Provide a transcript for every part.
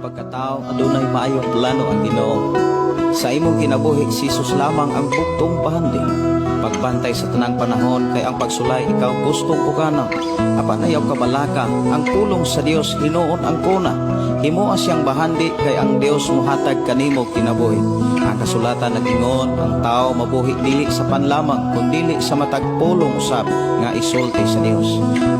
pagkatao adunay maayong plano ang Ginoo. Sa imong kinabuhi si Jesus lamang ang bugtong pahandi. Pagbantay sa tanang panahon kay ang pagsulay ikaw gustong ukanang. Apan ayaw kabalaka ang pulong sa Dios hinuon ang kuna. Himoa siyang bahandi kay ang Dios muhatag kanimo kinabuhi. Ang kasulatan nagingon ang tao mabuhi dili sa panlamang kundi sa matag pulong usab nga isulti sa Dios.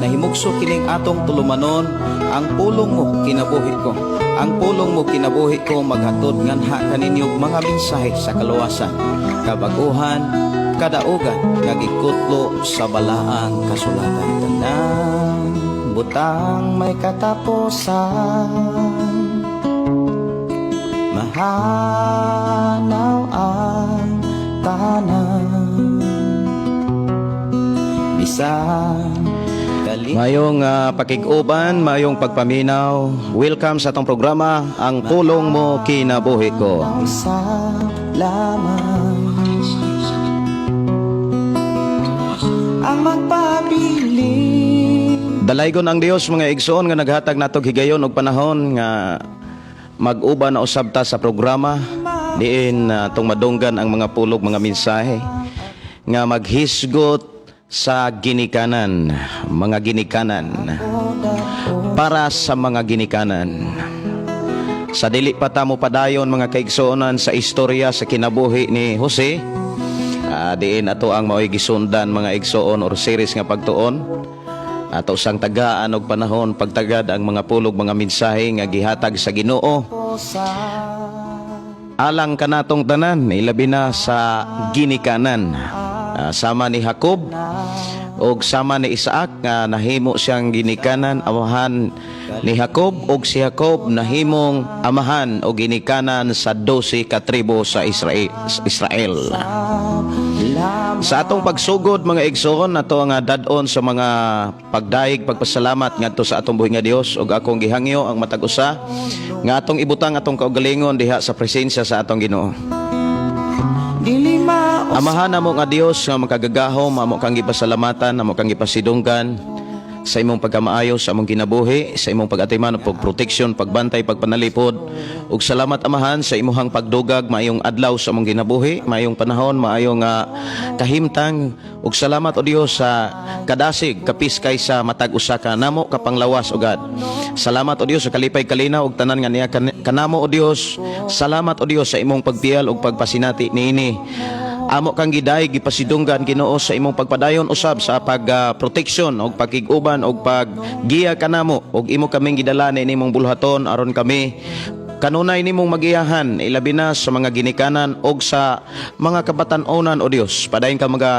Nahimugso kining atong tulumanon ang pulong mo kinabuhi ko. Ang pulong mo kinabuhi ko maghatod nganha kaninyong mga mensahe sa kaluwasan, kabaguhan, kadaugan nga gikutlo sa balaang kasulatan. Tanang butang may katapusan, mahanaw ang tanan, bisan mayong pakig-uban, mayong pagpaminaw. Welcome sa atong programa, Ang Pulong Mo Kinabuhi Ko. Ang magpabili dalaygon ang Dios mga igsoon nga naghatag natog higayon og panahon nga mag-uban na usab ta sa programa diin tong madunggan ang mga pulog mga mensahe nga maghisgot sa ginikanan, mga ginikanan para sa mga ginikanan. Sa dili pa ta mo padayon mga kaigsuonan sa istorya sa kinabuhi ni Jose, diin ato ang mao'y gisundan mga igsoon or series nga pagtuon ato sang tagaan og panahon pagtagad ang mga pulog mga mensahe nga gihatag sa Ginoo alang kanatong tanan, ilabi na sa ginikanan. Sama ni Jacob og sama ni Isaac nga nahimo siyang ginikanan amahan ni Jacob og si Jacob nahimong amahan o ginikanan sa 12 ka tribo sa Israel. Sa atong pagsugod mga igsoon nato nga dadon sa mga pagdaig pagpasalamat ngadto sa atong buhi nga Dios og akong gihangyo ang matag usa nga atong ibutang atong kaugalingon diha sa presensya sa atong Ginoo. Amahan namo nga Dios nga makagagahom, amo kang gipasalamatan, amo kang gipasidunggan sa imong pagkamaayo sa among kinabuhi, sa imong pag-atiman ug protection, pagbantay, pagpanalipod. Ug salamat amahan sa imong pagdugag maayong adlaw sa among kinabuhi, maayong panahon, maayong kahimtang. Ug salamat o Dios sa kadasig kapiskay sa matag usa ka namo kapanglawas o God. Salamat o Dios sa kalipay kalinaw ug tanan nga niya kanamo o Dios. Salamat o Dios sa imong pagpial ug pagpasinati niini. Amo kang giday gipasidunggan Ginoo sa imong pagpadayon usab sa pag-protection og pagkig-uban og paggiya kanamo og imo kaming gidala nimong bulhaton aron kami kanunay nimong magiyahan ilabi na sa mga ginikanan og sa mga kabatan-onan o Dios. Padayon ka mga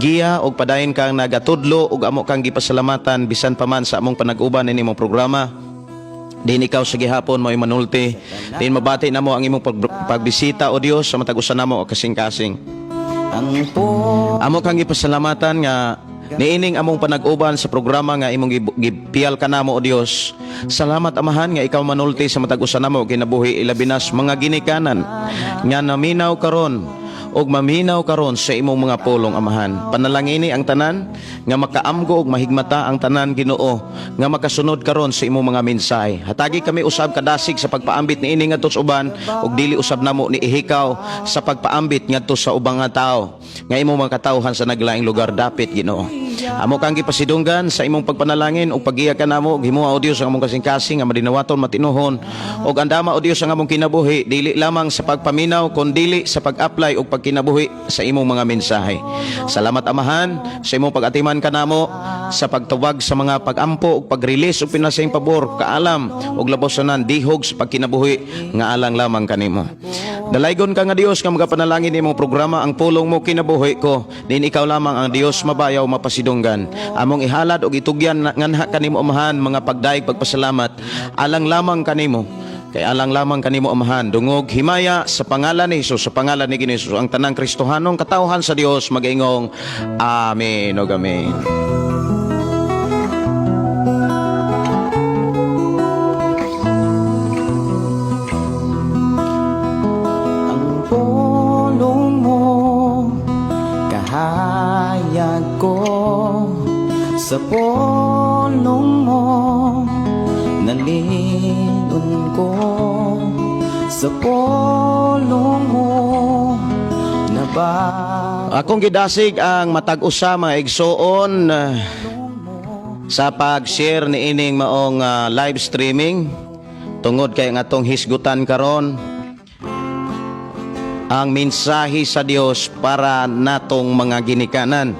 giya og padayon kang nagatudlo og amo kang gipasalamatan bisan pa man sa among panag-uban nimong programa. Din ikaw sa gihapon mo'y manulti. Din mabati na mo ang imong pagbisita o Dios sa matag usa namo o kasing-kasing. Amo kang gipasalamatan nga niining among panag-uban sa programa nga imong gipiyal kanamo o Dios. Salamat amahan nga ikaw manulti sa matag usa namo kinabuhi ilabi na mga ginikanan nga naminaw karon og maminaw karon sa imong mga pulong amahan. Panalangini ang tanan nga makaamgo og mahigmata ang tanan Ginoo nga makasunod karon sa imong mga mensahe. Hatagi kami usab kadasig sa pagpaambit niini ngadto sa uban og dili usab namo ni ihikaw sa pagpaambit ngadto sa ubang nga tawo nga imong mga katawhan sa naglaing lugar dapit Ginoo. Amo kang gipasidunggan sa imong pagpanalangin ug paggiya kanamo og himuha o Dios ang among kasing-kasing nga madinawaton matinuhon og andama o Dios ang among kinabuhi dili lamang sa pagpaminaw kundi sa pag-apply og pagkinabuhi sa imong mga mensahe. Salamat amahan sa imong pag-atiman kanamo sa pagtubag sa mga pag-ampo ug pag-release og pinasayng pabor kaalam og labosanan dihog sa pagkinabuhi nga alang lamang kanimo. Dalaygon ka nga Dios nga magapanalangin nimong programa Ang Pulong Mo Kinabuhi Ko. Din ikaw lamang ang Dios mabayaw mapasidunggan. Among ihalad og itugyan nganha kanimo amahan mga pagdaig pagpasalamat alang lamang kanimo. Kay alang lamang kanimo amahan dungog himaya sa pangalan ni Hesus, sa pangalan ni Ginoo ang tanang Kristohanong katawhan sa Dios magaingong amen ug amen. Kahayag ko sa pulong mo nalig ingon ko sa pulong mo na ba Akong gidasig ang matag usa mga igsoon sa pag-share ni ining maong live streaming tungod kay nga atong hisgutan karon ang mensahe sa Dios para natong mga ginikanan,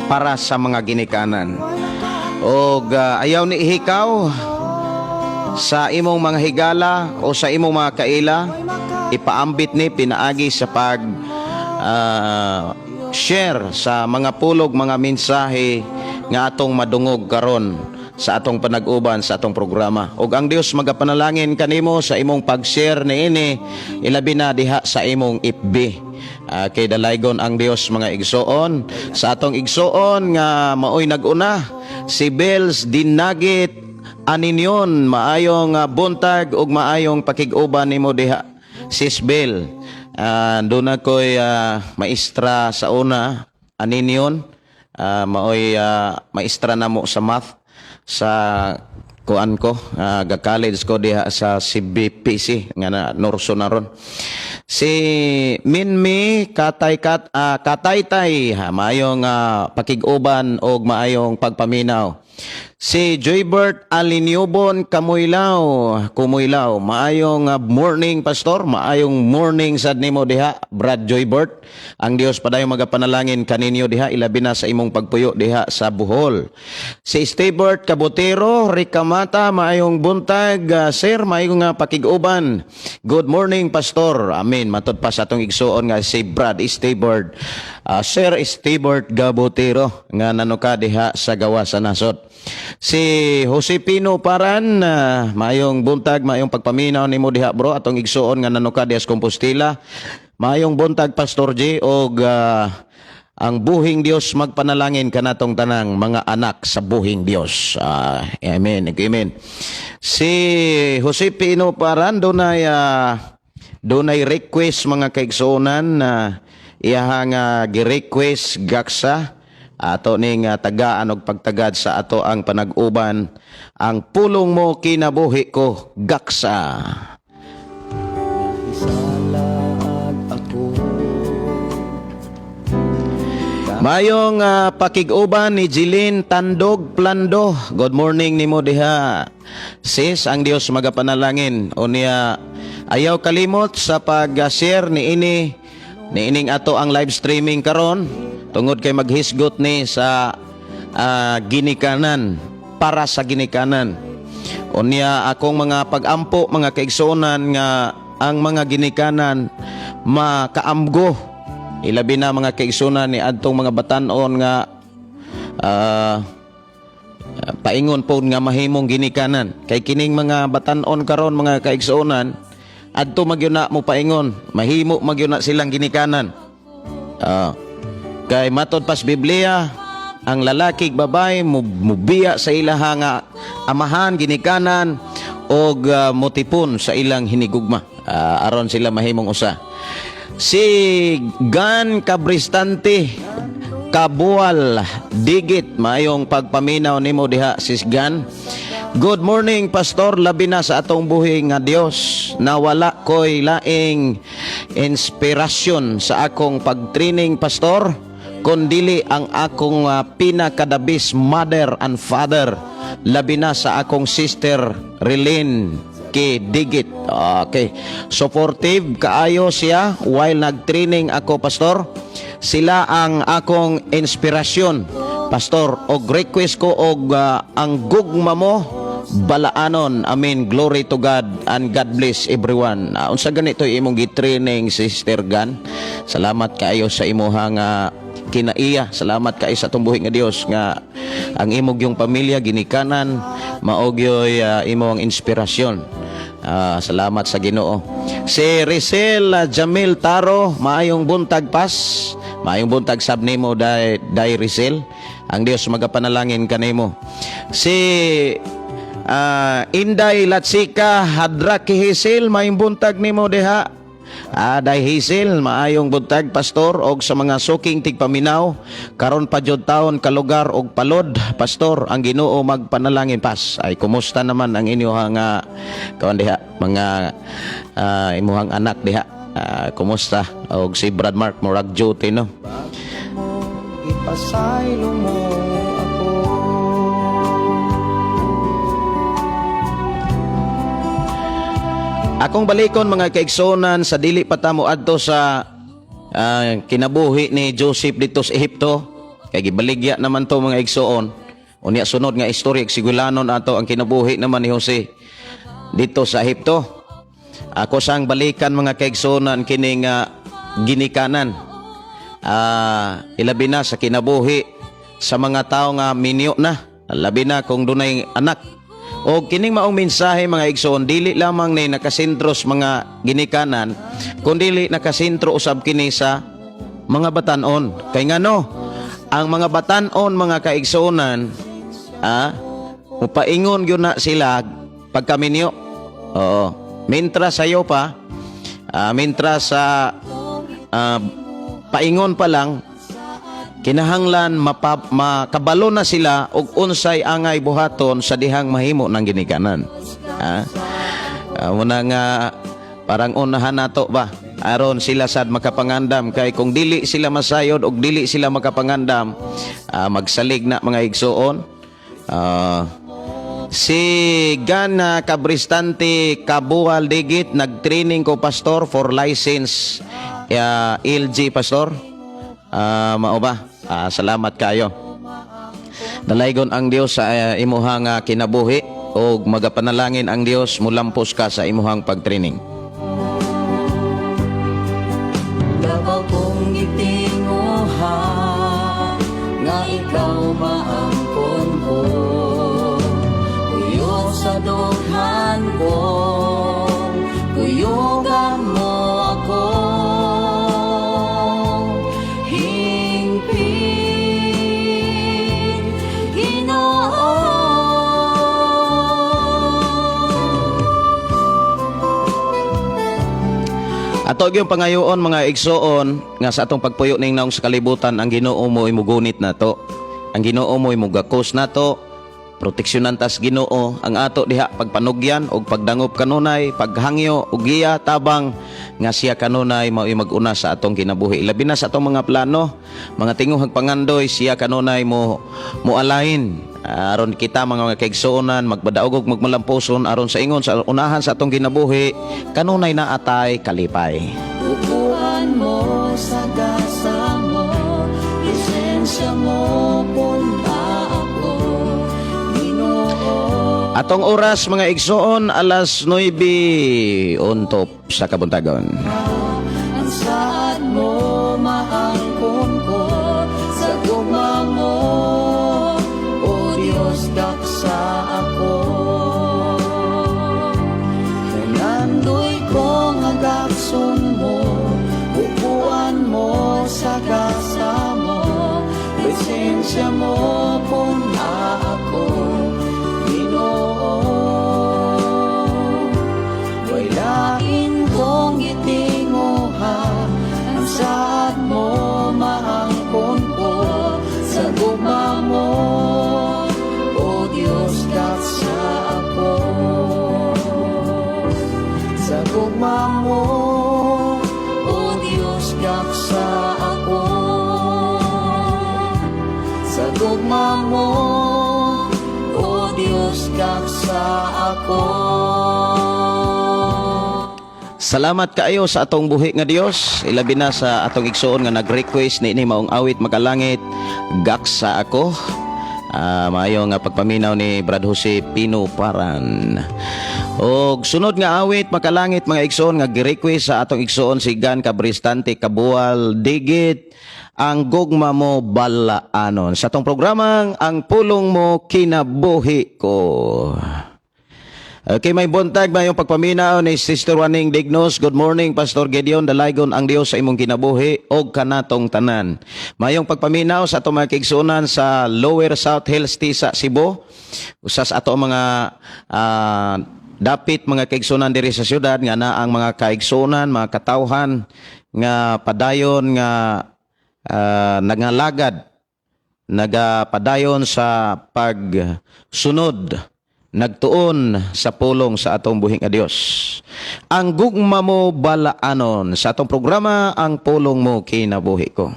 para sa mga ginikanan. Og ayaw ni ihikaw sa imong mga higala o sa imong mga kaila, ipaambit ni pinaagi sa pag share sa mga pulog, mga mensahe nga atong madungog karon sa atong panag-uban sa atong programa. Og ang Dios magapanalangin kanimo sa imong pag-share niini, ilabi na diha sa imong FB. Kay dalaygon ang Dios mga igsoon. Sa atong igsoon nga maoy nag-una, si Bells Dinagit Aninyon, maayong buntag ug maayong pakig-uban nimo diha, Sis Bel. Doon ako'y maestra sa una, Aninyon, maoy maestra na mo sa math sa kuan ko, ga-college ko diha sa CBPC nga na Norso na ron. Si Minmi Kataytay, maayong pakig-uban og maayong pagpaminaw. Si Joybert Alinyobon Kumuylaw, maayong morning pastor, maayong morning sad nimo diha Brad Joybert. Ang Dios padayong magapanalangin kaninyo diha, ilabi na sa imong pagpuyo diha sa Bohol. Si Stebert Cabotero Rikamata, maayong buntag sir, maayong pakig-uban. Good morning pastor. Amen. Matud pa sa atong igsuon nga si Brad Stebert, Sir Stebert Cabotero nga nanuka diha sa gawa sa nasod. Si Josepino Paran, mayong buntag, mayong pagpaminaw nimo diha bro, atong igsuon nga nanuka diha sa Compostela. Mayong buntag Pastor J, og ang buhing Dios magpanalangin kanatong tanang mga anak sa buhing Dios. Amen. Amen. Si Josepino Paran dunay request mga kaigsuonan, iyahang gi-request gaksa ato ning tagaan og pagtagad sa ato ang panag-uban, ang pulong mo kinabuhi ko gaksa. Isalaag ako. Mayong pakig-uban ni Jilin Tandog Plando. Good morning nimo diha. Sis, ang Dios magapanalangin. Unya ayaw kalimot sa pag-share ni ining ato ang live streaming karon. Tungod kay maghisgot ni sa ginikanan, para sa ginikanan. Unya akong mga pag-ampo, mga kaigsuonan nga ang mga ginikanan makaamgo. Ilabi na mga kaigsuonan ni adtong mga batan-on nga paingon po nga mahimong ginikanan. Kay kining mga batan-on karon mga kaigsuonan, adto magyuna mo paingon, mahimo magyuna silang ginikanan. Kay matod pas Biblia, ang lalaki babay mubiya sa ilaha nga amahan ginikanan og motipon sa ilang hinigugma, aron sila mahimong usa. Si Gan Cabristante Kabual Digit, mayong pagpaminaw nimo diha sis Gan. Good morning pastor, labi na sa atong buhi nga Dios, nawala ko'y laing inspirasyon sa akong pagtraining pastor, kundili ang akong pinakadabis mother and father, labi na sa akong sister Relin K. Digit. Okay, supportive kaayo siya while nagtraining ako pastor. Sila ang akong inspirasyon pastor, og request ko og ang gugma mo balaanon. Amen. Glory to God and God bless everyone. Unsa ganito imong gi-training Sister Gan, salamat kaayo sa imuhang kinaiya. Salamat kayo sa tumbuhi nga Dios nga ang imog yung pamilya ginikanan maog yoy imong inspirasyon. Salamat sa Ginoo. Si Rizal Jamil Taro, maayong buntag pas, maayong buntag sab nimo dai Rizal. Ang Dios magapanalangin kanimo. Si Inday Latsika Hadraki Hisil, maayong buntag nimo diha. Day Hazel, maayong buntag pastor og sa mga suking tigpaminaw karon pa jud taon kalugar og palod pastor ang Ginoo magpanalangin pas. Ay kumusta naman ang inyong kawan diha mga imuhang anak diha? Kumusta og si Brad Mark murag duty no? Ipasaylo mo ako. Akong balikon mga kaigsonan sa dili pa ta moadto sa kinabuhi ni Joseph dito sa Ehipto. Kay gibaligya naman to mga igsoon. Unya sunod nga istorya sigulanon ato ang kinabuhi naman ni Jose dito sa Ehipto. Ako sang balikan mga kaigsonan kining ginikanan. Ilabi na sa kinabuhi sa mga tao nga minyo na. Labi na kung dunay anak. O kining maong mensahe mga igsoon dili lamang ni nakasentros mga ginikanan kundi nakasentro usab kini sa mga batan-on. Kay ngano ang mga batan-on mga kaigsoonan upaingon gyud na sila pagkaminyo. Oo. Mintras sayo pa mintras sa paingon pa lang kinahanglan makabalo na sila og unsay angay buhaton sa dihang mahimo ng ginikanan. Muna nga parang unahan nato ba aron sila sad makapangandam kay kung dili sila masayod og dili sila makapangandam magsalig na mga igsoon. Si Gana Cabristante Kabual Digit nagtraining ko pastor for license LG pastor. Mao ba? Salamat kayo. Dalaygon ang Dios sa imuhang kinabuhi og magapanalangin ang Dios mulampos ka sa imuhang pagtraining. Labaw kong gitinguha nga ikaw maangkon ko. Kuyo sa dughan ko, kuyogan mo ako. Ato yung pangayoon mga igsoon nga sa atong pagpuyo ning naong sa kalibutan ang Ginoo mo imugunit nato. Ang Ginoo mo imugakos nato. Proteksyonan tas Ginoo ang ato diha pagpanugyan og pagdangop kanunay, paghangyo og giya tabang nga siya kanunay mao mag-una sa atong kinabuhi. Labi na sa atong mga plano, mga tinguhang pangandoy siya kanunay mo alain. Aron kita mga kaigsuonan magbadaog og magmalampuson aron sa ingon sa unahan sa atong kinabuhi kanunay na atay kalipay. Upuan mo sa gasa mo, lisensya mo punta ako, Ginoo. Atong oras mga igsoon alas 9 untop sa kabuntagon. Ang saad mo maangkon ko sa gugma mo, O Diyos daksa ako. Nanandoy ko nga gakson mo, upuan mo sa gasa mo, lisensya mo punta ako, Ginoo. Way lain kong gitinguha, ang saad mo maangkon ko sa gugma mo, O Diyos daksa ako. Sa gugma mo, O Diyos daksa ako. Sa gugma mo, O Diyos daksa ako. Salamat kaayo sa atong buhi nga Dios. Ilabi na sa atong igsoon nga nag-request ni maong awit makalangit gaksa ako. Maayo nga pagpaminaw ni Brad Jose Pino Paran. Og sunod nga awit makalangit mga igsoon nga gi-request sa atong igsoon si Gan Cabristante Kabual Digit ang gugma mo balaanon sa atong programang ang pulong mo kinabuhi ko. Okay, may buntag mayong pagpaminaw ni Sister Waning Dignos. Good morning, Pastor Gideon. Dalaygon ang Dios sa imong kinabuhi og kanatong tanan. Mayong pagpaminaw sa atong mga kaigsuonan sa Lower South Hills sa Cebu. Usas ato mga Dapit mga kaigsunan diri sa syudad nga na ang mga kaigsunan, mga katawhan nga padayon nga nagalagad, nagapadayon sa pagsunod, nagtuon sa pulong sa atong buhing nga Dios. Ang gugma mo balaanon sa atong programa, ang pulong mo kinabuhi ko.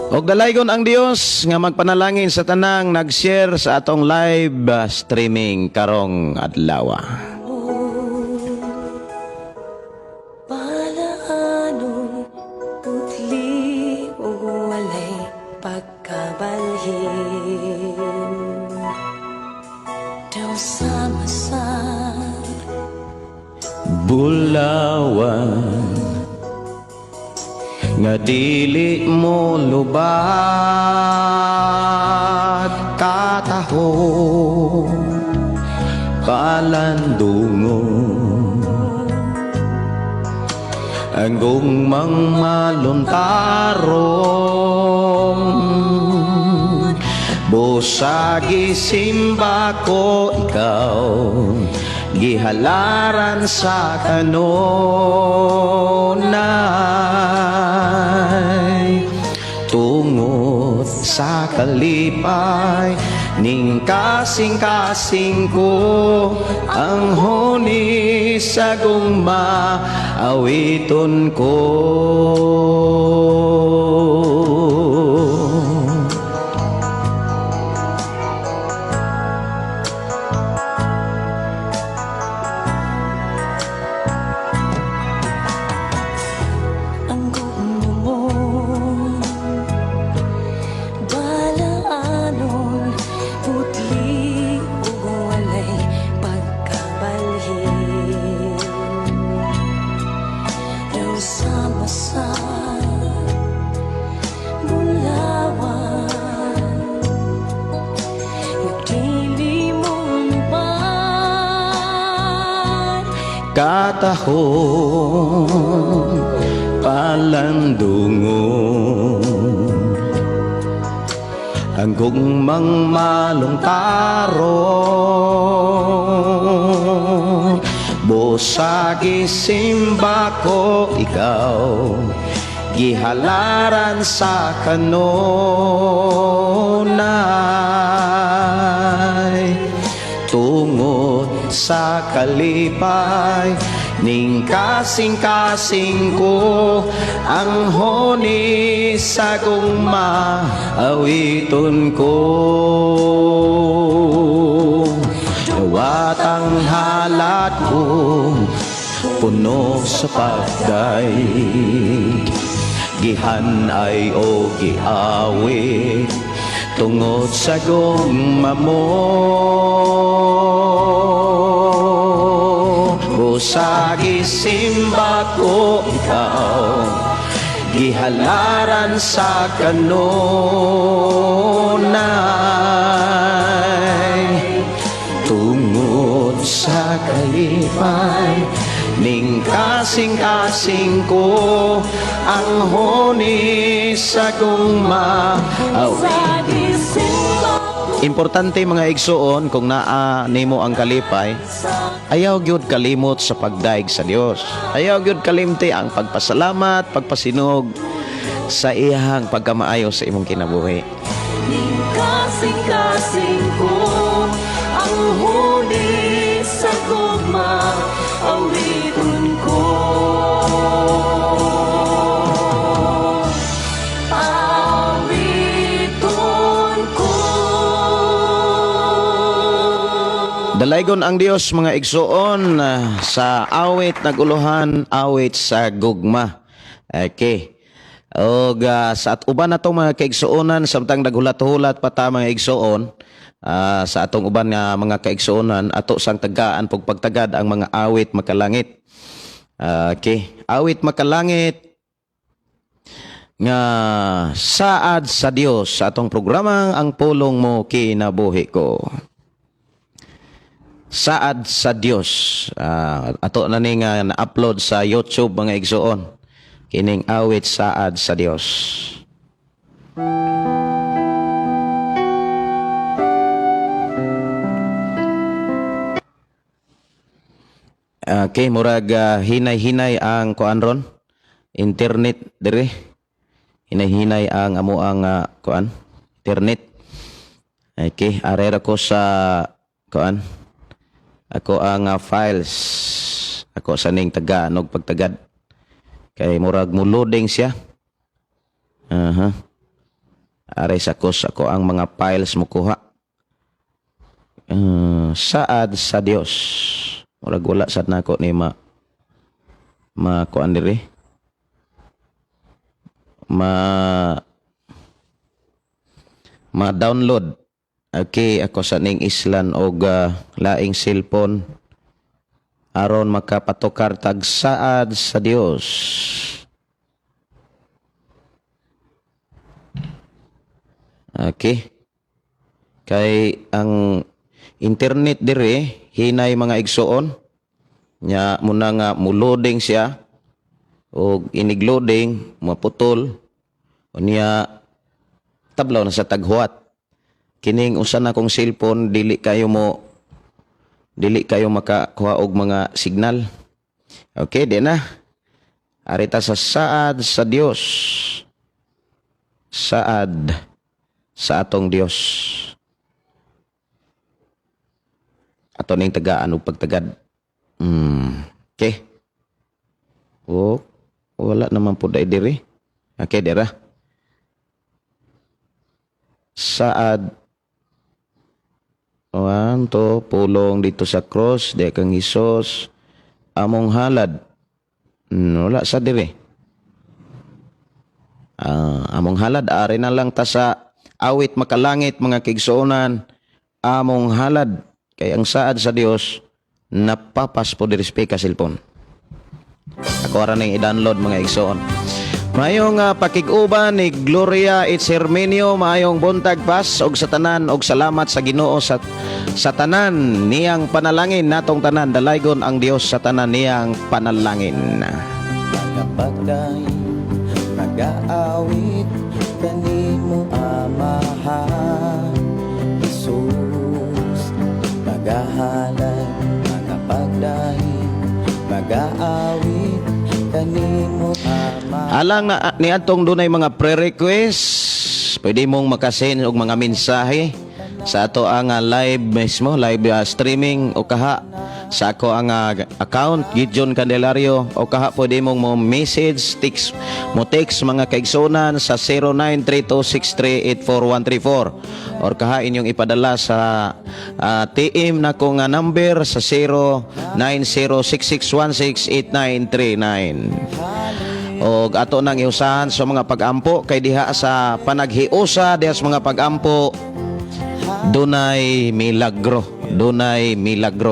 Og dalaygon ang Dios nga magpanalangin sa tanang nag-share sa atong live streaming karong adlaw. Palaanon, putli o walay pagkabalhin. Daw sama-sa Bulawan nga dili mo lubat, kataho palandungon ang gugmang maluntarong busagi simba ko ikaw gihalaran sa kanunay tungod sa kalipay ning kasing-kasing ko ang huni sa gugma awiton ko. ang gugma mo, balaanon, putli o walay pagkabalhin. Daw sama-sa Bulawan, nagdili mong ban. Katahon palandungon ang gugmang malungtaron busagi simba ko ikaw gihalaran sa kanunay tungod sa kalipay ning kasing-kasing ko ang huni sa gugma awiton ko. Watang halat ko puno sa pagdaig gihan ay o giawit tungod sa gugma mo. Busagi simba ko ikaw gihalaran sa kanunay tungod sa kalipay ning kasing-kasing ko ang huni sa gugma Busagi simba Importante mga igsuon kung naa nimo ang kalipay, ayaw gyud kalimot sa pagdaig sa Dios. Ayaw gyud kalimti ang pagpasalamat, pagpasinog sa iyang pagkamaayo sa imong kinabuhi. kasing-kasing ko ang huni sa gugma awiton ko. Awiton ko. Dalaygon ang Dios mga igsuon sa awit naguluhan, awit sa gugma. Okay. Og sa uban natong mga kaigsuonan samtang naghulat-hulat pa ta mga igsuon sa atong uban nga mga kaigsuonan ato sang tagaan pug pagtagad ang mga awit makalangit. Okay, awit makalangit nga saad sa Dios sa atong programa ang pulong mo kinabuhi ko. Saad sa Dios. Ato na ni nga na-upload sa YouTube mga igsuon. Kining awit saad sa Dios. Okay, murag hinay-hinay ang kuan ron. Internet dire. Hinay-hinay ang amo ang kuan, internet. Okay, arera ko sa kuan. Ako ang files. Ako sa ning taga nog pagtagad. Kay murag mo loading siya. Aray sa ako ang mga files mo kuha. Saad sa Dios. Murag wala sad nako ni kuan diri. Ma-download. Okay, ako sa ning islan og laing cellphone aron makapatukar tag saad sa Dios. Okay. Kay ang internet dire hinay mga igsoon nya muna nga muloding siya og inig-loading maputol unya tablaw na sa taghuat. Kining usa na kong cellphone dili kayo makakuha og mga signal. Okay, di na. Arita sa saad sa Dios. Saad sa atong Dios. Ato ning tagaan og pagtagad. Okay. Wala naman po diri. Okay, dira. Saad. Pulong dito sa cross, di kang Hesus, among halad. Wala sa diri. Among halad, ari na lang ta sa awit makalangit mga kigsuonan, among halad. Kay ang saad sa Dios, napapas po diri sa cellphone. Ako ara ning i-download mga igsoon. Mayong pakig-uban ni Gloria Hermenio, mayong buntag pas og sa tanan og salamat sa Ginoo sa tanan niyang panalangin natong tanan, dalaygon ang Dios sa tanan niyang panalangin. Magapagday, mag-aawit kanimo amahan Jesus, magahalay, magapagday, mag-aawit kanimo amahan. Alang na niadtong dunay mga pre-request, pwede mong makasend og mga mensahe sa ato ang live mismo, live streaming o kaha sa ako ang account Gideon Candelario o kaha pwede mong mo message text mga kaigsunan sa 093263844134 or kaha inyong ipadala sa TM na kong number sa 0906616839. O ato nang iusahan sa mga pagampo kay diha sa panaghiusa diha sa mga pagampo dunay milagro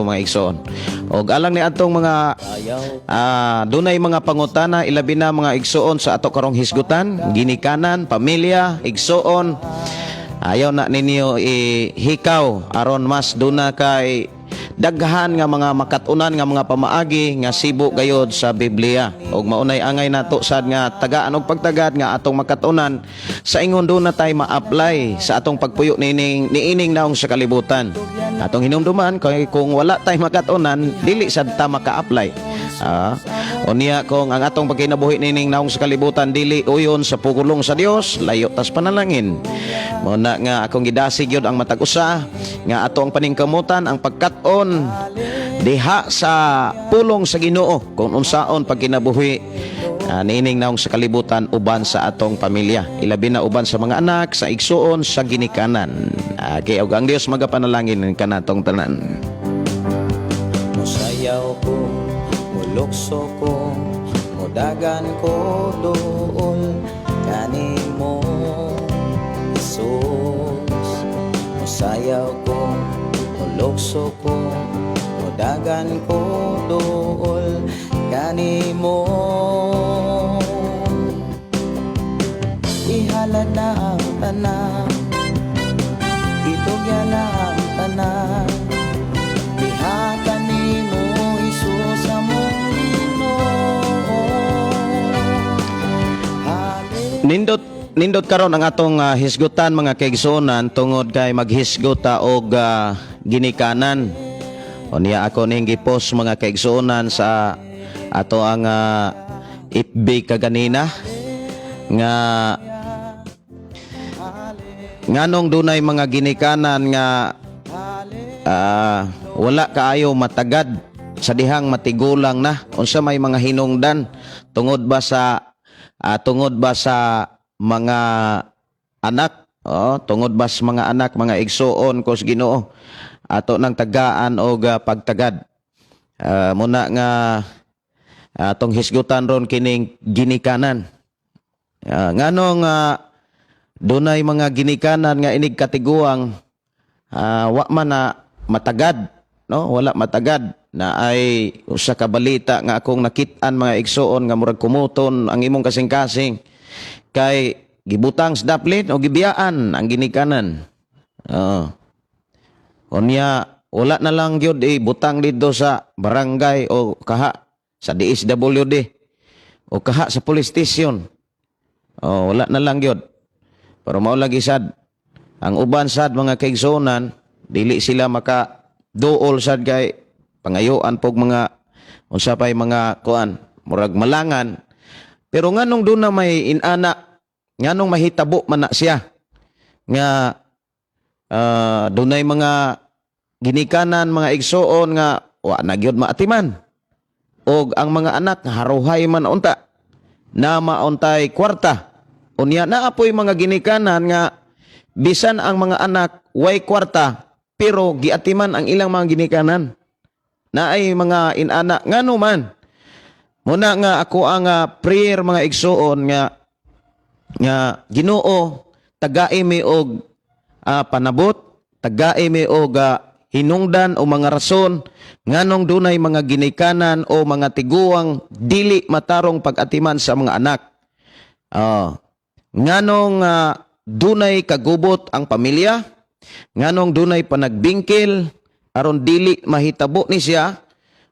mga igsoon. Og alang ni atong mga dunay mga pangutana ilabi na mga igsoon sa ato karong hisgutan, ginikanan, pamilya, igsoon. Ayaw na ninyo ihikaw aron mas duna kay daghan nga mga makatunan nga mga pamaagi nga sibo gayod sa Biblia. Og maunay angay nato sad nga tagaan og pagtagad nga atong makatunan sa ingon do na tay ma-apply sa atong pagpuyo niining naong sa kalibutan. Atong hinumduman kay kung wala tay makatunan dili sad ta maka-apply. Unya kung ang atong pagkinabuhi nining naong sa kalibutan dili uyon sa pugulong sa Dios, layo tas panalangin. Muna nga akong gidasig yun ang matag usa nga atong paningkamutan ang pagkat-on diha sa pulong sa Ginoo kung unsaon pagkinabuhi nining naong sa kalibutan uban sa atong pamilya, ilabi na uban sa mga anak, sa igsuon, sa ginikanan. Kay og ang Dios magapanalangin kanatong tanan. Musayaw ko, mulukso ko, mudagan ko dool kanimo Jesus. Musayaw ko, mulukso ko, mudagan ko dool kanimo. Ihalad na ang tanan, itugyan na ang tanan, ihatan nimo Jesus among Ginoo. Nindot nindot karon ang atong hisgutan mga kaigsuonan tungod kay maghisgota og ginikanan. Unya ako ning gipost mga kaigsuonan sa ato ang FB kaganina nga nganong dunay mga ginikanan nga wala kaayo matagad sa dihang matigulang na unsa may mga hinungdan tungod ba sa mga anak tungod ba sa mga anak mga igsuon kos Ginoo ato nang tagaan og pagtagad muna nga atong hisgutan ron kining ginikanan nganong dunay mga ginikanan nga inig katiguang wa man na matagad no wala matagad na ay usa ka balita nga akong nakit-an mga igsuon nga murag kumuton ang imong kasing-kasing kay gibutang sa daplin o gibiyaan ang ginikanan. Unya wala na lang gyud butang dito sa barangay o kaha sa DSWD o kaha sa police station. Wala na lang gyud. Pero mao lagi sad ang uban sad mga kaigsuonan dili sila maka duol sad kay pangayoan pog mga unsa pay mga kuan murag malangan pero nganong doon na may inana nganong mahitabo man na siya nga dunay mga ginikanan mga igsuon nga wa na gyud maatiman og ang mga anak haruhay man unta na mauntay kwarta unya naapoy mga ginikanan nga bisan ang mga anak way kwarta pero giatiman ang ilang mga ginikanan na ay mga inana ngano man muna nga ako ang prayer mga igsuon nga Ginoo tagai mi og panabot tagai mi og hinungdan o mga rason nganong dunay mga ginikanan o mga tiguang dili matarong pag-atiman sa mga anak nganong dunay kagubot ang pamilya nganong dunay panagbingkil aron dili mahitabo ni siya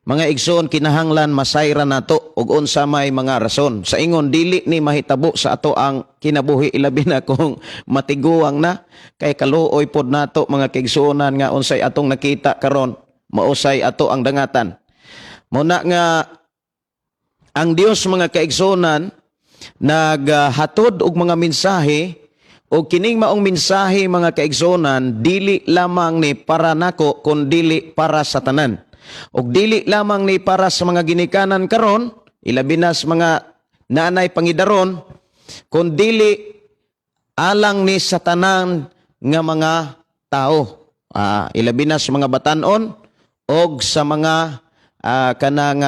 mga igsoon kinahanglan masayra nato og unsa may mga rason sa ingon dili ni mahitabo sa ato ang kinabuhi ilabi na kung matiguang na kay kaluoy pod nato mga kaigsuonan nga unsay atong nakita karon mausay ato ang dangatan muna nga ang Dios mga kaigsuonan naghatod og mga mensahe o kining maong mensahe mga kaigsuonan dili lamang ni para nako kun dili para sa tanan og dili lamang ni para sa mga ginikanan karon ilabi na sa mga nanay pangidaron kun dili alang ni sa tanan nga mga tao ilabi na sa mga batan-on og sa mga kanang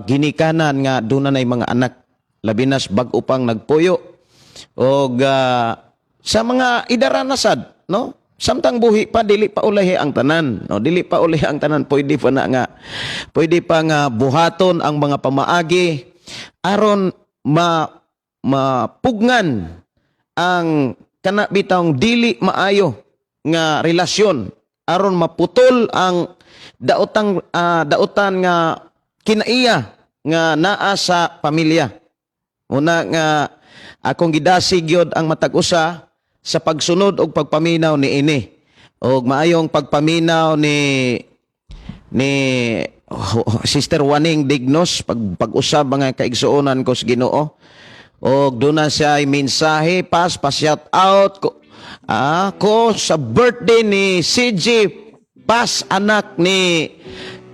ginikanan nga dunay mga anak labi na sa bag-o pang nagpuyo og sa mga idaranasad no samtang buhi pa dili pa ulahi ang tanan no dili pa ulahi ang tanan pwede pa nga buhaton ang mga pamaagi aron mapugnan ang kana bitawng dili maayo nga relasyon aron maputol ang dautan nga kinaiya nga naa sa pamilya una nga akong gidasig yod ang matag-usa sa pagsunod og pagpaminaw ni ini. Og maayong pagpaminaw ni Sister Waning Dignos pag-usab mga kaigsuonan ko sa Ginoo. Og doon na siya ay mensahe pa shout out ko sa birthday ni CJ Pas anak ni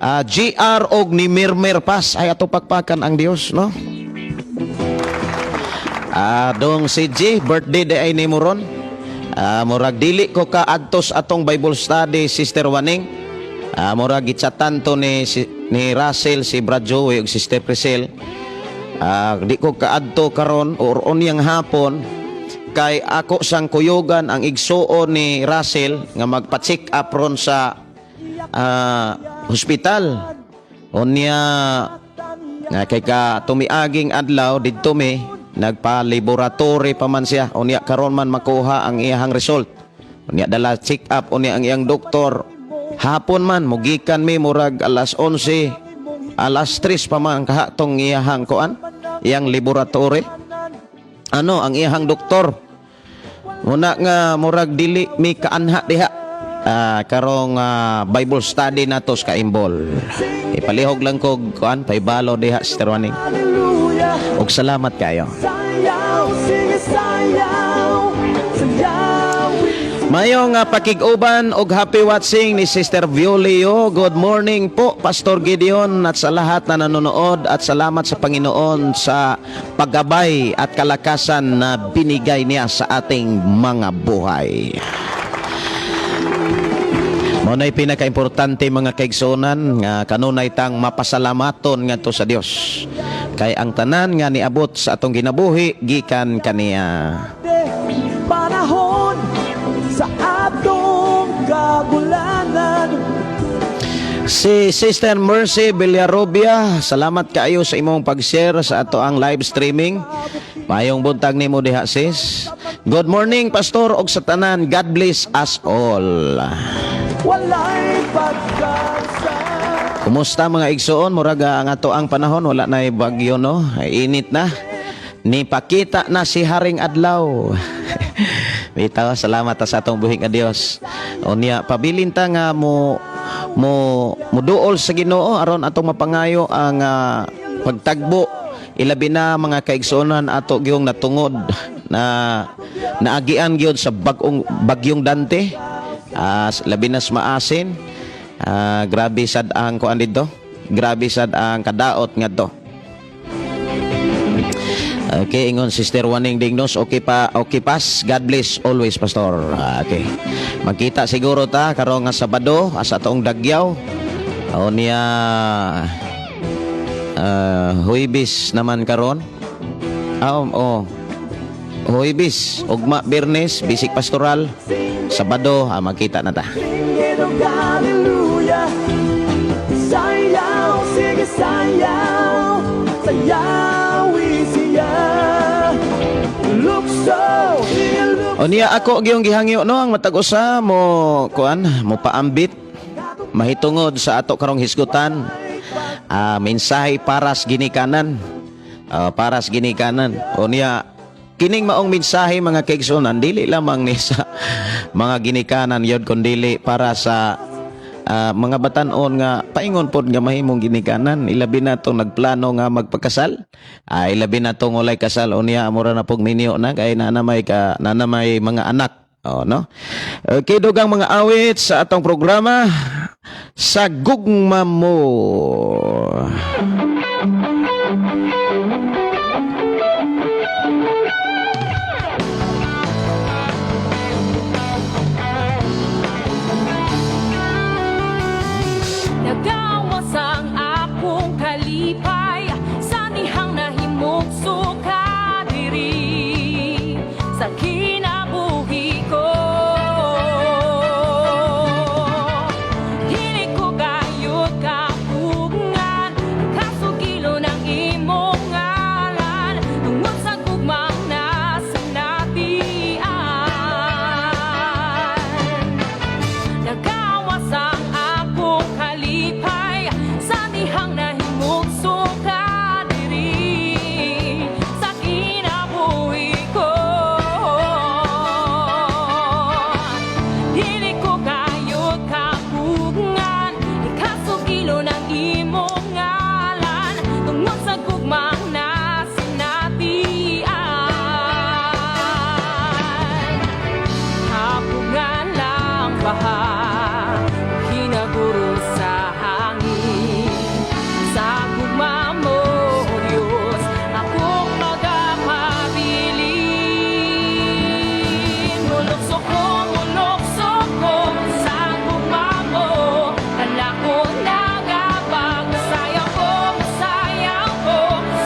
GR og ni Mirmer Pas ay ato pakpakan ang Dios no. Dong CJ birthday day ay ni Moron murag dili ko ka adtos atong Bible study Sister Waning murag gitsatan to ni Russell si Brad Joey ug Sister Priscil di ko ka adto karon or unyang hapon kay ako sang kuyogan ang igsuon ni Russell nga magpa-check up ron sa hospital unya nga kay ka tumiaging adlaw didto mi nagpa-laboratory pa man siya unya karon man makuha ang iyang result unya dala check up unya ang iyang doktor hapon man mugikan mi murag alas 11 alas 3 pa man kahatong iyang kuan iyang laboratory ano ang iyahang doktor. Muna nga murag dili mi kaanha diha. Karong Bible study nato sa Kaimbol. Ipalihog lang ko kuan paibalo diha Sister Waning. Og salamat kayo. Sayaw, sige sayaw, sayaw. Mayong pakig-uban og happy watching ni Sister Violio. Good morning po Pastor Gideon at sa lahat na nanonood at salamat sa Panginoon sa paggabay at kalakasan na binigay niya sa ating mga buhay. Maunay pinaka-importante mga kaigsunan nga kanunay tang mapasalamaton ngadto sa Dios. Kay ang tanan nga niabot sa atong ginabuhi gikan kaniya. Panahon sa atong kagulanan. Si Sister Mercy Villarrobia, salamat kaayo sa imong pag-share sa ato ang live streaming. Mayong buntag nimo diha sis. Good morning Pastor og sa tanan. God bless us all. Walay pagkasa. Kumusta mga igsoon? Muraga ang ato ang panahon, wala na bagyo no. Ay init na. Nipakita na si Haring Adlaw. Bitaw, salamat sa atong buhing nga Dios. Unya pabilin ta nga mo duol sa Ginoo aron atong mapangayo ang pagtagbo ilabi na mga kaigsuonan ato gyung natungod na naagian gyud sa bagyong Dante. Labi na maasin. Grabe sad ang kuan dito. Grabe sad ang kadaot ngadto. Okay, ingon Sister Waning Dignos, okay pas. God bless always Pastor. Okay. Magkita siguro ta karong nga Sabado asa atong Dagyaw. O niya Huibis naman karon. Huibis, ugma Biyernes, bisik pastoral. Sabado, magkita na ta. Singin hallelujah. Sayaw, sige sayaw, sayawi siya. Lukso, O niya ako gyung gihangyo no ang matag usa mo kuan mo paambit mahitungod sa ato karong hisgutan. Mensahe paras ginikanan. Paras ginikanan. O niya kining maong mensahe mga kaigsunan dili lamang ni sa mga ginikanan yod kundi para sa mga batan-on nga paingon pod nga mahimong ginikanan ilabi na tong nagplano nga magpakasal ilabi na tong walay kasal unya amura na pog minyo na kay nanamay mga anak no. Okay, dugang mga awit sa atong programa sa gugma mo. nagawas ang akong kalipay sa nihang nahimog suka diri sa kinabuhi ko. Dili ko gayud kapugngan kasugilo ng imong ngalan tungod sa gugmang nasa natian. Nagawas ang akong kalipay sa dihang nahimog suka diri sa kinabuhi ko. Dili ko kayod kapugngan ikasugilo ng imong ngalan tungod sa gugmang nasa natian. Hapungan lang baha kinaguro sa hangin sa gugma mo Diyos akong magapabilin. Mulokso ko sa gugma mo kala ko nagabag sayaw ko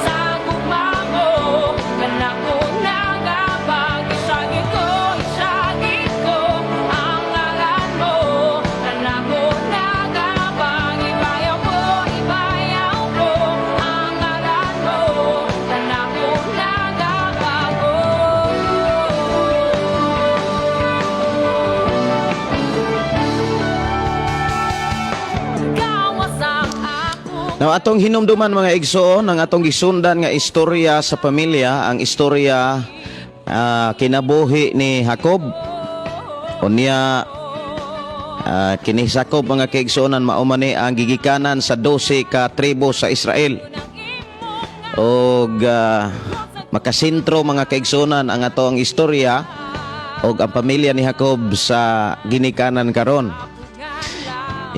sa gugma mo kala ko nagabag isagit ko ang ngalan mo kala ko nagabag ibayaw ko ang ngalan mo kala ko nagabag gawas ang akong Now atong hinumduman mga igsoon ang atong gisundan nga istorya sa pamilya, ang istorya kinabuhi ni Jacob. Unya kini Jacob mga kaigsuonan mao man ni ang gigikanan sa 12 ka tribo sa Israel. Og makasentro mga kaigsuonan ang atong istorya og ang pamilya ni Jacob sa ginikanan karon.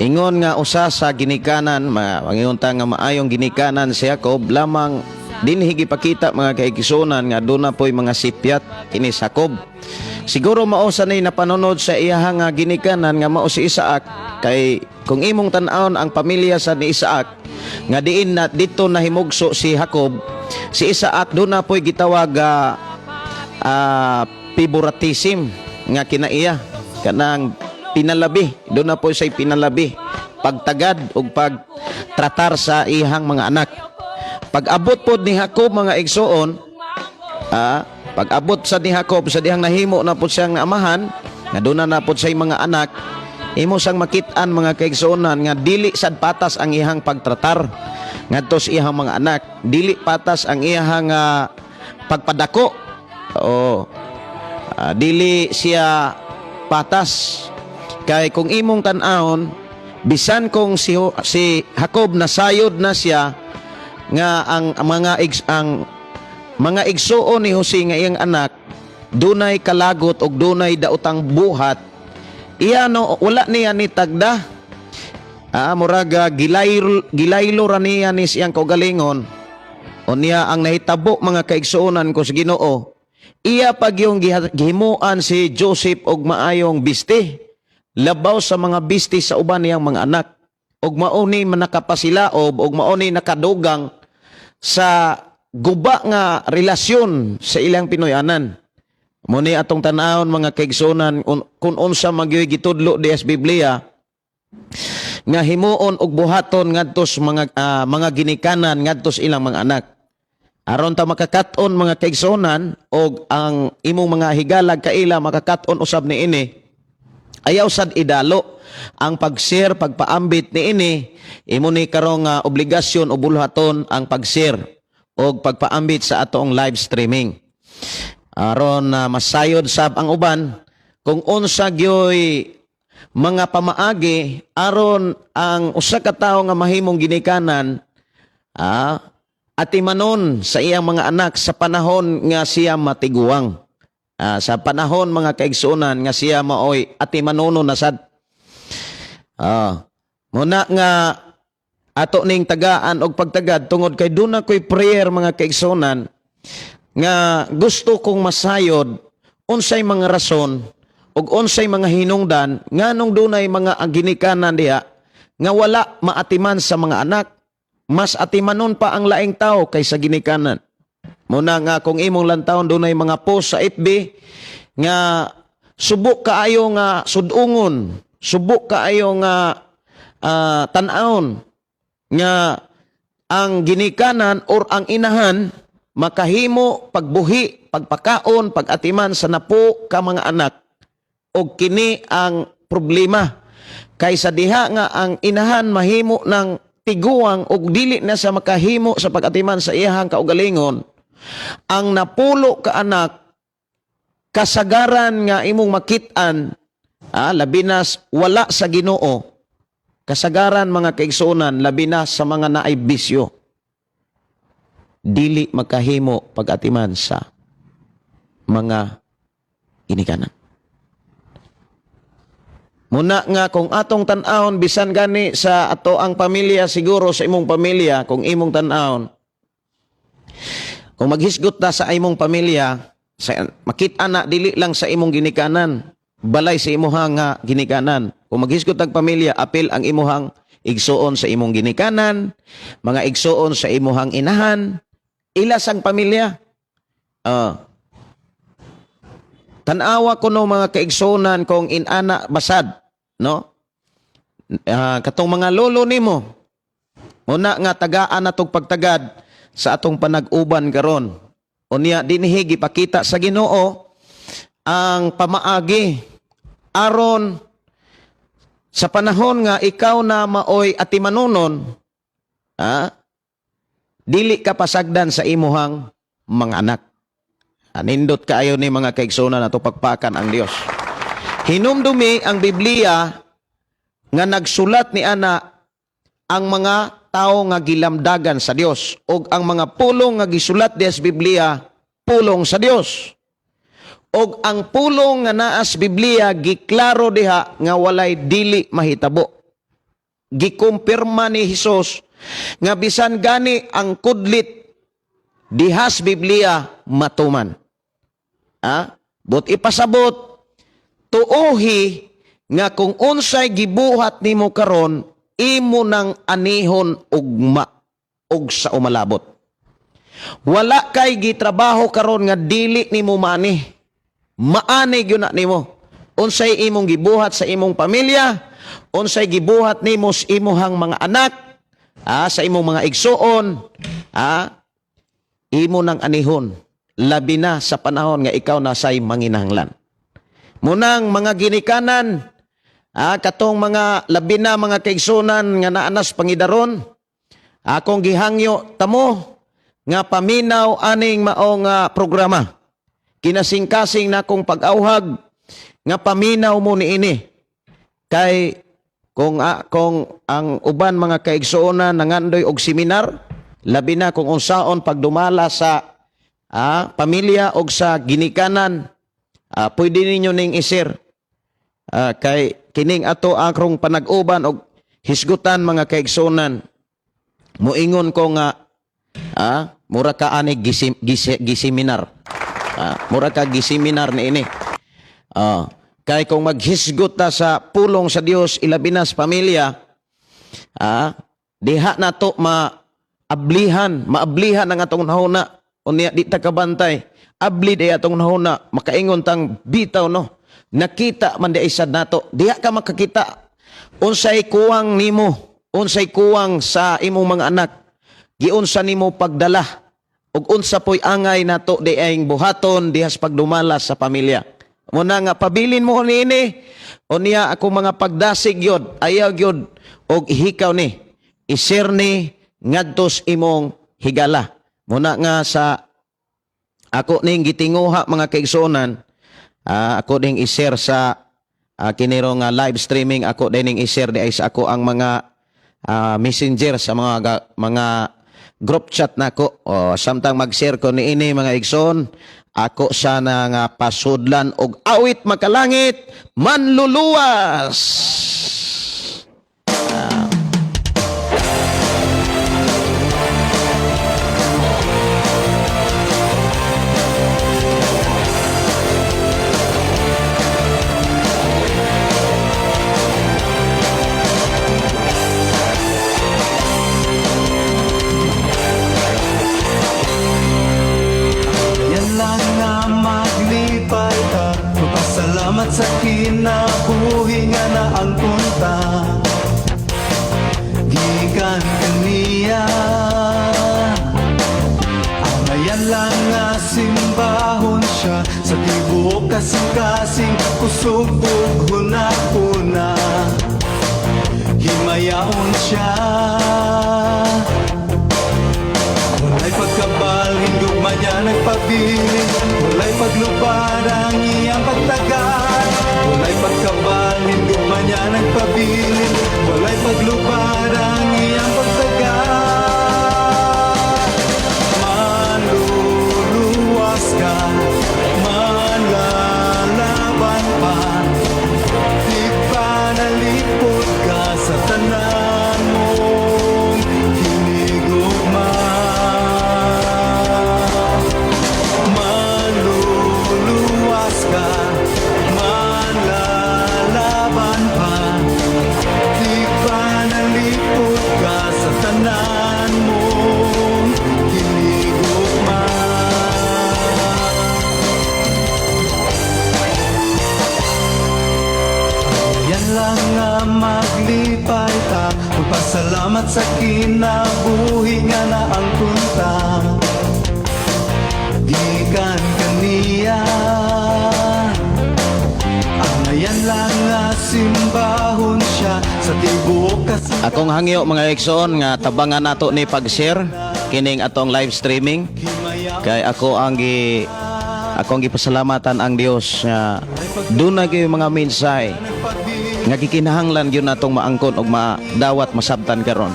Ingon nga usa sa ginikanan, mangingon ta nga maayong ginikanan si Jacob lamang dinhi gipakita mga kaigsuonan nga doon na po'y mga sipyat kini Jacob. Siguro mao sa ni napanunod sa iya nga ginikanan nga mao si Isaac, kay kung imong tan-awon ang pamilya sa ni Isaac nga diin na dito nahimugso si Jacob, si Isaac doon na po'y gitawag favoritism nga kinaiya kanang pinalabi, doon na po'y say pinalabi pagtagad ug pagtratar sa ihang mga anak. Pag-abot po ni Jacob mga igsoon, pag-abot sa ni Jacob sa dihang nahimo na po siyang amahan, nga doon na po siyang mga anak, imo sang makit-an mga kaigsuonan nga dili sad patas ang ihang pagtratar ngadto sa ihang mga anak, dili patas ang ihang pagpadako. Dili siya patas. Kay kung imong tan-awon, bisan kung si Jacob nasayod na siya nga ang mga igsuon ni Jose nga iyang anak dunay kalagot og dunay daotang buhat, iya no wala niya ni tagda. Muraga gilaylo ra niya ni siyang kaugalingon. Unya ang nahitabo mga kaigsuonan ko sa Ginoo, iya pag yung gihimuan si Joseph og maayong bisti, labaw sa mga bisti sa uban niyang mga anak, og mauni man nakapasilaob og mauni nakadugang sa guba nga relasyon sa ilang Pinoyanan. Muni atong tan-awon mga kaigsuonan kung unsa magyoy gitudlo di sa Biblia nga himuon og buhaton ngadtos mga ginikanan ngadtos ilang mga anak. Aron ta makakaton mga kaigsuonan og ang imong mga higalag kaila makakaton usab ni ini, ayaw sad idalo ang pag-share, pagpaambit ni ini, imo ni karong obligasyon o bulhaton ang pag-share o pagpaambit sa atong live streaming. Aron masayod sab ang uban kung unsa gyoy mga pamaagi aron ang usa ka tawo nga mahimong ginikanan atimanon sa iyang mga anak sa panahon nga siya matiguang. Sa panahon mga kaigsuonan nga siya maoy atimanono na sad. Muna nga ato ning tagaan og pagtagad tungod kay duna ko'y prayer mga kaigsuonan nga gusto kong masayod unsay mga rason ug unsay mga hinungdan nganong dunay mga ginikanan diha nga wala maatiman sa mga anak, mas atimanon pa ang laing tao kaysa ginikanan. Muna nga kung imong lantawon dunay mga post sa FB nga subok kaayo nga sudungon, subok kaayo nga tan-awon nga ang ginikanan or ang inahan makahimo pagbuhi, pagpakaon, pagatiman sa napo ka mga anak, og kini ang problema kaysa diha nga ang inahan mahimo ng tiguang og dili na sa makahimo sa pagatiman sa iyang kaugalingon, ang napulo ka anak kasagaran nga imong makit-an labi na wala sa Ginoo, kasagaran mga kaigsuonan labi na sa mga naay bisyo, dili makahimo pagatiman sa mga ginikanan. Muna nga kung atong tan-awon bisan gani sa ato ang pamilya, siguro sa imong pamilya, kung imong tan-awon, kung maghisgot ta sa imong pamilya, makita na dili lang sa imong ginikanan, balay sa imuhang ginikanan. Kung maghisgot ang pamilya, apil ang imuhang igsuon sa imong ginikanan, mga igsuon sa imuhang inahan, ilas ang pamilya. Tanawa ko no mga kaigsuonan kung inana basad, no? Katong mga lolo nimo, muna nga tagaan natong pagtagad sa atong panag-uban karon. Unya dinhi gipakita sa Ginoo ang pamaagi aron sa panahon nga ikaw na maoy atimanunon, dili ka pasagdan sa imuhang mga anak. Nindot kaayo ni mga kaigsunan na pagpakan ang Dios. Hinumdumi ang Biblia nga nagsulat ni ana ang mga tao nga gilamdagan sa Dios ug ang mga pulong nga gisulat diha sa Biblia pulong sa Dios. Og ang pulong nga naa sa Biblia giklaro diha nga walay dili mahitabo. Gikumpirma ni Hesus nga bisan gani ang kudlit diha sa Biblia matuman. But ipasabot tuohi nga kung unsay gibuhat nimo karon imo nang anihon ugma og sa umalabot. Wala kay gitrabaho karon nga dili nimo maani. Maani gyud na nimo. Unsay imong gibuhat sa imong pamilya, unsay gibuhat nimo sa imong mga anak, sa imong mga igsuon, imo nang anihon. Labi na sa panahon nga ikaw nasay manginahanglan. Munang mga ginikanan, katong mga labi na mga kaigsunan nga naanas pangidaron, akong gihangyo tamo nga paminaw aning maong programa. Kinasing-kasing na akong pag-auhag nga paminaw mo ni ini. Kay kung ang uban mga kaigsuonan nangandoy og seminar, labi na kung unsaon pagdumala sa pamilya o sa ginikanan, pwede ninyo ning isir. Kay kining ato akrong panag-uban o hisgutan mga kaigsunan, muingon ko nga, mura ka ani giseminar. Mura ka giseminar ni ini. Kay kung maghisgot ta sa pulong sa Dios ilabi na sa pamilya, diha na to maablihan ang atong nahuna. Unya di ta kabantay, abli day atong nahuna, makaingon tang bitaw no. Nakita man di isad nato, diha ka makakita. Unsay kuwang nimo, unsay kuwang sa imong mga anak, giunsa nimo pagdala, ug unsa poy angay nato di aing buhaton dihas pagdumala sa pamilya. Muna nga pabilin mo niini, unya ako mga pagdasig yod, ayaw yod, og ihikaw ni, isir ni ngadtos imong higala. Muna nga sa ako ning gitinguha mga kaigsuonan, ako ding i-share sa kiniro nga live streaming, ako din i-share di ay sa ako ang mga messenger sa mga group chat nako. Samtang mag-share ko ni ini mga igsoon, ako sana nga pasudlan og awit makalangit manluluwas. Salamat sa kinabuhi nga na ang punta gikan kaniya. Amayan lang nga simbahon siya sa tibuok kasing-kasing kusog ug hunahuna. Himayaon siya walay pagkabal, hindugma niya nagpabilin. Walay paglupad ang iyang pagtagal. Walay pagkabal, hindugma niya nagpabilin. Walay paglupad ang iyang pagtagal. Manluluwas ka, manlalaban pa. Di pa nalipot ka sa tanan mong hinigugma. Manluluwas ka, manlalaban pa. Di pa nalipot ka sa tanan mong hinigugma. Yan lang nga maglipay ta, magpasalamat sa kinabuhi nga na ang punta gikan kaniya. Amayan lang nga simbahon siya sa tibuok kasing Akong hangyo mga igsoon nga tabangan nato ni pag-share kining atong live streaming. Kay ako ang akong gipasalamatan ang Dios nga dunay kay mga mensahe nga gikinahanglan gyud natong maangkon og madawat masabtan karon.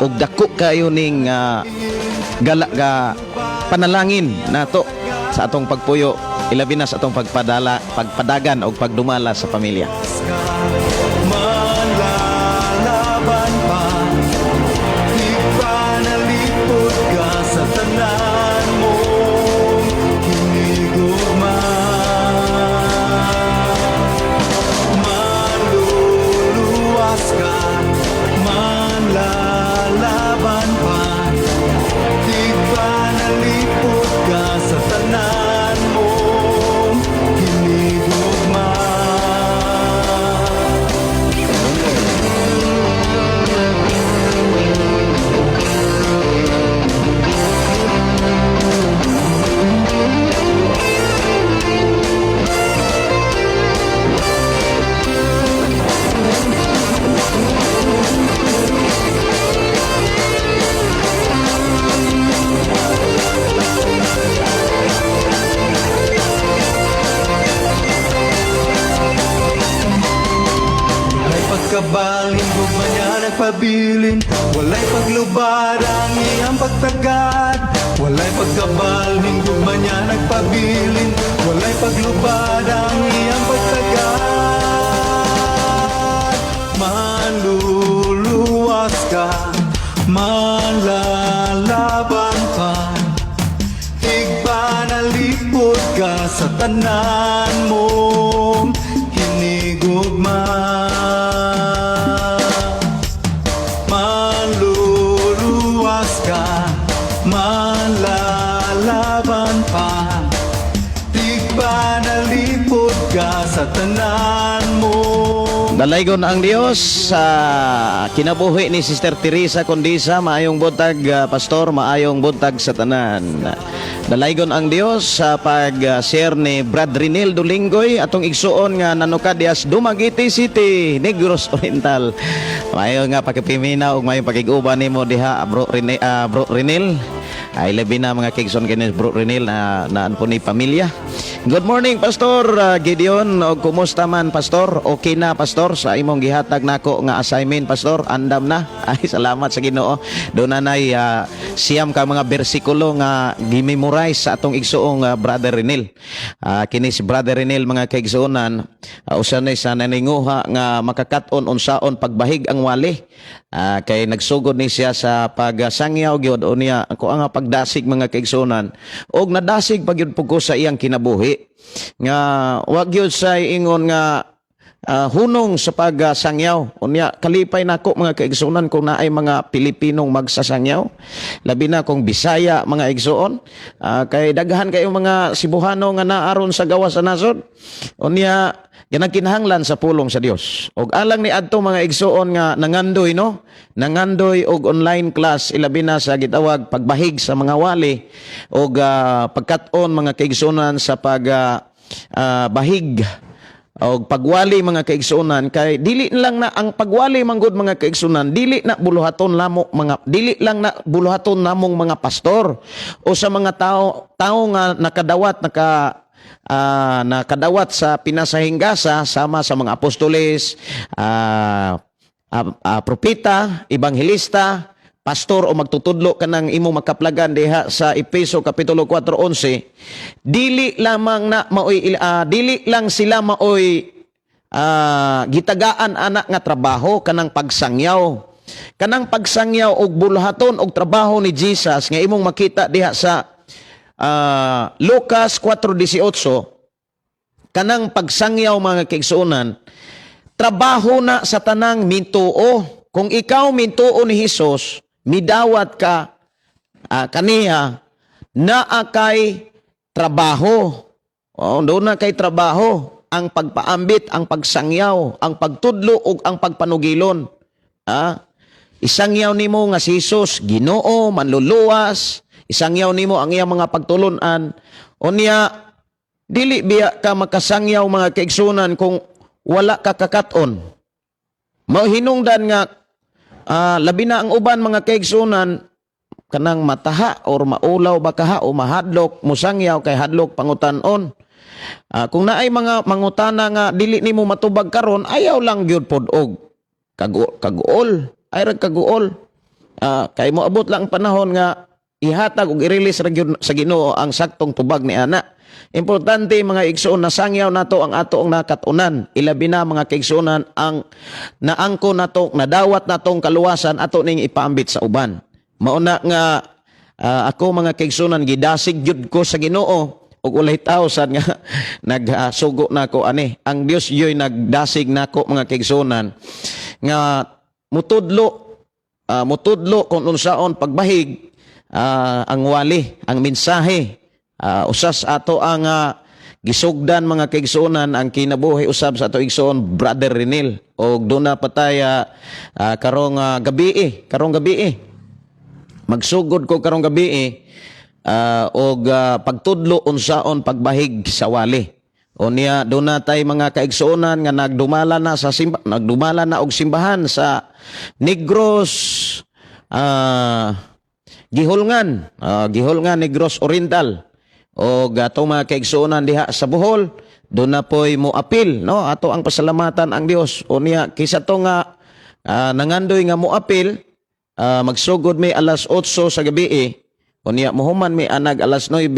Og dako kayo ning gala ga panalangin nato sa atong pagpuyo, ilabi na sa atong pagpadagan og pagdumala sa pamilya. Malalaban pa, di ba nalipod ka sa tanan mo, hinigugma. Maluluwas ka, malalaban pa, di ba nalipod ka sa tanan mo, hinigugma. Walay pagkabalin, gugma niya nagpabilin. Walay paglubad ang iyang pagtagad. Walay pagkabalin, gugma niya nagpabilin. Walay paglubad ang iyang pagtagad. Maluluwas ka, malalaban pa, higba nalipod ka sa tanan mo, hinigugma. Maluluwas ka, malalaban pa, higba nalipod ka sa tanan mo. Dalaygon ang Dios sa kinabuhi ni Sister Teresa Condisa. Maayong buntag, Pastor, maayong buntag sa tanan. Dalaygon ang Dios sa pag-share ni Brad Renel Dolingoy atong igsuon nga nanukadias Dumaguete City, Negros Oriental. Maayo nga pagpimina ug maayo pakiguban nimo diha, Bro Renel. Ay labi na mga kigson kini Bro Renel na po ni pamilya. Good morning, Pastor Gideon. O kumusta man, Pastor? Okay na, Pastor, sa imong gihatag nako nga assignment, Pastor? Andam na? Ay, salamat sa Ginoo. Doon na siyam ka mga bersikulo nga gimemorize sa atong igsuong Brother Renel. Kini si Brother Renel, mga kaigsuonan, usanay sa naninguha nga makakaton unsaon pagbahig ang wali. Kay nagsugod ni siya sa pagsangyaw gyud o niya ako ang pagdasig mga kaigsuonan og nadasig pagyud pug ko sa iyang kinabuhi nga wag gyud sa ingon nga hunong sa pagsangyaw unya kalipay nako mga kaigsuonan kung naay mga Pilipinong magsasangyaw labi na kung Bisaya mga igsuon kay daghan kayo mga Cebuano nga naaron sa gawas sa nasod unya kinahanglan sa pulong sa Dios. Og alang ni adto mga igsuon nga nangandoy no, nangandoy og online class ilabi na sa gitawag pagbahig sa mga wali og pagkat-on mga kaigsuonan sa bahig og pagwali mga kaigsuonan kay dili lang na ang pagwali manggod mga kaigsuonan dili na buluhaton dili lang na buluhaton namong mga pastor o sa mga tao nga nakadawat nakadawat sa pinasahingasa sama sa mga apostoles, propeta, ebanghelista, pastor o magtutudlo kanang imo makaplagan diha sa Efeso kapitulo 4:11 dili lang sila maoy gitagaan anak nga trabaho kanang pagsangyaw og buluhaton og trabaho ni Jesus nga imong makita diha sa Lucas 4:18 kanang pagsangyaw mga kaigsuonan trabaho na sa tanang mintuo. Kung ikaw mintuo ni Hesus midawat ka kaniya naa kay trabaho. Doon na kay trabaho ang pagpaambit, ang pagsangyaw, ang pagtudlo ug ang pagpanugilon. Isangyaw nimo nga si Hesus Ginoo manluluwas, isangyaw nimo ang iyang mga pagtulunan. Unya dili biya ka makasangyaw mga kaigsunan kung wala ka kakaton. Mahinungdan nga labi na ang uban mga kaigsunan kanang mataha or maulaw ba kaha o mahadlok musangyaw kay hadlok pangutan-on. Kung naay mga mangutana nga dili nimo matubag karon, ayaw lang gyud pod og kaguol, ay ra kaguol. Kay mo abot lang ang panahon nga ihatag ug i-release ra gyud sa Ginoo ang saktong tubag ni ana. Importante mga igsoon, nasangyaw nato ang atoong nakatunan. Ilabi na mga kaigsuonan ang naangko nato, nadawat natong kaluwasan ato ning ipaambit sa uban. Mauna nga ako mga kaigsuonan gidasig jud ko sa Ginoo ug ulay tawsan nga nagsugo nako ani. Ang Dios yoy nagdasig nako mga kaigsuonan nga mutudlo kung unsaon pagbahig ang wali, ang mensahe. Usas ato ang gisugdan mga kaigsuonan ang kinabuhi usab sa ato igsoon Brother Renil og doon na patay karong gabi magsugod ko karong gabi og pagtudlo unsaon pagbahig sa wali. Unya doon na tay mga kaigsuonan nga nagdumala na og simbahan sa Negros Gihulngan Negros Oriental. O gato mga kaigsuonan diha sa Bohol, doon na po'y mo apil, no? Ato ang pasalamatan ang Dios. O niya, kisa to nga nangandoy nga mo apil, magsugod may alas 8 sa gabi o niya, muhuman may anag alas 9,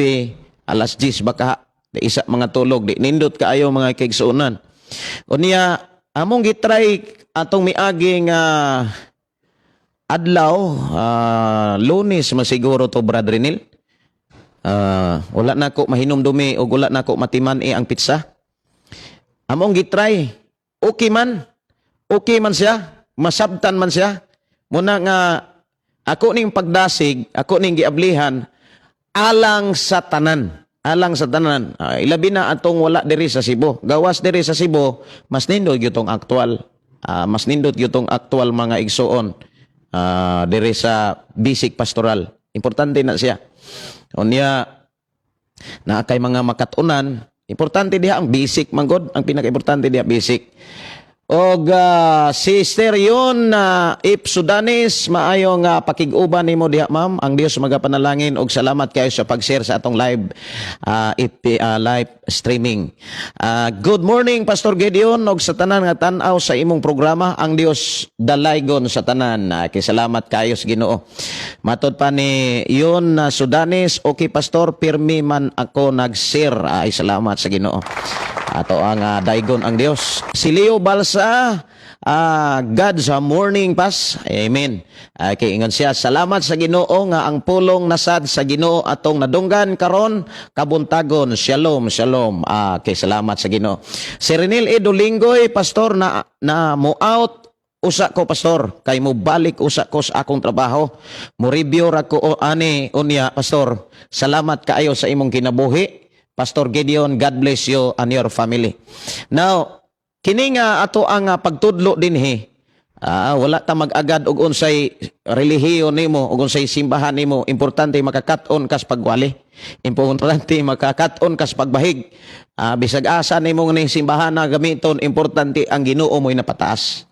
alas 10 baka di isa mga tulog, di nindot kaayo mga kaigsuonan. O niya, among gitry atong miaging adlaw, Lunes masiguro to Brother Renil. Wala na ko mahinom dumi o wala na ko matiman ang pizza. Among gitry, okay man siya, masabtan man siya. Muna nga ako ning pagdasig, ako ning giablihan alang sa tanan. Ilabi na atong wala diri sa Cebu. Gawas diri sa Cebu, mas nindot gyud aktual. Mga igsoon diri sa basic pastoral. Importante na siya. Unya na kay mga makatunan, importante diha ang basic manggod, ang pinaka-importante diha basic. Og Sister yon Ipsudanis, maayo nga pakig-uban nimo diha ma'am. Ang Dios magapanalangin og salamat kayo sa pag-share sa atong live live streaming. Good morning Pastor Gideon og sa tanan nga tan-aw sa imong programa. Ang Dios dalaygon sa tanan. Kay salamat kayo sa Ginoo. Matod pa ni yon Sudanis, okay Pastor, pirmi man ako nag-share. Ay salamat sa Ginoo. Ato ang daygon ang Dios. Si Leo Balsa, God's morning pass. Amen. Kay ingon siya, salamat sa Ginoo nga ang pulong nasad sa Ginoo atong nadunggan karon kabuntagon. Shalom, shalom. Kay salamat sa Ginoo. Si Renil E. Dolingoy, pastor na mo out usa ko pastor kay mo balik usa ko sa akong trabaho. Mo review ra ko ani unya pastor. Salamat kaayo sa imong kinabuhi. Pastor Gideon, God bless you and your family. Now, kini nga ato ang pagtudlo dinhi, wala ta mag-agad og unsay relihiyon nimo, og unsay simbahan nimo. Importante makakat-on kas pagwali. Importante makakat-on kas pagbahig. Bisag asa nimo ning simbahan na gamiton, importante ang Ginoo mo'y napataas.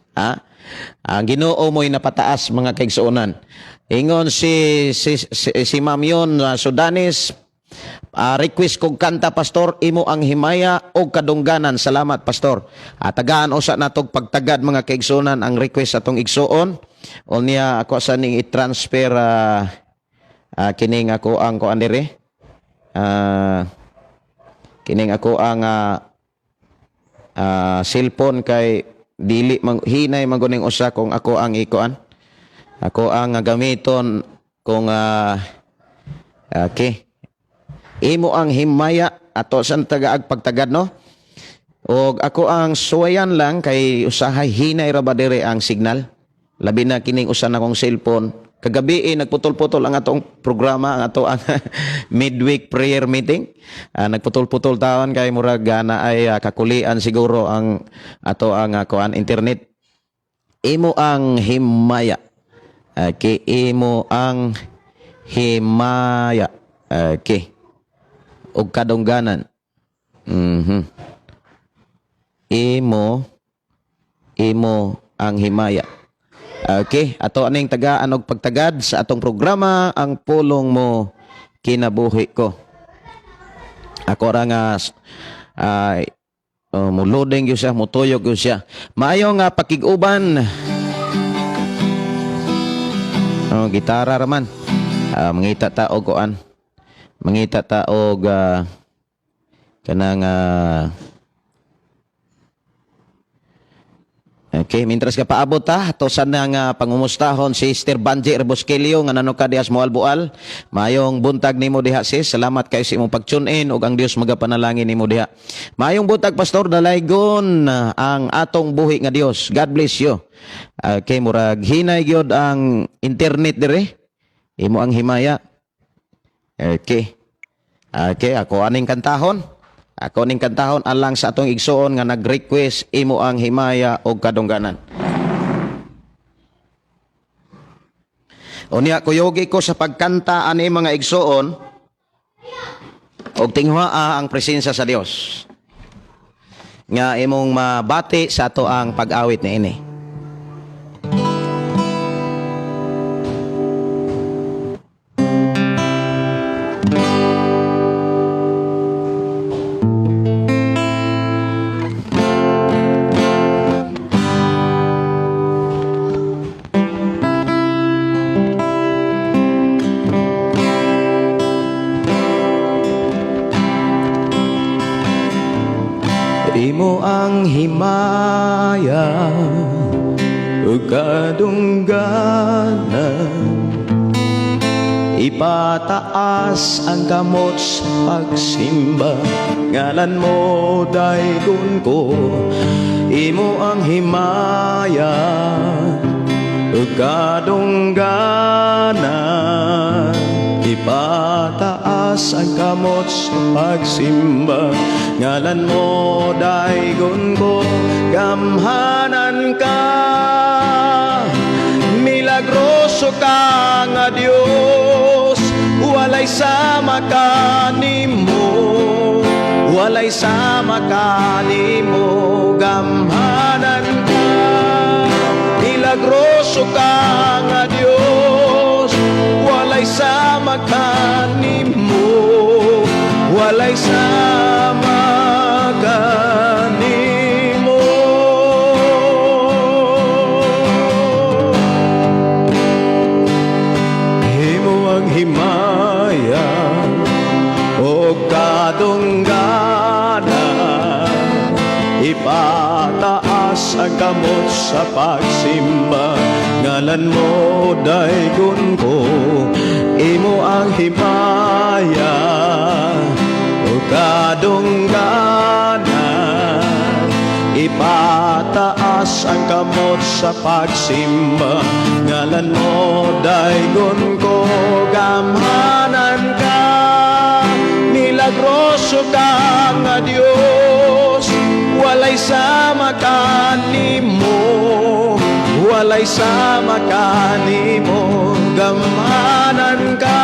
Ang Ginoo mo'y napataas mga kaigsuonan. Ingon si Ma'am yon Sudanis, request kog kanta pastor, imo ang himaya o kadungganan. Salamat pastor. Tagaan usa natog pagtagad mga kaigsuonan ang request atong igsuon. Unya ako sa ning i-transfer kining ako ang ko andere. Kining ako ang cellphone kay dili hinay maguning usa kung ako ang ikuan. Ako ang gamiton kung okay. Imo ang himaya ato sa tagaag pagtagad no. Og ako ang suwayan lang kay usahay hinay ra ba dire ang signal. Labi na kining usa na kong cellphone. Kagabi nagputol-putol ang atong programa, ang ato ang midweek prayer meeting. Nagputol-putol taon kay murag na ay kakulian siguro ang ato ang kuan internet. Imo ang himaya. Okay, imo ang himaya. Okay. Og kadungganan. Imo ang himaya. Okay, ato aning tagaan og pagtagad sa atong programa ang pulong mo kinabuhi ko. Ako ra nga mulodeng gyud siya, mutuyog gyud siya. Maayo nga pakig-uban. Gitara raman. Mangita ta og kuan. Mangita ta og kanang okay, mintras ka paabot ta, to sana nga pangumustahon si Sister Banji Reboskelio nga nano ka dias Moalbual. Mayong buntag nimo diha sis. Salamat kay sa imong pag-tune-in ug ang Dios magapanalangin nimo diha. Mayong buntag Pastor Dalaygon ang atong buhi nga Dios. God bless you. Okay, murag hinay gyud ang internet dire. Imo ang himaya. Okay. Okay, ako aning kantahon. Ako ning kantahon alang sa atong igsoon nga nag-request imo ang himaya og kadungganan. Unya kuyogi ko sa pagkanta ani mga igsoon og tinghua ang presensya sa Dios. Nga imong mabati sa ato ang pag-awit niini. Imo ang himaya ug kadungganan, ipataas ang kamot sa pagsimba, ngalan mo daygon ko. Imo ang himaya ug kadungganan, ipataas ang kamot sa pagsimba, ngalan mo daygon ko. Gamhanan ka, milagroso ka nga Dios, walay sama ka nimo, walay sama ka nimo. Gamhanan ka, milagroso ka nga Dios, walay sama ka nimo, walay sama ka nimo. Himo ang himaya o kadungganan, ipataas ang kamot sa pagsimba, ngalan mo daygon ko. Imo ang himaya o kadungganan, ipataas ang kamot sa pagsimba, ngalan mo daygon ko. Gamhanan ka, milagroso ka nga Dios, walay sama ka nimo, walay sama ka nimo. Gamhanan ka,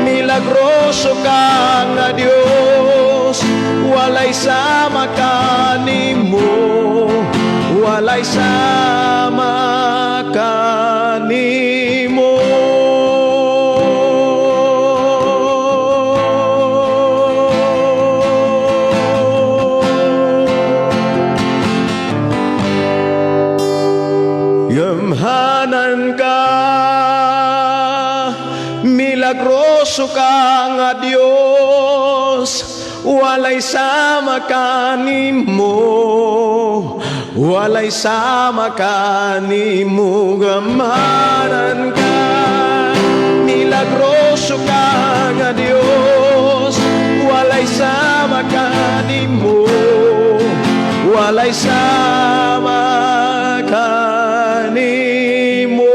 milagroso ka nga Dios, walay sama ka nimo, walay sama ka nimo. Gamhanan ka, milagroso ka nga Dios, walay sama ka nimo, walay sama ka nimo. Gamhanan ka, milagroso ka nga Dios, walay sama ka nimo, walay sama ka nimo.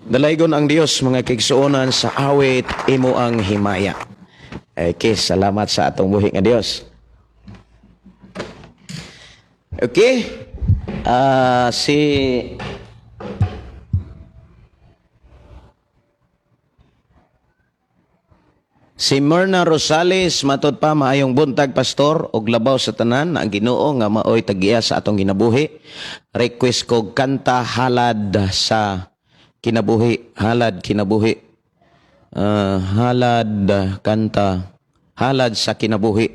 Dalaygon ang Dios mga kaigsuonan sa awit imo ang himaya. Okay, salamat sa atong buhi nga Dios. Okay. Si Si Myrna Rosales matod pa maayong buntag pastor og labaw sa tanan na ang Ginoo nga maoy tagiya sa atong ginabuhi. Request ko kanta halad sa kinabuhi, halad kinabuhi. Halad kanta halad sa kinabuhi.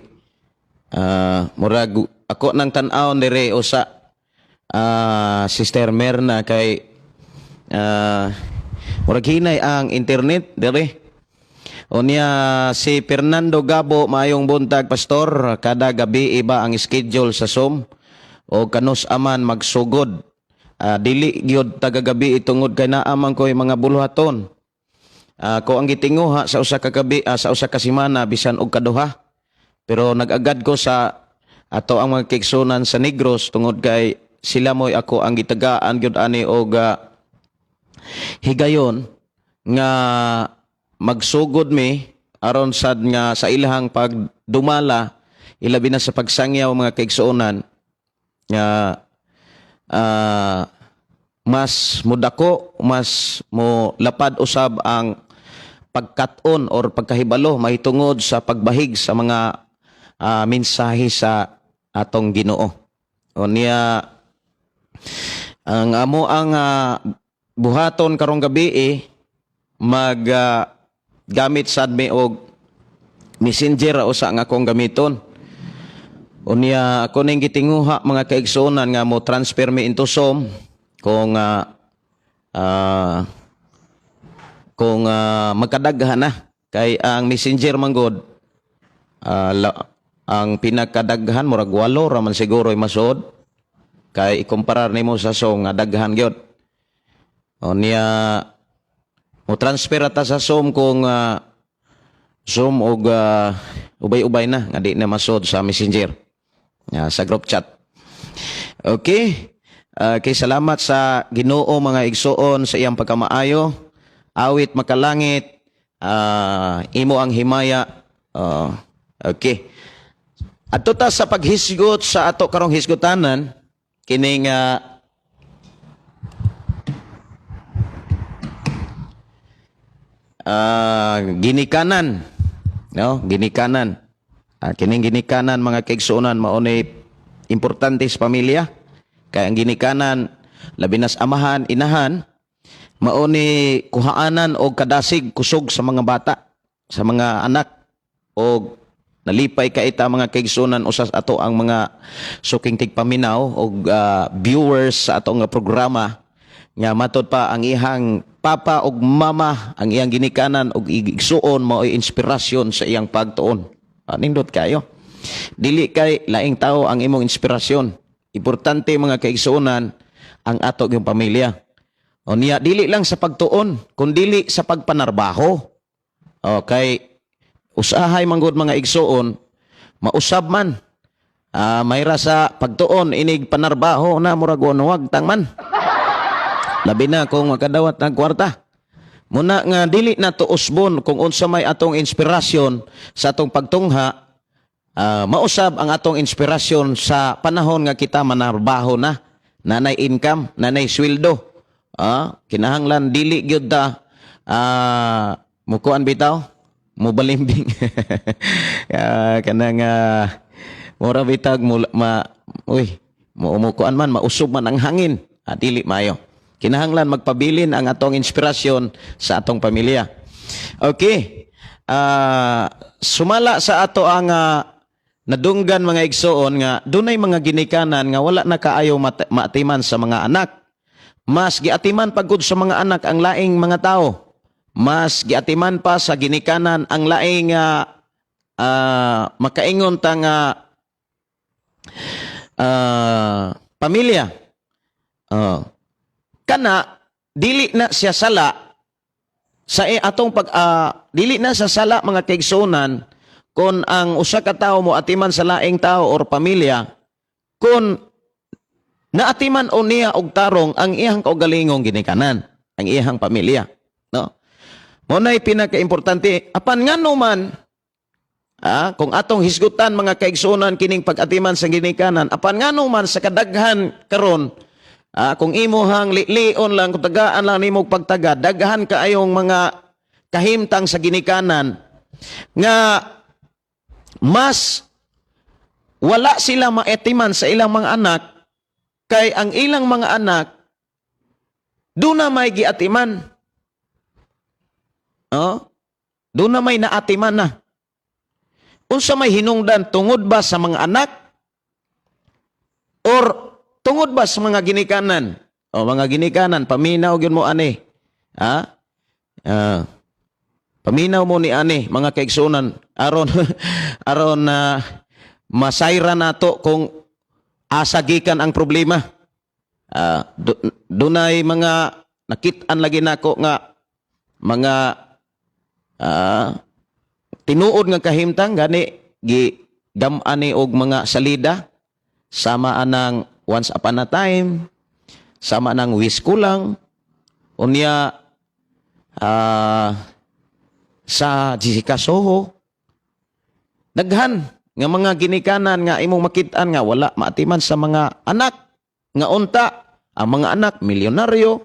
Murag ako nang tan-aw dire usa Sister Myrna kay murag hinay ang internet dire. Unya si Fernando Gabo maayong buntag pastor, kada gabi iba ang schedule sa Zoom o kanus aman magsugod. Dili gyud tagagabi itungod kay naa man koy mga buluhaton. Ko ang gitinguha sa usa ka gabi sa usa ka semana bisan og kaduha. Pero nag-agad ko sa ato ang mga kigsunan sa Negros tungod kay sila moy ako ang gitagaan gyud ani og higayon nga magsugod mi aron sad nga sa ilahang pagdumala ilabi na sa pagsangyaw mga kaigsuonan nga mas mudako, mas mo lapad usab ang pagkat-on or pagkahibalo mahitungod sa pagbahig sa mga mensahe sa atong Ginoo. Unya ang amo ang buhaton karong gabi mag gamit sad mi og messenger o sa nga akong gamiton. Unya ako ning gitinguha mga kaigsuonan nga mo transfer mi into Zoom kung magkadaghan na kay ang messenger man god ang pinakadaghan murag 8 ra man siguro masud kay ikumparar nimo sa Zoom nga daghan gyud. Unya mo transfer ata sa Zoom kung Zoom og ubay-ubay na nga di na masod sa Messenger sa group chat. Okay, kay salamat sa Ginoo mga igsoon sa iyang pagkamaayo, awit makalangit, imo ang himaya. Okay, adto ta sa paghisgot sa ato karong hisgotanan kining ginikanan, no? Ginikanan. Kining ginikanan mga kaigsuonan mao ni importante sa pamilya. Kay ang ginikanan labi nas amahan, inahan mao ni kuhaanan og kadasig kusog sa mga bata, sa mga anak og nalipay kaita mga kaigsuonan usas ato ang mga suking tigpaminaw og viewers sa ato nga programa nga matod pa ang ihang papa og mama ang iyang ginikanan og igsuon mao'y inspirasyon sa iyang pagtuon. Nindot kayo. Dili kay laing tao ang imong inspirasyon. Importante mga kaigsuonan ang ato gyung pamilya. O niya dili lang sa pagtuon, kundi sa pagpanarbaho. Okay, usahay manggod mga igsuon, mausab man. Mayra sa pagtuon inig panarbaho na murag wag tang man. Labi na kung makadawat ng kwarta. Muna nga dili na to usbon kung unsa may atong inspirasyon sa atong pagtungha, mausab ang atong inspirasyon sa panahon nga kita manarbaho na, nanay income, nanay sweldo. Kinahanglan dili gyud ta mukuan bitaw, mubalimbing. Kanang mura bitag mukuan man mausob man ang hangin. Dili mayo. Kinahanglan magpabilin ang atong inspirasyon sa atong pamilya. Okay. Sumala sa ato ang nadunggan mga igsoon nga dunay mga ginikanan nga wala na kaayo maatiman sa mga anak. Mas giatiman pagud sa mga anak ang laing mga tao. Mas giatiman pa sa ginikanan ang laing makaingon ta nga pamilya. Kana dili na siya sala sa atong dili na sa sala mga kaigsuonan kung ang usa ka tawo mo atiman sa laing tao or pamilya kung naatiman o niya og tarong ang iyang kaugalingong ginikanan, ang iyang pamilya, no? Mo nay pinaka-importante apan ngano man kung atong hisgutan mga kaigsuonan kining pag-atiman sa ginikanan, apan ngano man sa kadaghan karon kung imuhang lion lang, kung tagaan lang nimo pagtaga, daghan kaayong mga kahimtang sa ginikanan, nga mas wala sila maetiman sa ilang mga anak kay ang ilang mga anak doon na may giatiman. Oh? Doon na may naatiman na. Unsa may hinungdan tungod ba sa mga anak or tungod ba sa mga ginikanan? O mga ginikanan, paminaw gyud mo ani. Ha? Paminaw mo ni ani mga kaigsunan aron aron na masayra nato kung asa gikan ang problema. Dunay mga nakit-an lagi nako nga mga tinuod nga kahimtang gani gidam-ani og mga salida sama anang once upon a time, sama nang wish ko lang unya sa Jessica Soho daghan nga mga ginikanan nga imong makit-an nga wala maatiman sa mga anak nga unta ang mga anak milyonaryo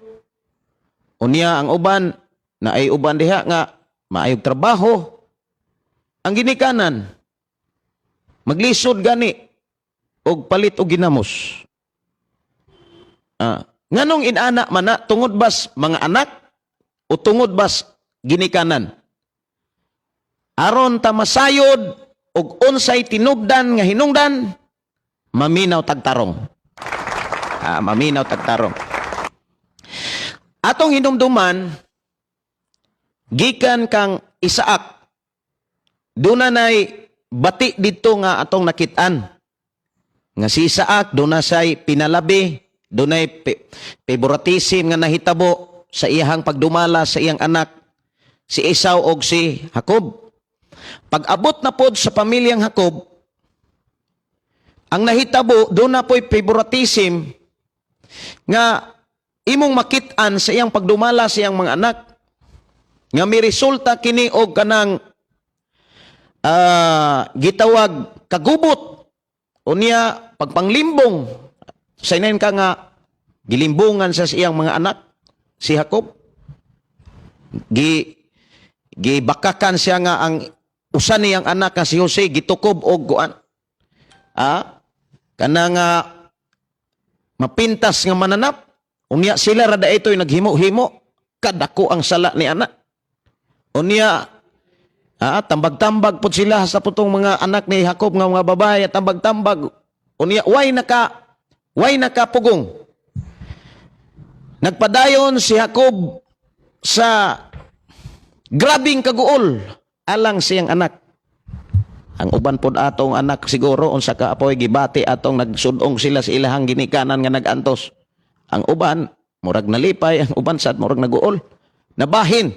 unya ang uban na ay uban diha nga maayog trabaho ang ginikanan maglisod gani og palit og ginamos. Nganong inana man na tungod bas mga anak o tungod bas ginikanan? Aron ta masayod og unsay tinubdan nga hinungdan, maminaw tagtarong. Maminaw tagtarong. Atong hinumduman, gikan kang Isaak, dunay bati dito nga atong nakit-an. Nga si Isaak, dunay pinalabi, dunay favoritism nga nahitabo sa iyang pagdumala sa iyang anak, si Esau og si Jacob. Pag-abot na pod sa pamilyang Jacob, ang nahitabo, doon na po'y favoritism nga imong makit-an sa iyang pagdumala sa iyang mga anak. Nga may resulta kini og kanang gitawag kagubot. Unya, pagpanglimbong. Sa inayin ka nga, gilimbungan sa iyang mga anak, si Jacob. Gibakakan siya nga ang usa niyang anak nga si Jose gitukob og guan. Kana nga mapintas nga mananap. Unya sila rada ito'y naghimo-himo. Kadako ang sala ni anak. Unya tambag-tambag po sila sa putong mga anak ni Jacob nga mga babae tambag-tambag. Unya way nakapugong. Nagpadayon si Jacob sa grabing kaguol alang siyang anak. Ang uban pod atong anak siguro unsa ka apoy gibati atong nagsudong sila sa ilahang ginikanan nga nagantos. Ang uban murag nalipay, ang uban sad murag naguol. Nabahin.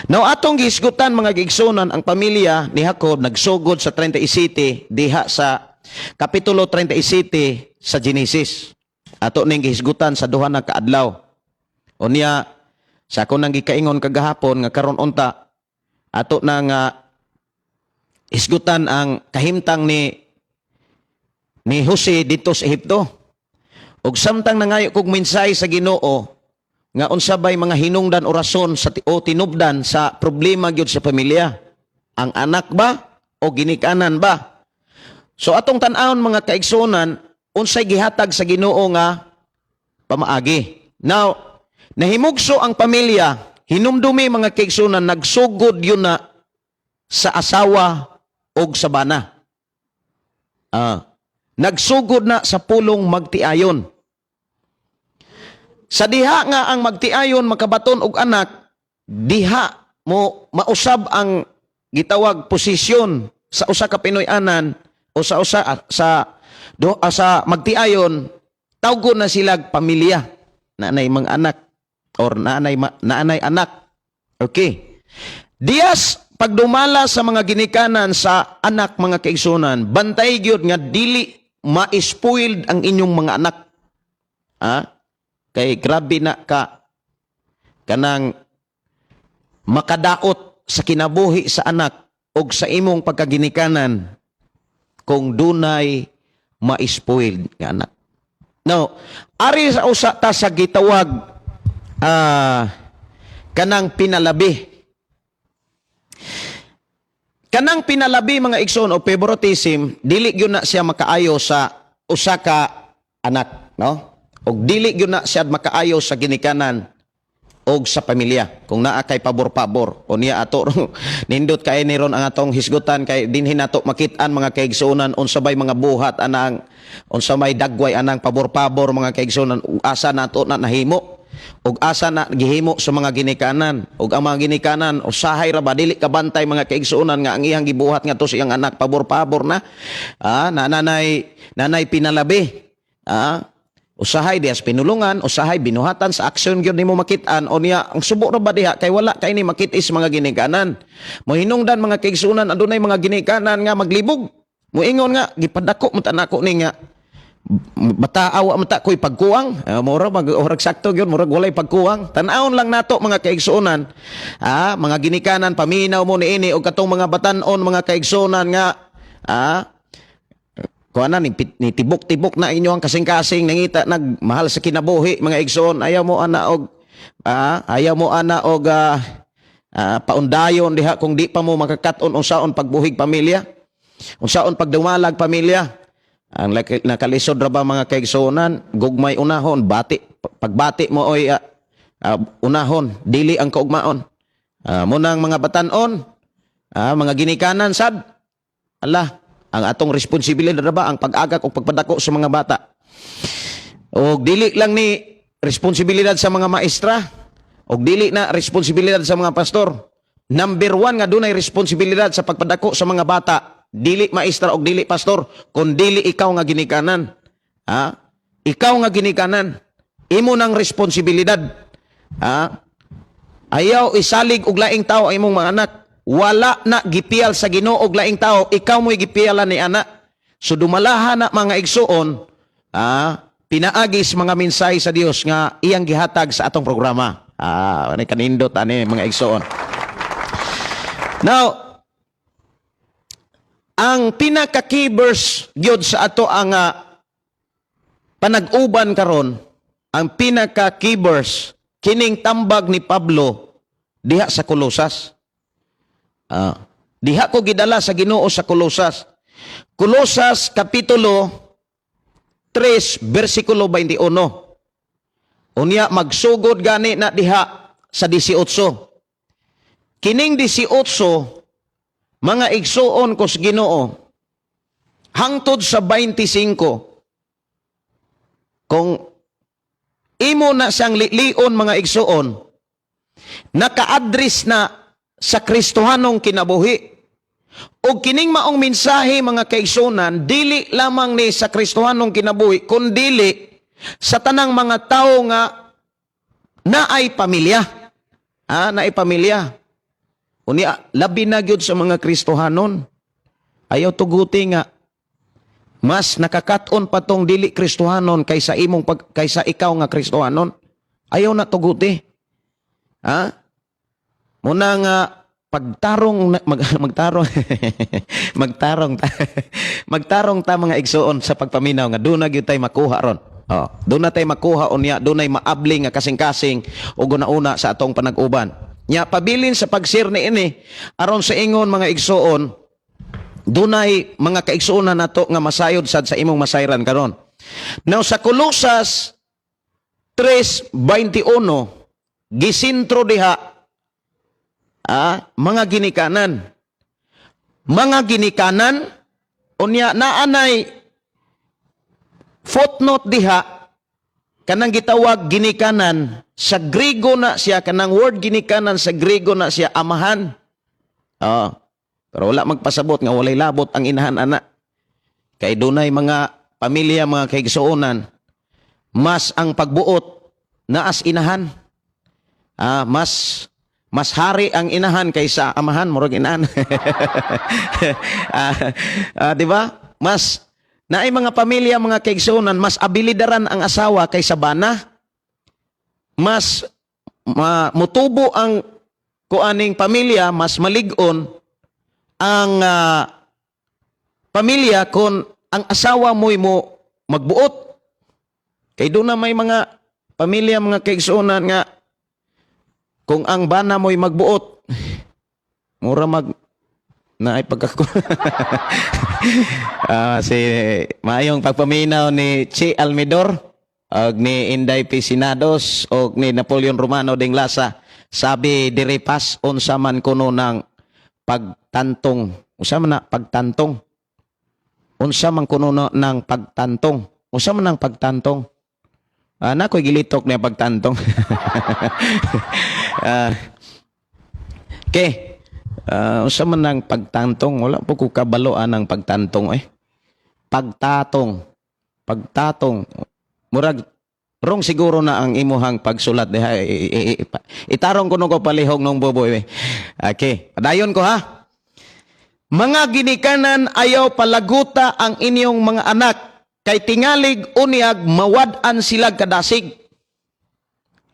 Now atong gihisgutan mga giigsunan ang pamilya ni Jacob nagsugod sa 37 diha sa kapitulo 37 sa Genesis. Ato ning gihisgutan sa duha na kaadlaw. Unya sa ako nang gikaingon kagahapon nga karon unta ato nang isgutan ang kahimtang ni Jose dito sa Ehipto. Ug samtang nangayo kog mensahe sa Ginoo nga unsa bay mga hinungdan o rason sa o tinubdan sa problema gyud sa pamilya. Ang anak ba o ginikanan ba? So atong tan-awon mga kaigsunan unsay gihatag sa Ginoo nga pamaagi. Now, nahimugso ang pamilya, hinumdumi mga kaigsunan nagsugod yun na sa asawa og sa bana. Nagsugod na sa pulong magtiayon. Sa diha nga ang magtiayon makabaton og anak, diha mo mausab ang gitawag posisyon sa usa ka Pinoy-anan o sa usa sa magtiayon, tawgon na sila pamilya, nanay mga anak or nanay anak. Okay. Dias pagdumala sa mga ginikanan sa anak mga kaigsunan, bantay gyud nga dili ma-spoiled ang inyong mga anak. Kay grabe na ka kanang makadaot sa kinabuhi sa anak o sa imong pagkaginikanan kung dunay ma-spoiled nga anak. Now, ari sa usa ta sa gitawag kanang pinalabi. kanang pinalabi mga igsoon o favoritism, dili gyud na siya makaayo sa usa ka anak, no? Og dili gyud na siya makaayo sa ginikanan og sa pamilya. Kung naa kay pabor-pabor o niya ato nindot kay ni ron ang atong hisgutan kay dinhi nato makit-an mga kaigsuonan unsa bay mga buhat anang unsa may dagway anang pabor-pabor mga kaigsuonan ug asa nato na nahimo ug asa na gihimo sa mga ginikanan ug ang mga ginikanan usahay ra ba dili kabantay mga kaigsuonan nga ang iyang gibuhat nga to sa iyang anak pabor-pabor na nanay pinalabi usahay dias pinulungan, usahay binuhatan sa aksyon gyud nimo makit-an o niya ang subo ra ba diha kay wala kay ni makit-is mga ginikanan. Mohinungdan mga kaigsuonan adunay mga ginikanan nga maglibog. Moingon nga gipadako mo tanako ni nga bataawa man ta koy pagkuwang. Mura mag sakto gyud murag walay pagkuwang. Tan-awon lang nato mga kaigsuonan. Mga ginikanan paminaw mo niini og katong mga batan-on mga kaigsuonan nga kuana ni tibok-tibok na inyo ang kasing-kasing nangita nagmahal sa kinabuhi mga igsoon ayaw mo ana og paundayon diha kung di pa mo makakaton unsaon pagbuhig pamilya unsaon pagdumalag pamilya ang nakalisod ra ba mga kaigsuonan gugmay unahon pagbati mo oy unahon dili ang kaugmaon munang mga batan-on mga ginikanan sad ang atong responsibilidad na ba ang pag-agak o pagpadako sa mga bata. O dili lang ni responsibilidad sa mga maestra o dili na responsibilidad sa mga pastor. Number 1 nga dunay responsibilidad sa pagpadako sa mga bata. Dili maestra o dili pastor, kundi ikaw nga ginikanan. Ikaw nga ginikanan. Imo nang responsibilidad. Ayaw isalig og laing tao ay imong mga anak. Wala na gipiyal sa Ginoo og laing tao, ikaw mo'y gipiyalan ni anak. So dumalahan na mga igsuon, pinaagis mga minsay sa Dios nga iyang gihatag sa atong programa. Ani kanindot ani mga igsuon. Now, ang pinaka-key verse gyud sa ato ang panag-uban karon, ang pinaka-key verse kining tambag ni Pablo diha sa Kolosas. Diha ko gidala sa Ginoo sa Kolosas. Kolosas kapitulo 3 bersikulo 21. Unya magsugod gani na diha sa 18. Kining 18 mga igsuon ko sa Ginoo hangtod sa 25. Kung imo na siyang lion mga igsuon naka-address na sa Kristohanong kinabuhi. O kining maong mensahe mga kaigsuonan, dili lamang ni sa Kristohanong kinabuhi, kundi sa tanang mga tao nga naay pamilya. Naay pamilya. Unya, labi na gyud sa mga Kristohanon. Ayaw tuguti nga, mas nakakaton pa tong dili Kristohanon kaysa ikaw nga Kristohanon. Ayaw na tuguti. Muna nga magtarong ta mga igsuon sa pagpaminaw nga doon na gyud tay makuha ron. Doon na tay makuha unya doon ay maabli nga kasing-kasing ug una sa atong panag-uban. Nya pabilin sa pagsir ni ini aron sa ingon mga igsuon dunay mga kaigsuonan nato nga masayod sad sa imong masayran karon. Now sa Kolosas 3:21 gisintro diha mga ginikanan. Mga ginikanan, unya naanay footnote diha, kanang gitawag ginikanan, sa Griego na siya, kanang word ginikanan sa Griego na siya, amahan. Pero wala magpasabot nga walay labot ang inahan anak. Kay dunay mga pamilya, mga kaigsuonan, mas ang pagbuot na as inahan. Mas hari ang inahan kaysa amahan, murag inahan. Di ba? Mas naay mga pamilya, mga kaigsuonan, mas abilidaran ang asawa kaysa bana. Mas mutubo ang kuaning pamilya, mas malig-on ang pamilya kung ang asawa mo magbuot. Kay doon na may mga pamilya, mga kaigsuonan nga kung ang bana mo'y magbuot, mura na ay pagkako. Si maayong pagpaminaw ni Che Almidor og ni Inday P. Sinados og ni Napoleon Romano ding Lasa. Sabi diri pas unsa man kuno ng pagtantong. Unsa man na pagtantong? Unsa man kuno ng pagtantong? Unsa man ang pagtantong? Na ko'y gilitok niya pagtantong. Okay. Unsa man ang pagtantong? Wala po ko kabaloan ang pagtantong eh. Pagtatong. Pagtatong. Murag wrong siguro na ang imuhang pagsulat diha. Itarong ko no ko palihog nung boboy. Okay. Padayon ko ha. Mga ginikanan ayaw palaguta ang inyong mga anak kay tingalig unyag mawad-an sila kadasig.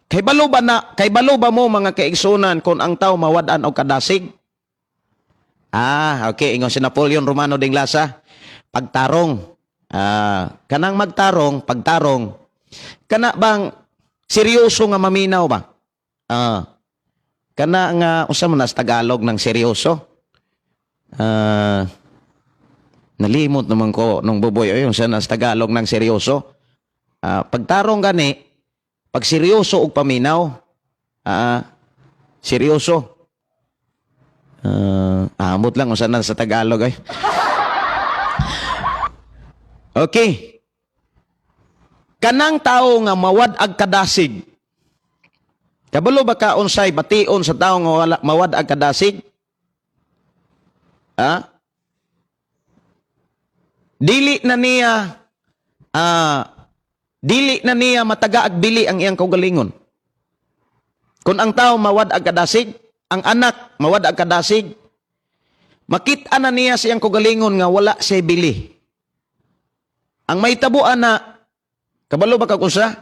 Kay balo ba mo mga kaigsunan kung ang tao mawad-an o kadasig? Okay. Ingon si Napoleon Romano ding Lasa. Pagtarong. Kanang magtarong, pagtarong. Kana bang seryoso nga maminaw ba? Kana nga, unsa man sa Tagalog ng seryoso? Nalimot naman ko nung buboy. Unsa na sa Tagalog ng seryoso? Pagtarong gani, pag seryoso og paminaw, seryoso. Amot lang usan na sa Tagalog ay. Okay. Kanang tao nga mawad ag kadasig. Kabalo ba ka unsay bation sa tao nga wala mawad ag kadasig? Dili na niya mataga ag bili ang iyang kaugalingon. Kung ang tao mawad ag kadasig, ang anak mawad ag kadasig, makita na niya siyang kaugalingon nga wala siya bili. Ang mahitabuan na, kabalo ba kakusa?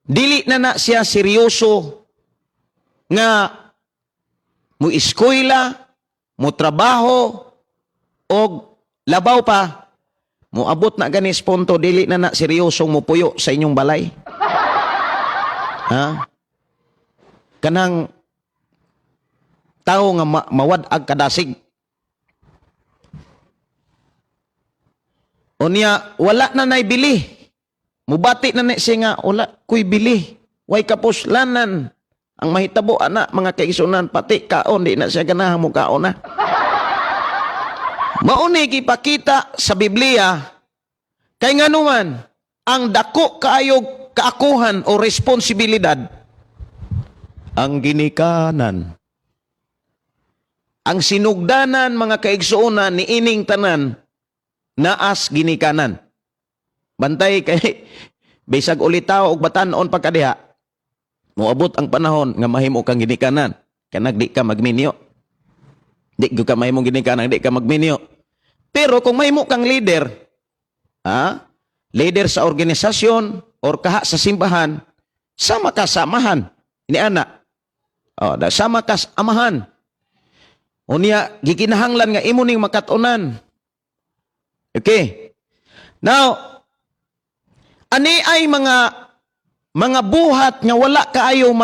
Dili na siya seryoso nga mo eskwela, mo trabaho, o labaw pa, mo abot na ganis punto, dili na seryosong mo puyo sa inyong balay. Kanang tao nga mawad ag kadasig. Unya, wala na naibili. Mubati na siya nga, wala ko'y bili. Way kapuslanan. Ang mahitabo, ana, mga kaigsunan, pati kaon, di na siya ganahan mo kaon na. Mauni ipakita sa Biblia, kay nga naman, ang dako kaayog kaakuhan o responsibilidad, ang ginikanan. Ang sinugdanan, mga kaigsunan, ni ining tanan, naas ginikanan. Bantay kay bisag ulitaw og batan-on pagkadiha. Moabot ang panahon nga mahimo kang ginikanan. Kanag di ka magminyo. Di ka mahimong ginikanan, di ka magminyo. Pero kung mahimo kang leader, leader sa organisasyon or kaha sa simbahan, sama ka samahan. Ini ana. Sama ka amahan. Unya gikinahanglan nga imo ning makatunan. Okay. Now, ani ay mga buhat nga wala kaayo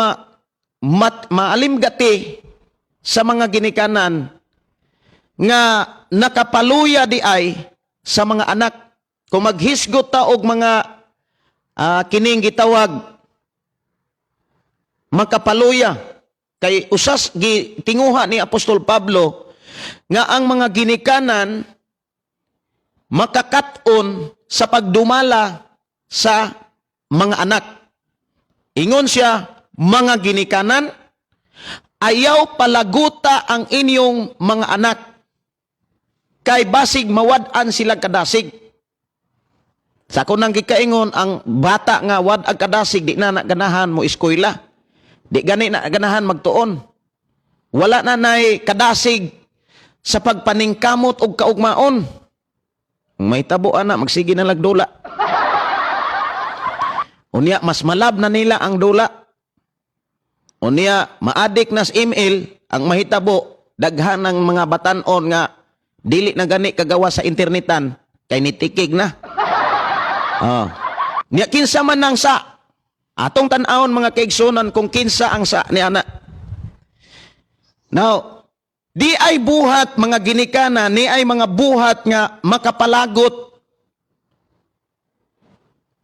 maalimgati sa mga ginikanan nga nakapaluya di ay sa mga anak. Kung maghisgot ta og mga kining gitawag makapaluya kay usas tinguha ni Apostol Pablo nga ang mga ginikanan makakaton sa pagdumala sa mga anak. Ingon siya, mga ginikanan, ayaw palaguta ang inyong mga anak. Kay basig mawad-an sila kadasig. Sa kunang gikaingon, ang bata nga wad ag kadasig, di na ganahan mo eskwela. Di gani na ganahan magtuon. Wala na nay kadasig sa pagpaningkamot og kaugmaon. May tabo ana, magsige na lagdula. Unya, mas malab na nila ang dula. Unya, maadik na sa email, ang mahitabo, daghan ng mga batanon nga, dili na gani kagawa sa internetan, kay nitikig na. Niya, kinsa man ang sa. Atong tanawon mga kaigsunan kung kinsa ang sa ni ana. Now, Di ay buhat mga ginikanan, ni ay mga buhat nga makapalagot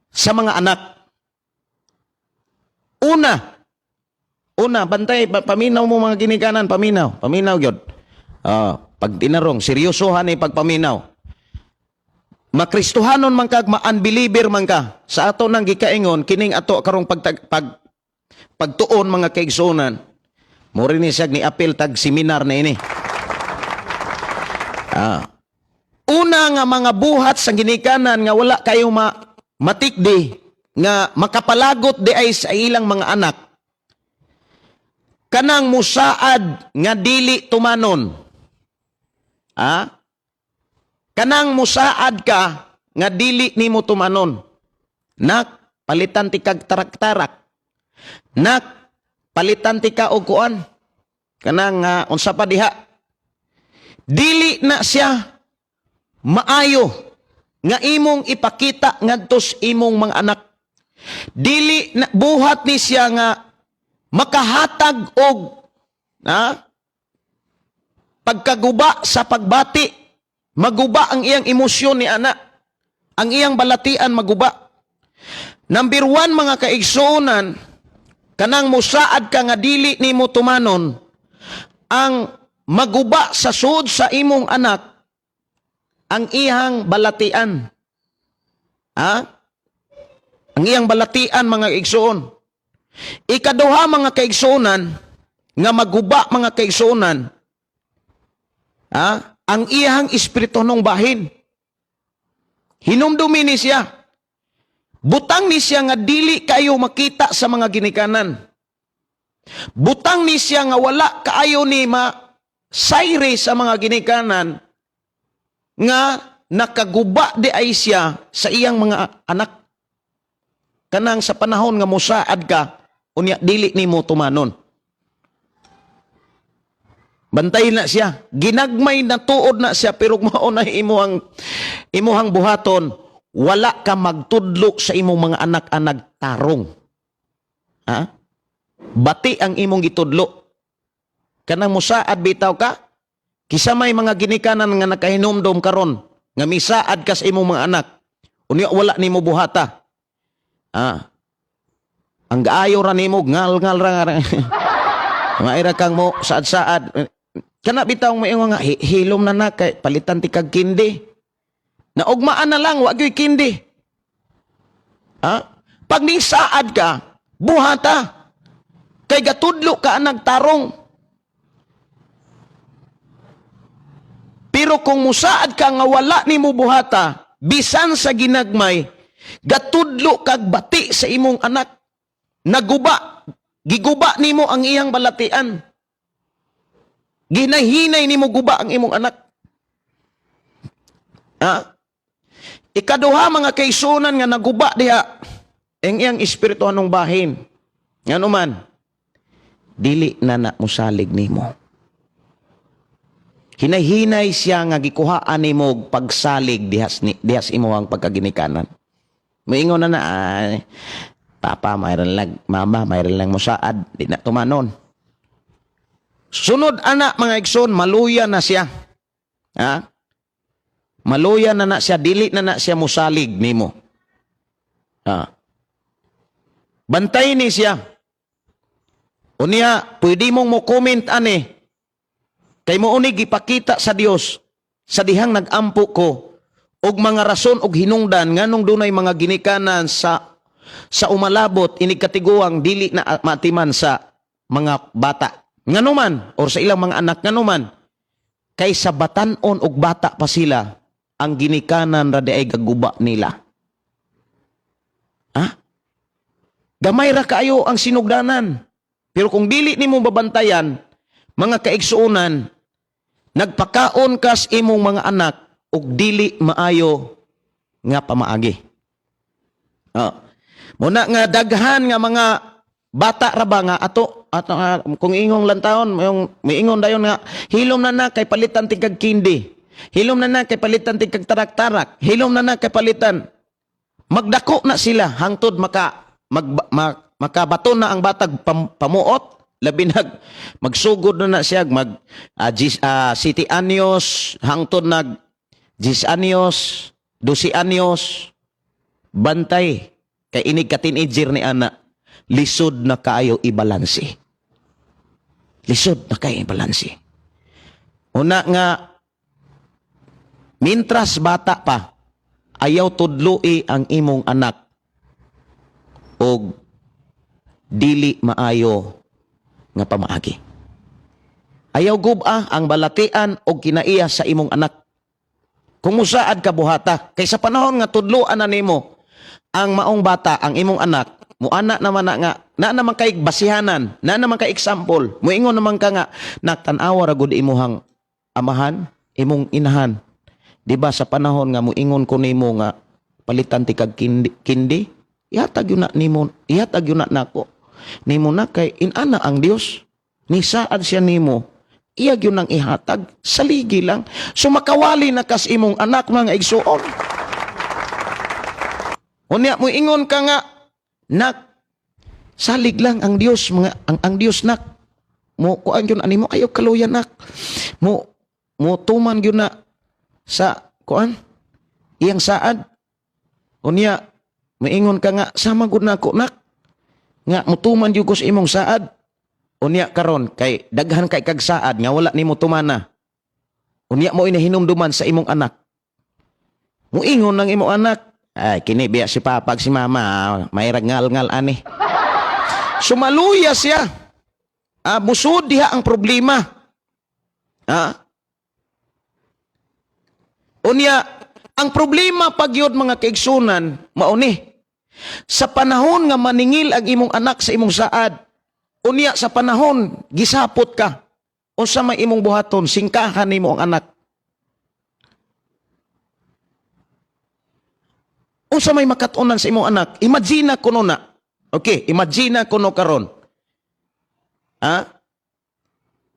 sa mga anak. Una, bantay, paminaw mo mga ginikanan, paminaw yun. Pag tinarong, seryosohan ay pagpaminaw. Makristohanon man ka, ma-unbeliever man ka, sa ato nang gikaingon, kining ato karong pagtuon mga kaigsunan, mori ni siya ni apel tag seminar na ini. Una nga mga buhat sa ginikanan nga wala kayo matikdi nga makapalagot di ay sa ilang mga anak. Kanang musaad nga dili tumanon. Kanang musaad ka nga dili nimo tumanon. Nak, palitan ti kag tarak-tarak. Nak, palitan ti ka og kuan. Kanang unsa pa diha. Dili na siya maayo nga imong ipakita ngadto sa imong mga anak. Dili na buhat ni siya nga makahatag og pagkaguba sa pagbati. Maguba ang iyang emosyon ni anak. Ang iyang balatian maguba. Number 1 mga kaigsuonan, kanang musaad ka nga dili nimo tumanon, ang maguba sa sud sa imong anak ang iyang balatian. Ang iyang balatian mga kaigsuon. Ikaduha mga kaigsuonan nga maguba mga kaigsuonan, ang iyang espiritu nung bahin. Hinumdumi ni siya. Butang ni siya nga dili kayo makita sa mga ginikanan. Butang ni siya nga wala kaayo ni sayre sa mga ginikanan nga nakaguba di ay siya sa iyang mga anak. Kanang sa panahon nga musaad ka, unya dili nimo tumanon. Bantay na siya. Ginagmay na tuod na siya, pero mauna imuhang buhaton, wala ka magtudlo sa imong mga anak-anak tarong. Bati ang imong gitudlo. Kanang musaad bitaw ka, kisa may mga ginikanan nga nakahinumdom karon nga misaad ka sa imong mga anak. Unya wala nimo buhata. Ang gaayo ra nimo ngal-ngal ra. Maira kang mo saad-saad. Kana bitaw mo nga hilom na kay palitan ti kag kindi. Naugmaan na lang wa gyud kindi. Pag ning saad ka, buhata. Kay gatudlo ka nagtarong. Pero kung musaad ka nga wala nimo buhata, bisan sa ginagmay, gatudlo kag bati sa imong anak. Giguba nimo ang iyang balatian. Ginahinay nimo guba ang imong anak. Ikaduha mga kaisunan nga naguba diha ang iyang espiritu anong bahin. Ngano man, dili na musalig nimo. Hinay-hinay siya nga gikuhaan nimo og pagsalig dihas imo ang pagkaginikanan. Moingon na Papa, mayroon lang, Mama, mayroon lang musaad, di na tumanon. Sunod anak mga igsoon, maluya na siya. Maluya na siya, dili na siya musalig nimo. Bantay ni siya. Unya, pwede mong mo comment ani. Kay mo unig ipakita sa Dios sa dihang nagampo ko og mga rason og hinungdan nganong dunay mga ginikanan sa umalabot inikatiguang dili na matiman sa mga bata. Nganuman, or sa ilang mga anak, nganuman, kay sa batanon og bata pa sila, ang ginikanan ra ay gaguba nila. Gamay ra kaayo ang sinugdanan. Pero kung dili nimo babantayan, mga kaigsuonan, nagpakaon kas imong mga anak og dili maayo nga pamaagi. Muna nga daghan nga mga bata ra ba nga ato kung ingong lantawon may ingon dayon nga hilom na kay palitan ti kag kindi. Hilom na kay palitan ti kag tarak-tarak. Hilom na kay palitan. Magdako na sila hangtod makabaton na ang batag pamuot, labi magsugod na siya mag 7 anyos hangtod nag 10 anyos, 12 anyos bantay kay inig ka teenager ni ana lisod na kaayo ibalanse. Lisod na kaayo ibalanse. Una nga mintras bata pa ayaw tudloi ang imong anak og dili maayo nga pamaagi. Ayaw guba ang balatian og kinaiya sa imong anak. Kung musaad ka buhata, kay sa panahon nga tudloan na nimo ang maong bata, ang imong anak, muana naman na naman kay basihanan, na naman kay example, muingon naman ka nga, naktan-awa ra gud imuhang amahan, imong inahan. Diba sa panahon nga muingon ko nimo nga palitan ti kag kindi, ihatag yun na nimo, ihatag yun na nako. Nimo na kay inana ang Dios. Ni saan siya nimo, iyag yun ang ihatag, saligi lang. So makawali na kas imong anak mga igsuon. Unya mo ingon ka nga, nak, salig lang ang Dios, ang Dios nak. Mo kuan yun animo ayaw kaluyan nak. Mo tuman yun na sa kuan iyang saad. Unya moingon ka nga sama gud nako nak. Nga mutuman jud ko sa imong saad. Unya karon kay daghan kay kag saad nga wala nimo tumana. Unya mo inahinumduman sa imong anak. Muingon ng imong anak, ay kini biya si papa si mama, may ragngal-ngal ani. Sumaluya siya. Busod diha ang problema. Unya ang problema pagyod mga kaigsunan mauni. Sa panahon nga maningil ang imong anak sa imong saad, unya sa panahon gisapot ka, unsa may imong buhaton, singkahan nimo ang anak. Unsa may makatunan sa imong anak, imagine kuno na. Okay, imagine kuno karon.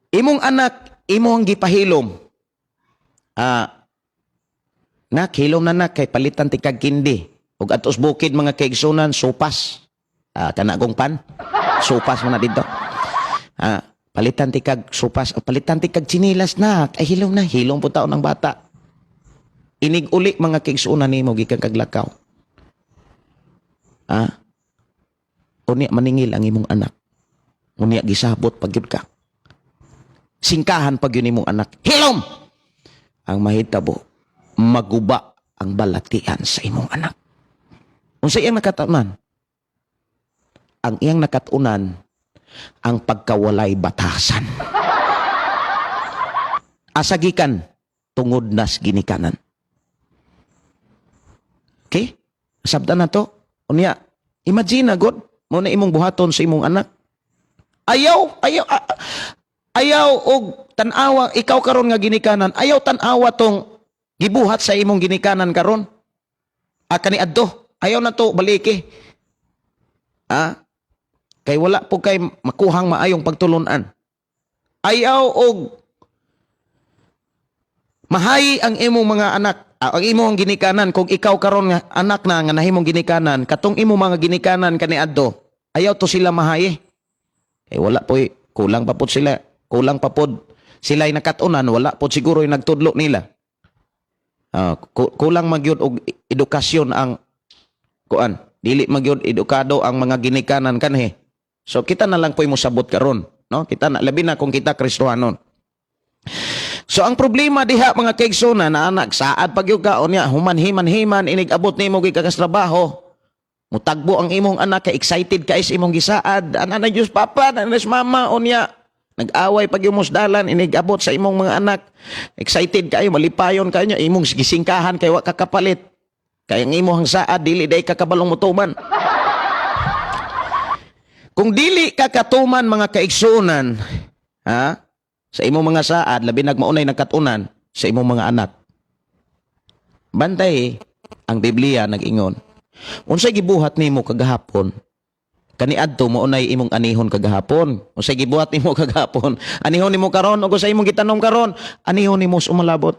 Imong anak, imong gipahilom. Nak, hilom na nak, kay palitan ti kag kindi. Ug atos bukid mga kaigsunan, sopas. Kanagong pan. Sopas mo na dito. Palitan ti kag sopas. Palitan ti kag chinilas na. Ay hilom na. Hilom po taon ng bata. Inig uli mga kaigsunan ni mo gikan kag lakaw. Unya maningil ang imong anak. Unya gisabot pagyud ka. Singkahan pagyud imong anak. Hilom! Ang mahitabo, maguba ang balatian sa imong anak. Unsa iyang nakatunan? Ang iyang nakatunan, ang pagkawalay batasan. Asagikan, tungod nas ginikanan. Okay? Sabda na to. Unya, imagine na, God, muna imong buhaton sa imong anak. Ayaw og tanawa, ikaw karon nga ginikanan, ayaw tanawa tong gibuhat sa imong ginikanan karon. Kani adto. Ayaw na to baliki. Kay wala po kay makuhang maayong pagtulunan. Ayaw og mahay ang imong mga anak, ang imong ginikanan kung ikaw karon nga anak na nga nahimong ginikanan, katong imong mga ginikanan kaniadto. Ayaw to sila mahay. Kay wala po kulang pa pod sila. Kulang pa pod sila'y nakatunan, wala po siguro yung nagtudlo nila. Kulang magyud og edukasyon ang kuan, dili magyud edukado ang mga ginikanan kanhi. So kita na lang po'y mosabot karon, no? Kita na labi na kung kita Kristohanon. So ang problema diha mga kaigsunan na anak saad pagyud ka unya human-himan inig-abot nimo gyud kagas trabaho. Mutagbo ang imong anak kay excited ka is imong gisaad. Ana na Dios papa, ana na mama unya. Nag-away pag yung musdalan, inig-abot sa imong mga anak. Excited kayo, malipayon kayo, imong gisingkahan kayo, wak kakapalit. Kaya ang imong saad, dili day kakabalong mutuman. Kung dili kakatuman mga kaigsunan, sa imong mga saad, labi nagmaunay nagkatunan sa imong mga anak. Bantay, ang Biblia nag-ingon. Unsay gibuhat nimo kagahapon, kaniadto mo unay imong anihon kagahapon. Unsay gibuhat nimo kagahapon, anihon nimo karon ug sa imong gitanom karon, anihon nimo sumalabot.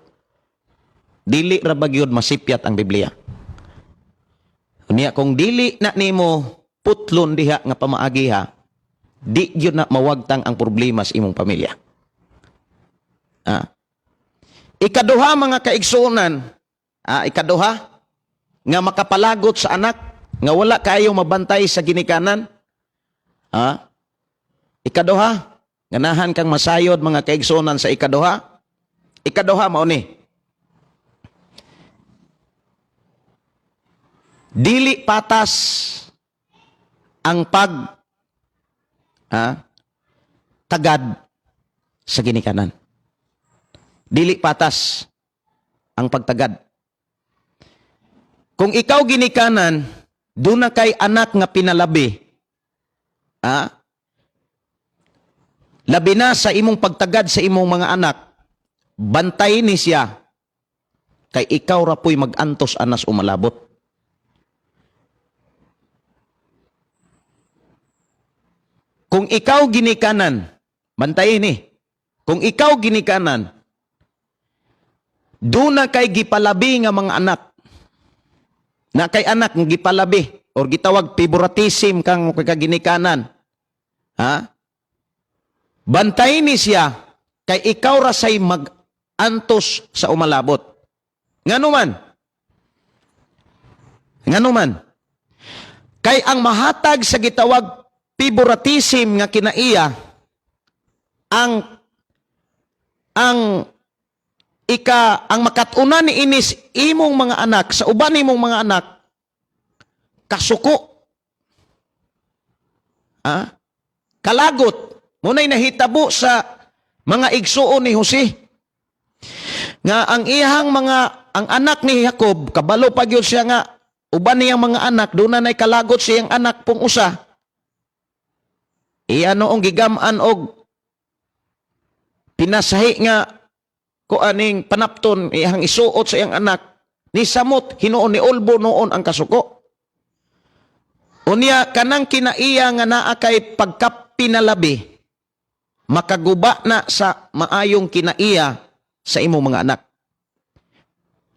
Dili ra bagyod masipyat ang Biblia. Unya kung dili na nimo putlon diha nga pamaagi ha, di yun na mawagtang ang problema sa imong pamilya. Ikaduha mga kaigsuonan, ikaduha, nga makapalagot sa anak, nga wala kayo mabantay sa ginikanan. Ikaduha, ganahan kang masayod mga kaigsuonan sa ikaduha. Ikaduha mao ni. Dili patas ang tagad sa ginikanan. Dili patas ang pagtagad. Kung ikaw ginikanan, doon na kay anak nga pinalabi, labi na sa imong pagtagad sa imong mga anak, bantay ni siya, kay ikaw ra po'y mag-antos anas umalabot. Kung ikaw ginikanan, bantayin ni, kung ikaw ginikanan, doon na kay gipalabi nga mga anak, na kay anak nga gipalabi, or gitawag favoritism kang kaginikanan, bantayin ni siya, kay ikaw rasay mag-antos sa umalabot. Nganuman, kay ang mahatag sa gitawag favoritism nga kinaiya, ang makatuna ni inis imong mga anak, sa uban imong mga anak, kasuko. Kalagot. Muna'y nahitabo sa mga igsuon ni Jose. Nga ang ang anak ni Jacob, kabalo pa gyud siya nga, uban niyang mga anak, doon na kalagot siyang anak pong usa. Ano ang gigaman og pinasahi nga ko aning panapton iyang isuot sa iyang anak, ni samot hinuon ni ulbo noon ang kasuko. Unya kanang kinaiya nga naa kay pagkapinalabi, makaguba na sa maayong kinaiya sa imong mga anak.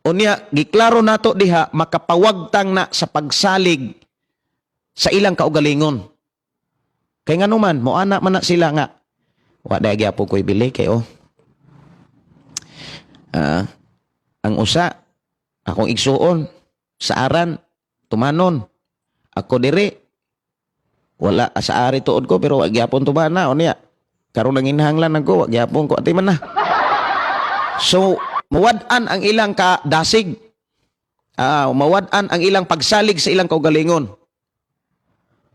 Unya giklaro nato diha, makapawagtang na sa pagsalig sa ilang kaugalingon. Kay nga naman, mo anak man na sila nga, wa dahil gyapon ko'y bili kayo. Ang usa, akong igsuon, sa aran, tumanon, ako dire, wala, sa ari tuod ko, pero wag gyapon tumana, o niya, karon nang inahanglan ako, wag gyapon ko, ati man na. So, mawad-an ang ilang kadasig, mawad-an ang ilang pagsalig sa ilang kaugalingon.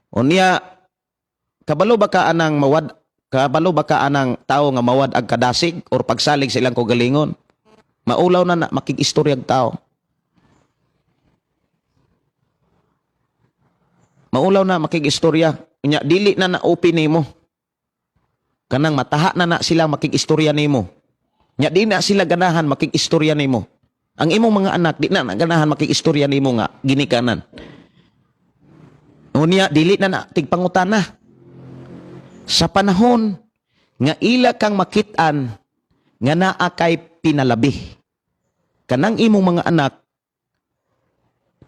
O niya, kabalo ba ka anang tao nga mawad ag kadasig or pagsalig sa ilang kaugalingon? Maulaw na makikistoryag tao. Maulaw na makikistorya. Nya dili na na-open nimo. Kanang mataha na sila makikistorya nimo. Nya di na sila ganahan makikistorya nimo. Ang imong mga anak di na ganahan makikistorya nimo nga ginikanan. Unya dili na tigpangutana. Sa panahon nga ila kang makitaan nga naa kay pinalabi, kanang imong mga anak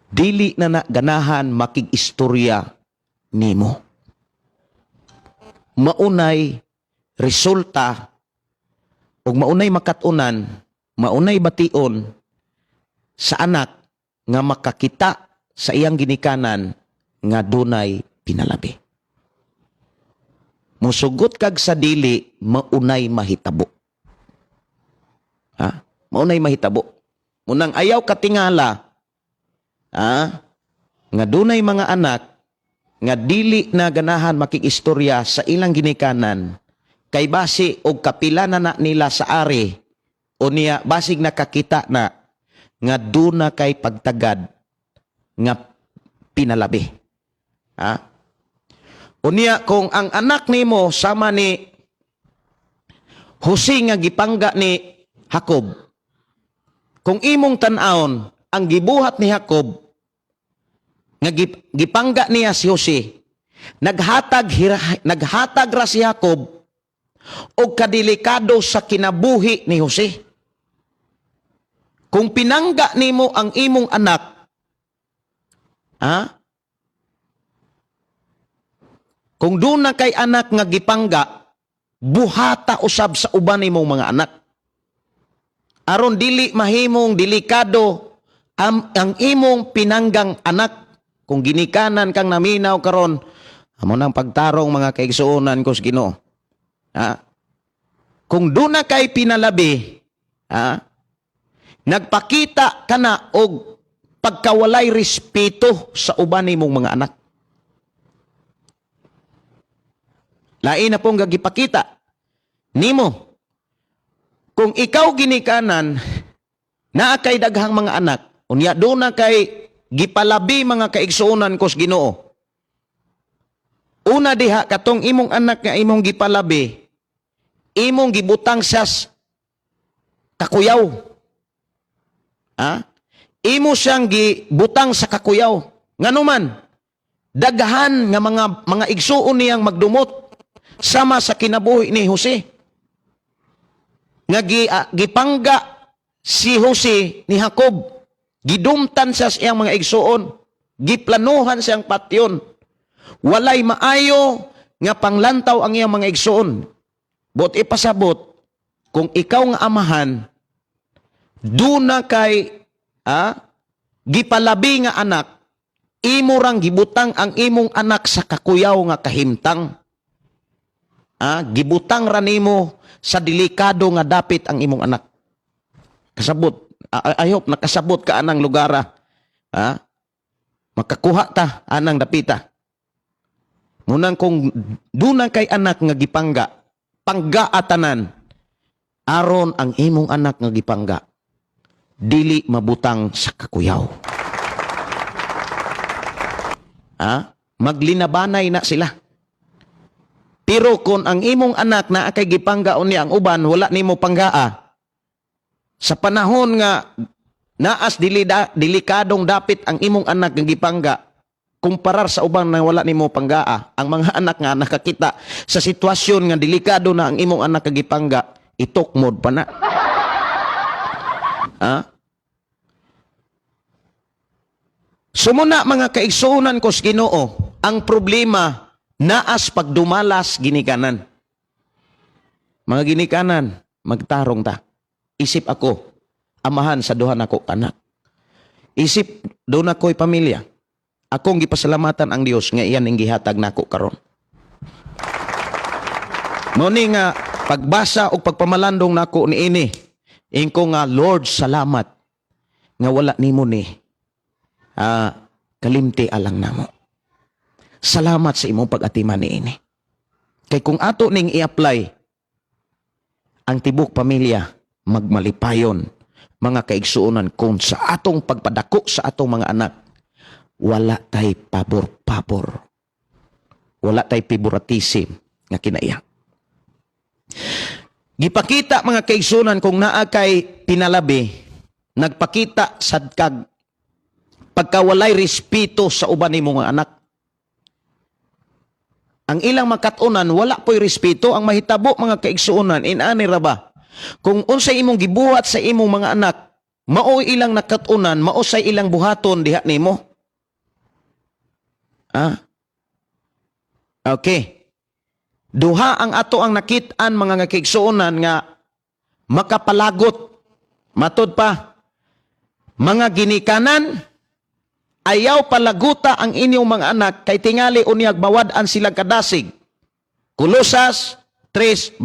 dili na ganahan makig-istorya nimo. Maunay resulta ug maunay makatunan, maunay bation sa anak nga makakita sa iyang ginikanan nga dunay pinalabi. Musugot kag sa dili, maunay mahitabo. Maunay mahitabo. Munang ayaw katingala, nga dunay mga anak, nga dili na ganahan makikistorya sa ilang ginikanan, kay basi og kapila na nila sa ari, o niya basig nakakita na, nga duna kay pagtagad, nga pinalabi. Unya kung ang anak nimo sama ni Jose nga gipangga ni Jacob, kung imong tan-aon ang gibuhat ni Jacob nga gipangga niya si Jose, naghatag ra si Jacob og kadelikado sa kinabuhi ni Jose. Kung pinangga nimo ang imong anak, Kung doon na kay anak nga gipangga, buhata usab sa uban nimong mga anak. Aron dili mahimong delikado ang imong pinanggang anak. Kung ginikanan kang naminaw karon, amo nang pagtarong mga kaigsuonan ko sa Ginoo. Kung doon na kay pinalabi, nagpakita ka na og pagkawalay respeto sa uban nimong mga anak. Lain na pong gagipakita nimo. Kung ikaw ginikanan, naa kay daghang mga anak, unya doon na kay gipalabi mga kaigsuonan ko sa Ginoo. Una diha, katong imong anak nga imong gipalabi, imong gibutang siya kakuyaw. Imo siyang gibutang sa kakuyaw. Nganuman, daghan nga mga igsuon niyang magdumot sama sa kinabuhi ni Jose. Nga gipangga si Jose ni Jacob. Gidumtan siya sa iyang mga igsuon. Giplanuhan siyang patyon. Walay maayo nga panglantaw ang iyang mga igsuon. But ipasabot, kung ikaw nga amahan, doon na kay gipalabi nga anak, imo rang gibutang ang imong anak sa kakuyaw nga kahimtang. Gibutang ra nimo sa delikado nga dapit ang imong anak. Kasabot. I hope nakasabot ka anang lugara. Makakuha ta anang dapita. Munang kung dunang kay anak nga gipangga, panggaatanan, aron ang imong anak nga gipangga, dili mabutang sa kakuyaw. Maglinabanay na sila. Pero kung ang imong anak na akay gipanggaon niya ang uban, wala nimo panggaa, sa panahon nga naas delikadong dapit ang imong anak nga gipangga, kumparar sa uban na wala nimo panggaa, ang mga anak nga nakakita sa sitwasyon nga delikado na ang imong anak nga gipangga, itukmod pa na. Sumuna mga kaigsuonan ko sa Ginoo, ang problema naas pagdumalas ginikanan. Mga ginikanan, magtarong ta. Isip ako, amahan sa duha nako anak. Isip doon ako'y pamilya. Akong gipasalamatan ang Dios nga iyan ang gihatag nako karon. Muni nga pagbasa o pagpamalandong nako ni ini, ingko nga Lord salamat nga wala nimo ni kalimti alang namo. Salamat sa imong pag-atiman ni ini. Kay kung ato ning i-apply ang tibok pamilya, magmalipayon mga kaigsuonan kung sa atong pagpadako sa atong mga anak, wala tay pabor-pabor. Wala tay favoritism nga kinaiya. Gipakita mga kaigsuonan kung naa kay pinalabi, nagpakita sad kag pagkawalay respeto sa uban nimong mga anak. Ang ilang makatunan, wala po'y respeto. Ang mahitabo mga kaigsuonan, inani ra ba? Kung unsay imong gibuhat sa imong mga anak, mao ilang nakatunan, mao say ilang buhaton diha nimo. Okay. Duha ang ato ang nakit-an mga kaigsuonan nga makapalagot. Matod pa, mga ginikanan, ayaw palaguta ang inyong mga anak kay tingali unyag mawad-an silang kadasig. Kolosas 3:21.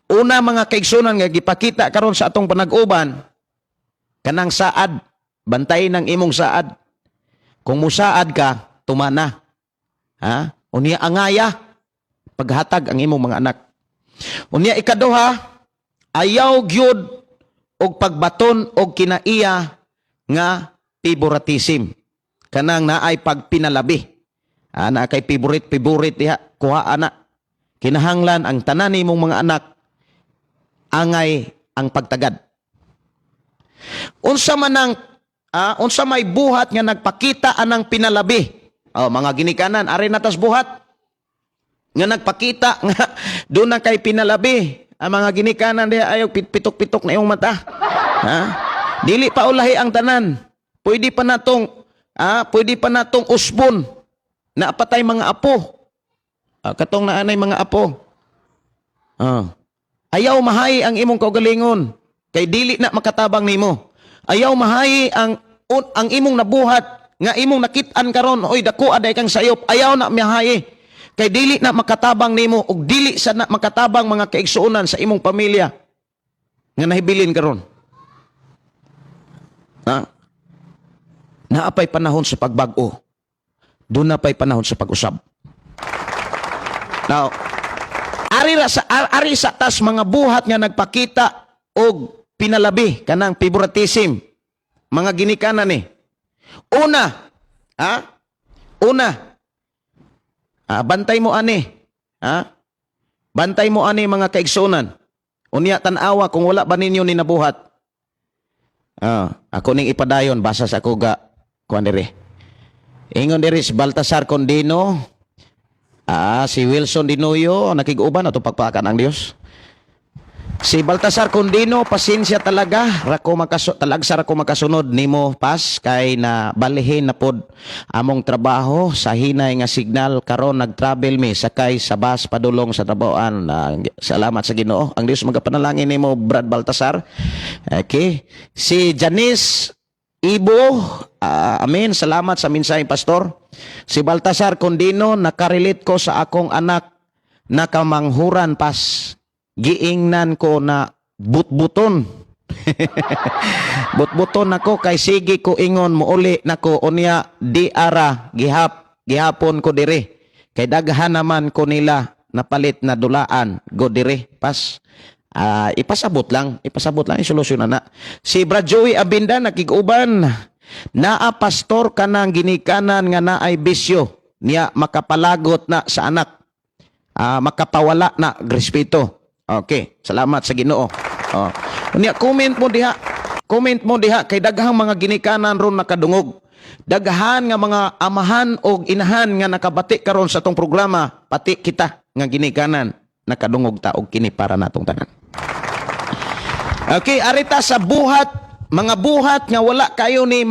Una mga kaigsunan nga gipakita karon sa atong panag-uban, kanang saad, bantay ng imong saad. Kung musaad ka, tumana. Unya angaya, paghatag ang imong mga anak. Unya ikaduha, ayaw gyud og pagbaton og kinaiya nga favoritism. Kanang naay pagpinalabi. Na kay favorite diha, kuha ana. Kinahanglan ang tanan nimong mga anak angay ang pagtagad. Unsa may buhat nga nagpakita anang pinalabi. Mga ginikanan, ari natas buhat nga nagpakita nga doon na kay pinalabi. Ang mga ginikanan diha ayaw pitok-pitok na iyong mata. Dili pa ulahi ang tanan. Pwede pa natong usbon Naapatay mga apo. Katong naanay mga apo. Ayaw mahay ang imong kaugalingon. Kay dili na makatabang nimo. Ayaw mahay ang imong nabuhat nga imong nakit-an karon. Oy, dako aday kang sayop. Ayaw na mahay. Kay dili na makatabang nimo ug dili sa na makatabang mga kaigsuonan sa imong pamilya nga nahibilin karon. Naapay panahon sa pagbag-o. Doon na pa'y panahon sa pag-usab. Now, ari sa tas mga buhat nga nagpakita og pinalabi kanang favoritism. Mga ginikanan ni. Una, bantay mo ani. Bantay mo ani mga kaigsunan. Unya tanawa kung wala ba ninyo ni nabuhat. Ako ning ipadayon basa sa ako ga kuan diri. Ingon diri si Baltasar Condino, si Wilson Dinoyo, nakiguban ato pagpakan ang Dios. Si Baltasar Condino, pasensya talaga, talagsa rako makasunod nimo pas kay na balihin na pod among trabaho sa hinay nga signal karon nag-travel mi sakay sa bus padulong sa trabahoan. Salamat sa Ginoo. Ang Dios magapanalangin nimo Brad Baltasar. Okay. Si Janice Ibo, amen. Salamat sa mensahe, Pastor. Si Baltasar Condino, nakarelate ko sa akong anak na kamanghuran pas. Giingnan ko na butbuton. Butbuton ako kay sige ko ingon muuli nako unya di ara gihapon ko diri. Kay daghan naman ko nila napalit na dulaan go diri pas. Ipasabot lang isolusyon na. Si Brad Joey Abinda nakiguban naa pastor kanang ginikanan nga naay bisyo niya makapalagot na sa anak. Makapawala na respeto. Okay, salamat sa Ginoo. Unya comment mo diha kay daghang mga ginikanan ron nakadungog. Daghan nga mga amahan o inahan nga nakabati karon sa tong programa pati kita nga ginikanan nakadungog ta og kini para natong tanan. Okay, arita sa buhat, mga buhat nga wala kayo ni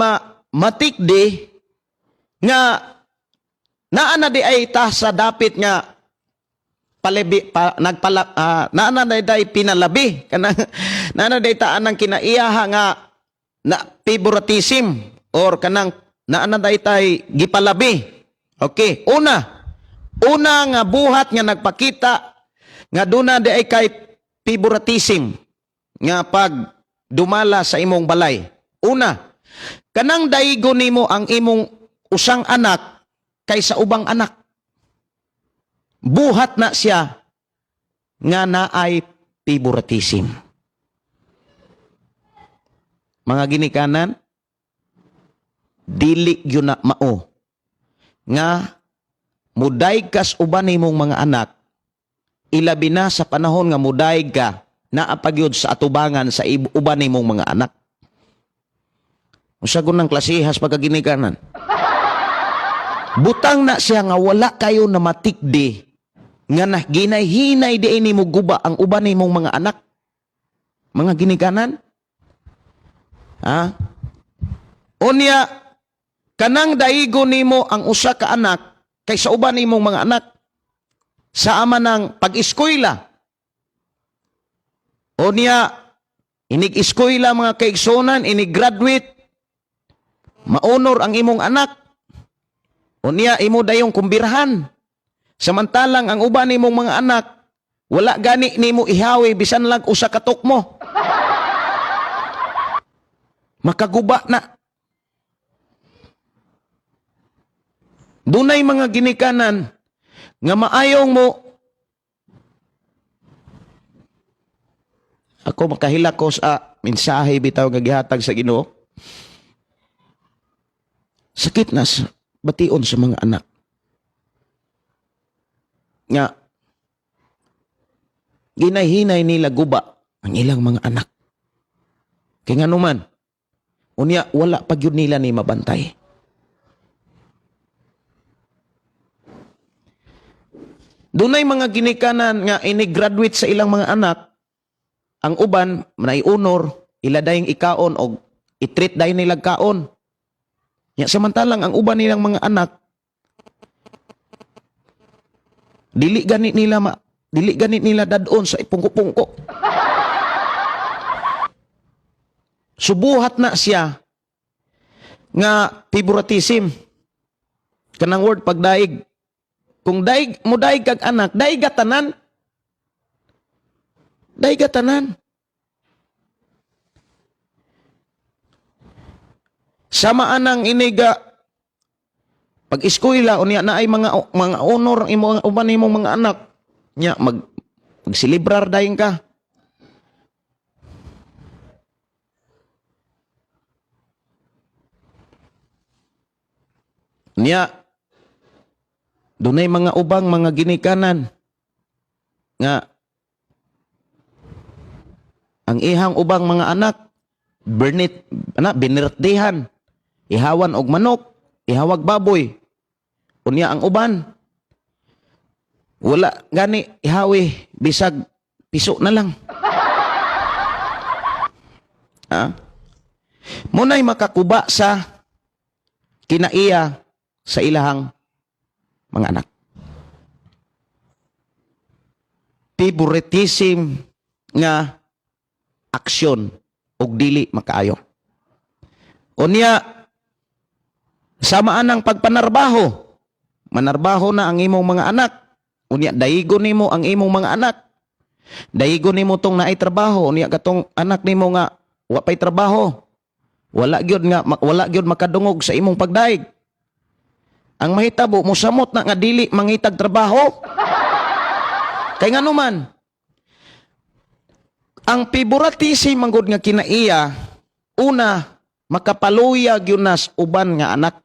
matikdi nga naana di ay ta sa dapit nga naana day pinalabi kanang naana day ta anang kinaiyaha nga na favoritism or kanang naana day tay gipalabi. Okay, una nga buhat nga nagpakita nga duna di ay kay favoritism nga pag dumala sa imong balay. Una, kanang daigo nimo ang imong usang anak kaysa ubang anak. Buhat na siya nga naay favoritism. Mga ginikanan, dili yun na mao nga muday kas uban nimong mga anak, ilabi na sa panahon nga muday ka naapagyod sa atubangan sa uban nimong mga anak. Usagon ng klasihas pagkaginikanan. Butang na siya nga wala kayo na matikdi nga ginay-hinay di ini mo guba ang uban nimong mga anak. Mga ginikanan. Unya, kanang daigo nimo ang usa ka anak kaysa uban nimong mga anak sa ama ng pag-eskwela. Unya, inig-eskwela mga kaigsunan, inig-graduate, maunor ang imong anak. Unya, imo dayong kumbirahan. Samantalang ang uban nimong mga anak, wala gani nimo ihawi bisan lang usa ka tukmo. Makaguba na. Dunay mga ginikanan nga maayong mo. Ako makahila ko sa mensahe bitaw nga gihatag sa Ginoo. Sakit na sa bation sa mga anak. Nga ginay-hinay nila guba ang ilang mga anak. Kaya nga naman, unya wala pag yun nila ni mabantay. Dunay mga ginikanan nga ini-graduate sa ilang mga anak, ang uban manay-honor, ila dayong ikaon o i-treat dayon nilang kaon. Ya, samantalang ang uban nilang mga anak, dili ganit nila dadon sa ipungko-pungko. Subuhat na siya nga favoritism. Kanang word pagdaig. Kung daig mo daig kag anak, daig gatanan. Daig gatanan. Sama anang iniga pag eskwela unya na ay mga honor imo uban imong mga anak nya magsilibrar dayon ka. Nya dunay mga ubang mga ginikanan nga ang ihang ubang mga anak binirtdihan, ihawan og manok, ihawag baboy. Unya ang uban wala gani ihawi bisag piso na lang. Munay makakuba sa kinaiya sa ilahang mga anak. Favoritism nga aksyon ug dili makaayo. Unya samaan ang pagpanarbaho. Manarbaho na ang imong mga anak. Unya daigo nimo ang imong mga anak. Daigo nimo tong naay trabaho. Unya katong anak nimo nga wa pay trabaho. Wala gyud makadungog sa imong pagdaig. Ang mahitabo mo samot na nga dili mangitag trabaho. Kay ngano man ang favoritism manggod nga kinaiya una makapaluyag yun nas uban nga anak.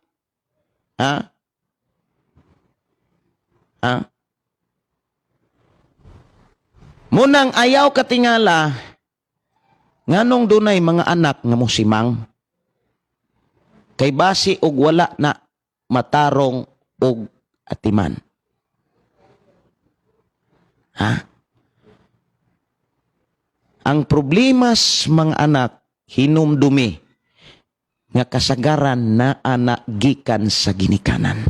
Munang ayaw katingala nganong dunay mga anak nga mosimang kay basi og wala na matarong og atiman. Ang problema sa mga anak hinumdumi nga kasagaran na anak gikan sa ginikanan.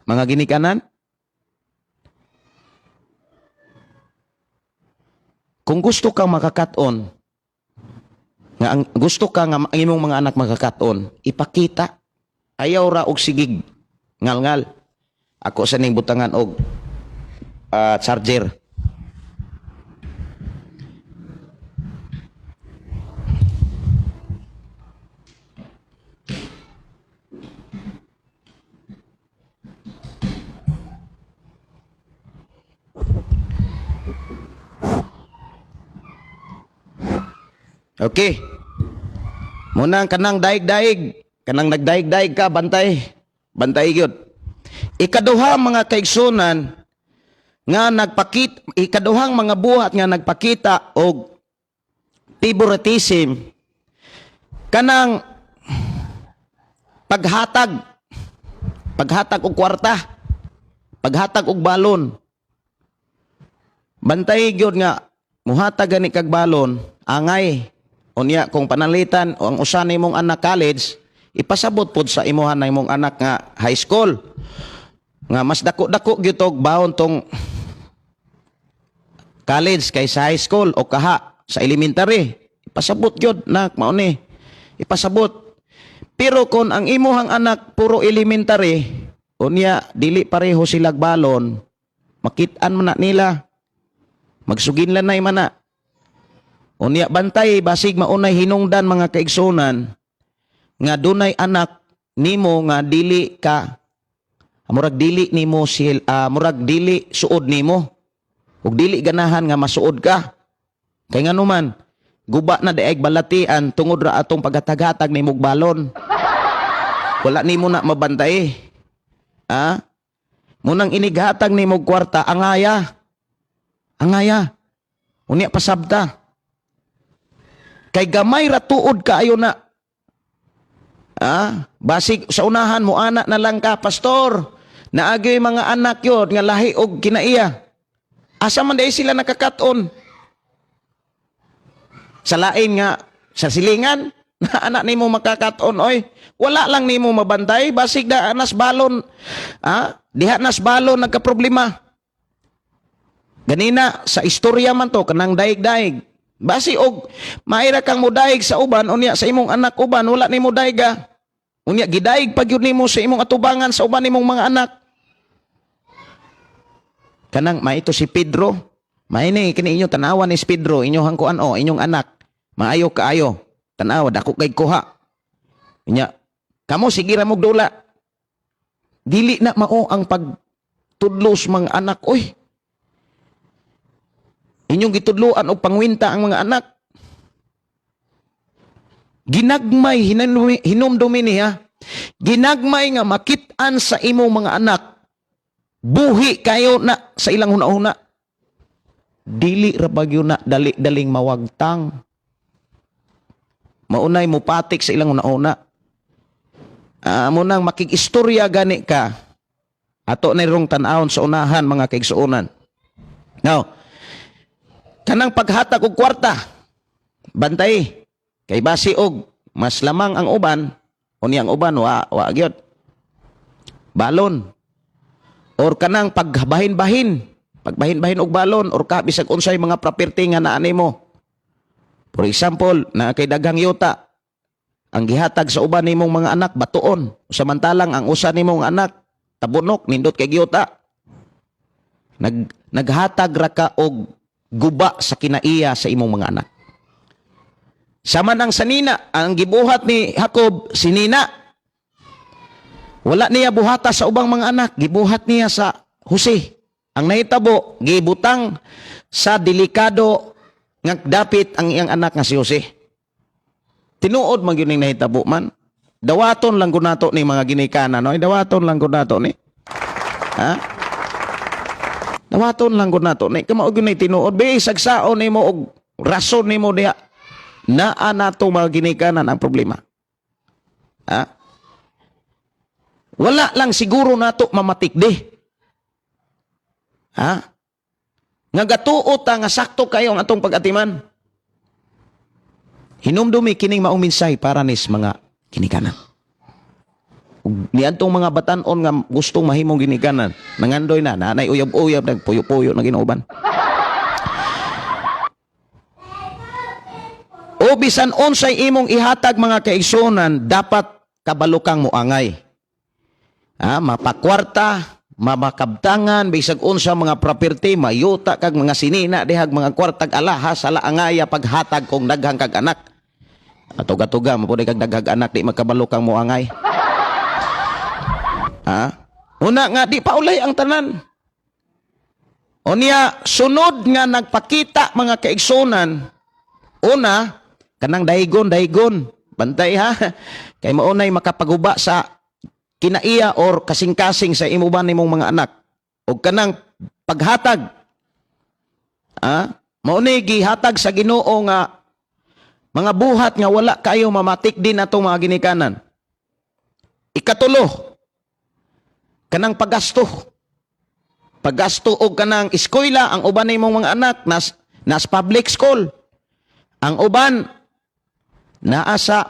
Mga ginikanan, kung gusto kang makakaton, gusto ka nga ang imong mga anak makakaton, ipakita. Ayaw ra og sigig. Ngal-ngal. Ako sa ning butangan og charger. Okay. Muna kanang daig-daig. Kanang nagdaig-daig ka, bantay. Bantay gyud. Ikaduha mga kaigsunan nga ikaduhang mga buhat nga nagpakita og favoritism kanang paghatag og kwarta, paghatag og balon. Bantay gyud nga muhatag gani kag balon, angay. Unya kung panalitan o ang usa nimong anak college, ipasabot pod sa imuhan na imong anak nga high school. Nga mas dako-dako gyud og baon tong college kaysa high school o kaha sa elementary. Ipasabot gyud nak mao ni. Ipasabot. Pero kung ang imuhang anak puro elementary, unya dili pareho silag balon, makit-an man na nila. Magsugin lanay man na. Unya bantay basig maunay hinungdan mga kaigsunan nga dunay anak nimo nga dili ka murag dili nimo murag dili suod nimo ug dili ganahan nga masuod ka. Kay ngano man guba na daig balatian tungod ra atong paghatag-hatag nimo balon. Wala nimo na mabantay. Munang inighatag nimo kwarta angaya. Angaya. Unya pasabta. Kay gamay ra tuod kaayo na. Basig sa unahan mo anak na lang ka, pastor. Naagay mga anak yun nga lahi og kinaiya. Asa man day sila nakakaton? Sa lain nga sa silingan, Na anak nimo makakaton oy. Wala lang nimo mabantay basig da anas balon. Diha nas balon nagka-problema. Ganina sa istorya man to kanang daig-daig. Basi og maira kang modaig sa uban unya sa imong anak uban wala nimo daiga. Unya gidaig pag yun nimo sa imong atubangan sa uban nimong mga anak. Kanang maito si Pedro. Maini kini inyo tanawan ni Pedro inyo hangkuan inyong anak. Maayo kaayo. Tanawa dako kay kuha. Unya kamo sige ra mog dula. Dili na mao ang pagtudlos mga anak oy. Inyong gitudloan og pangwinta ang mga anak. Ginagmay, hinumdumi niya. Ginagmay nga makit-an sa imong mga anak. Buhi kayo na sa ilang huna-huna. Dili ra bagyo na dali-daling mawagtang. Maunay mo patik sa ilang huna-huna. Amo nang makikistorya gani ka. Ato na rong tan-awon sa unahan mga kaigsuonan. Now, kanang paghatag og kwarta, bantay. Kay basi og mas lamang ang uban, unya ang uban wa gyud. Balon. Or kanang pagbahin-bahin, pagbahin-bahin og balon or ka bisag unsay mga property nga naa nimo. For example, na kay daghang yuta, ang gihatag sa uban nimong mga anak batuon, samantalang ang usa nimong anak tabunok nindot kay yuta. Naghatag ra ka og guba sa kinaiya sa imong mga anak. Sama nang sa nina, ang gibuhat ni Jacob, si Nina, wala niya buhata sa ubang mga anak, gibuhat niya sa Jose. Ang nahitabo, gibutang sa delikado nga dapit ang iyang anak nga si Jose. Tinuod man yun yung nahitabo man. Dawaton lang ko nato ni mga ginikanan, no? Dawaton lang ko nato ni. Ha? Dawaton lang ko nato ni kamaog yun tinuod be sagsaon nimo og rason nimo diha naa nato mga ginikanan ang problema. Ha? Wala lang siguro nato mamatikdi. Ha? Nga gatuot nga sakto kayo ang atong pag-atiman. Hinumdumi kining maong minsay para nis mga ginikanan. Niadtong mga batan-on nga gustong mahimong ginikanan, nangandoy na, nanay uyab-uyab, nagpuyo-puyo na ginuban. O bisan unsay imong ihatag mga kaigsunan, dapat kabalukang moangay. Mapakwarta, mamakabtangan, bisag unsa mga property, mayuta kag mga sinina, dihag mga kwartag alahas, ala angaya paghatag kong daghang kag anak. Atuga-tuga, mapuday kag daghang anak, di makabalukang moangay. Una nga di pa ulay ang tanan. Unya sunod nga nagpakita mga kaigsunan. Una kanang daigon. Bantay ha. Kay maunay makapaguba sa kinaiya or kasing-kasing sa imuban nimong mga anak. O kanang paghatag. Maunay gihatag sa Ginoo nga mga buhat nga wala kayo mamatik din atong mga ginikanan. Ikatulo, kanang paggasto. Paggasto og kanang eskwela, ang uban nimong mga anak nas public school. Ang uban naa sa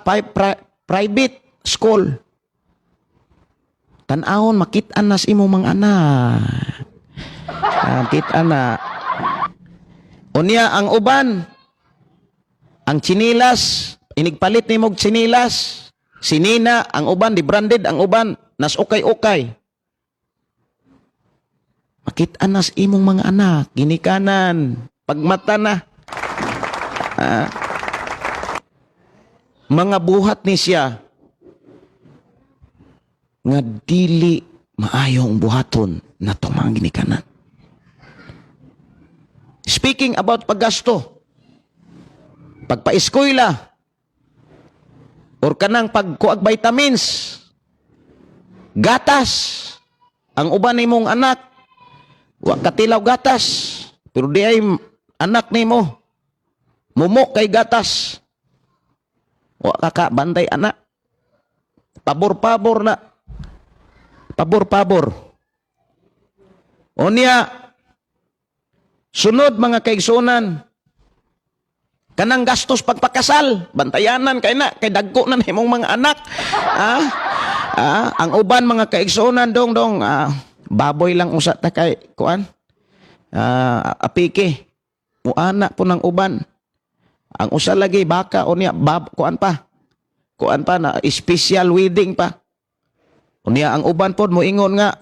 private school. Tan-awon makit-an nas imong mga anak. Makit-an na. Unya ang uban ang chinilas, inigpalit nimog chinilas. Sinina ang uban di branded ang uban nas ukay-ukay. Makit-an nas imong mga anak, ginikanan, pagmata na. Mga buhat ni siya nga dili maayong buhaton na itong mga ginikanan. Speaking about paggasto, pagpa-eskwela, or kanang pagkuag vitamins, gatas, ang uban nimong anak, wa katilaw gatas, pero di ay anak nimo mumok kay gatas. Wa kakabantay anak. Pabor-pabor na. Pabor-pabor. Unya, sunod mga kaigsunan, Kanang gastos pagpakasal, bantayanan kay na, kay dagko na nimong mga anak. Ang uban mga kaigsunan dong, baboy lang usa ta kay kuan. Apike. Muana po ng uban. Ang usa lagi baka unya kuan pa na special wedding pa. Unya ang uban pod moingon nga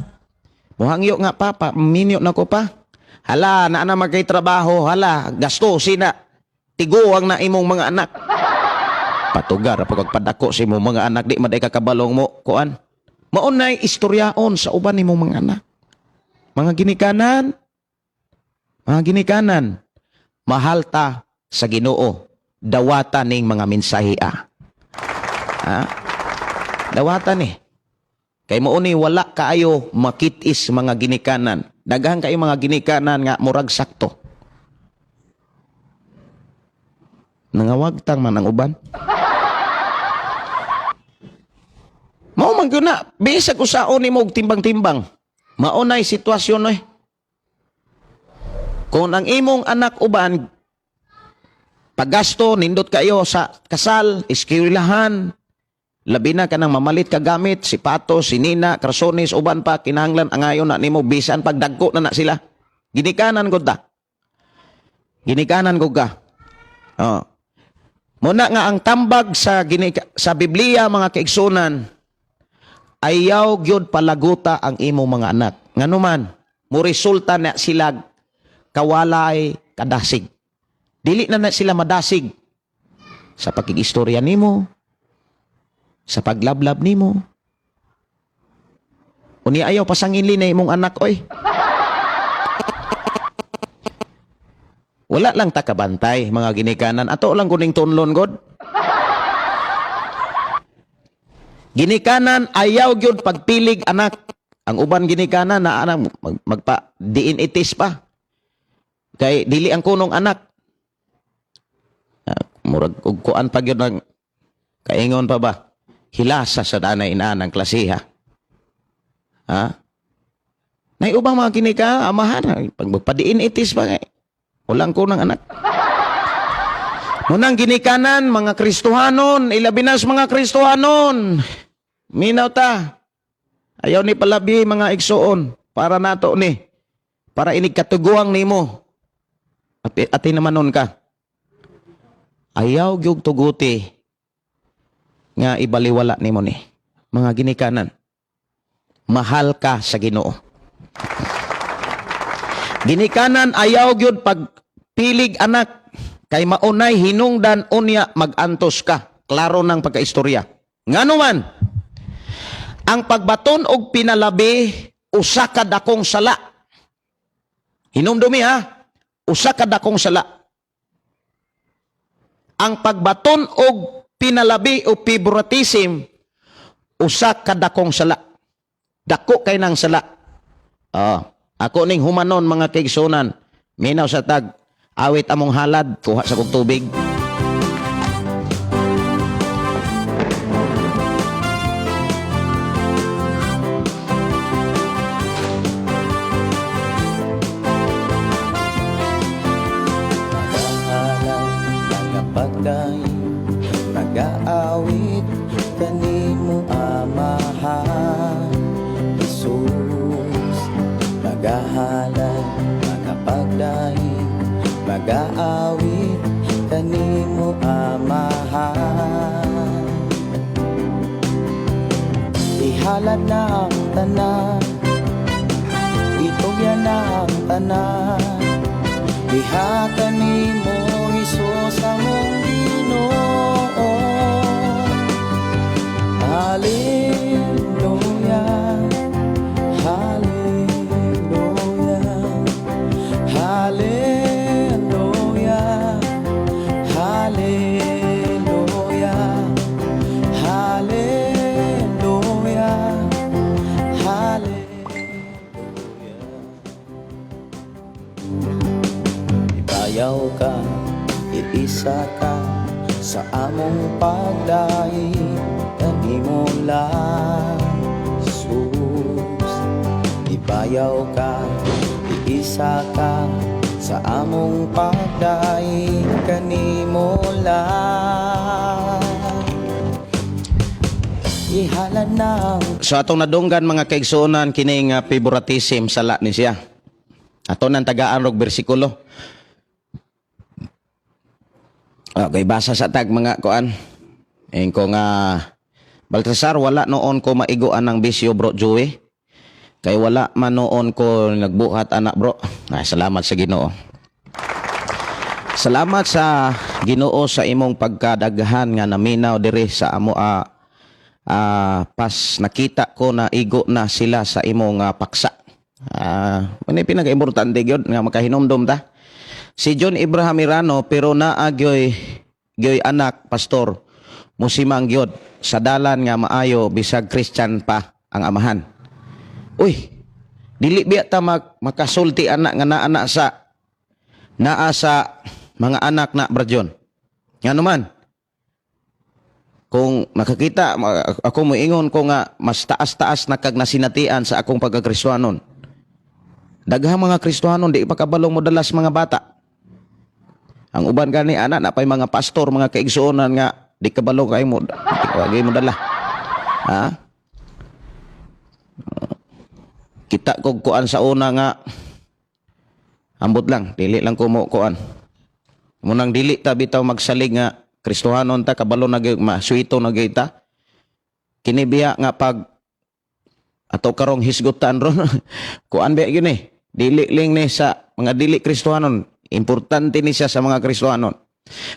muhangyo nga papa, minyo na ko pa. Hala, na magkay trabaho, hala, gasto sina. Tiguang na imong mga anak. Patugar pag padako sa imong mga anak, di maday kakabalong mo, kuan. Maunay istoryaon sa uban nimong mga anak. Mga ginikanan, mahal ta sa Ginoo, dawatan ning mga mensahe Dawatan ni. Kay mauni wala kaayo makitis mga ginikanan. Daghan kayo mga ginikanan nga murag sakto. Nangawagtang man ang uban. Mao man gyud na bisag usaon nimo og timbang-timbang. Maunay sitwasyon oy. Kung ang imong anak uban paggasto nindot kayo sa kasal, eskwelahan, labi na kanang mamalit ka gamit, sipatos, sinina, karsones, uban pa kinahanglan angayon na nimo bisan pagdagko na sila. Ginikanan gud ta. Ginikanan gud ka. Oh. Muna nga ang tambag sa Biblia mga kaigsunan, ayaw gyud palaguta ang imong mga anak. Nganuman, mo resulta na sila kawalay kadasig. Dili na sila madasig sa pakigistorya nimo, sa paglablab nimo. Uni ayaw pasangin linay imong anak oy. Wala lang takabantay mga ginikanan. Ato lang kuning tunlon god. Ginikanan ayaw gyud pagpilig anak. Ang uban ginikanan na anak magpa DNA test pa. Kay dili ang kunong anak. Murag og kuan pa gyud ng kaingon pa ba? Hilasa sa danay inanang klase ha. Nay ubang mga ginika amahan pag magpa-DNA test pa kay walang kunang anak. Munang ginikanan mga Kristohanon, ilabinas mga Kristohanon. Minaw ta. Ayaw ni palabi mga igsoon para nato ni. Para inig katuguang nimo. Ati naman nun ka. Ayaw gyud tuguti nga ibaliwala nimo ni. Mga ginikanan. Mahal ka sa Ginoo. Ginikanan ayaw gyud pagpilig anak kay maunay hinungdan unya magantos ka. Klaro ng pagkaistorya. Nganuman ang pagbaton og pinalabi usa ka dakong sala. Hinumdumi ha, usa ka dakong sala. Ang pagbaton og pinalabi o favoritism usa ka dakong sala. Dako kay nang sala. Ako ning humanon mga kaigsunan. Minaw sa tag awit among halad kuha sa kog tubig. Nag-aawit kanimo amahan Jesus, magahalad magapagdahi, mag-aawit kanimo amahan. Ihalad na ang tanan, itugyan na ang tanan, ihatan nimo Jesus among Ginoo. Hallelujah, hallelujah, hallelujah, hallelujah, hallelujah, hallelujah. Ibayaw ka, iisa ka sa among pagdahi, kanimo lang Jesus. Ibayaw ka, iisa ka sa among pagdaig kanimo lang. Ihala ng So atong nadunggan mga kaigsuonan kining favoritism sala ni siya. Ato nang tagaan og bersikulo. Okay, basa sa tag mga kuan. Ko nga Baltasar, wala noon ko maiguan ng bisyo bro Joey. Kay wala man noon ko nagbuhat anak bro. Ay, salamat sa Ginoo. Salamat sa Ginoo sa imong pagkadaghan nga naminaw diri sa amo pas nakita ko na igo na sila sa imong paksa. Ano pinaka-importante gyud nga makahinomdom ta. Si John Abraham Irano pero naa gyoy anak pastor musimang gyud sa dalan nga maayo bisag Christian pa ang amahan. Uy, dili biya ta makasulti anak nga naa sa mga anak na Brajon. Nga naman, kung makakita, ako moingon ko nga mas taas-taas na kag nasinatian sa akong pagkakristohanon. Daghang mga Kristohanon, di pakabalong mo dalas mga bata. Ang uban gani anak, napay mga pastor, mga kaigsuonan nga, di kabalong kayo mo, di mo dala. Ha? Kita kog kuan sa una nga ambot lang, dili lang ko mo kuan. Munang dili ta bitaw magsalig nga Kristohanon ta kabalo na masuito na ta. Kini biya nga pag ato karong hisgutan ron kuan biya gini. Dili ling ni sa mga dili Kristohanon, importante ni siya sa mga Kristohanon.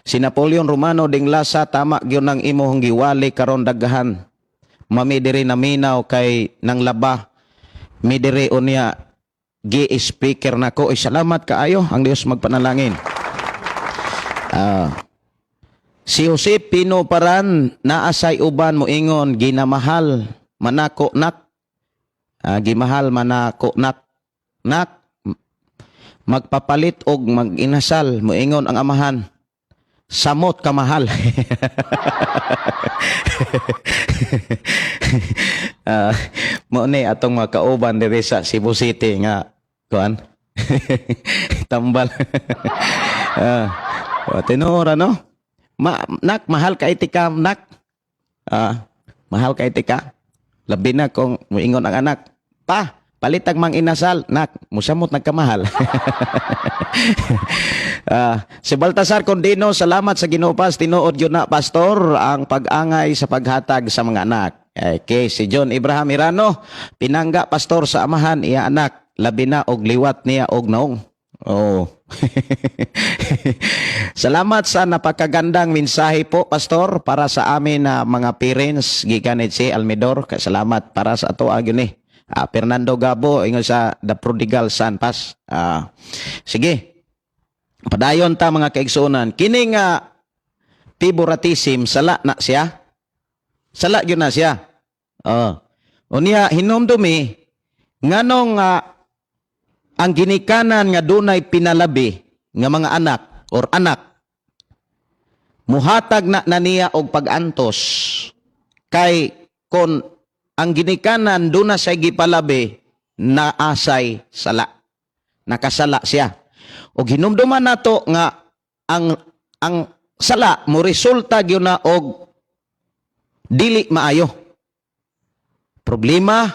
Si Napoleon Romano ding lasa tama gyud nang imong giwali karon daghan. Mami diri naminaw kay nang laba. Midire unya gi-speaker nako. Salamat kaayo ang Dios magpanalangin. Si Jose Pino Paran naasay uban mo ingon ginamahal manako nak. Gimahal manako nak. Nak magpapalit og maginasal mo ingon ang amahan. Samot ka mahal. Mo ni atong mga kauban diri sa Cebu City nga kuan. Tambal. Tinora no? Nak mahal ka itika nak. Mahal ka itika. Labi na kung moingon ang anak. Pa, palitag mang inasal, nak, musamot nagkamahal. Si Baltasar Condino, salamat sa ginupas, tinuod yun na, pastor, ang pag-angay sa paghatag sa mga anak. Okay, si John Abraham Irano, pinangga pastor sa amahan, iya anak, labi na og liwat niya og naong. Oh. Salamat sa napakagandang mensahe po, pastor, para sa amin na mga parents, gikanit si Almedor, salamat para sa ato agyon eh. Fernando Gabo ingon sa The Prodigal Son Pass. Sige. Padayon ta mga kaigsuonan. Kining favoritism sala na siya. Sala gyud na siya. Unya hinumdumi nganong ang ginikanan nga dunay pinalabi nga mga anak or anak muhatag na niya og pag-antos kay kon ang ginikanan doon na siya gipalabi na asay sala. Nakasala siya. O hinumduman nato nga ang sala mo resulta gyud na og dili maayo. Problema,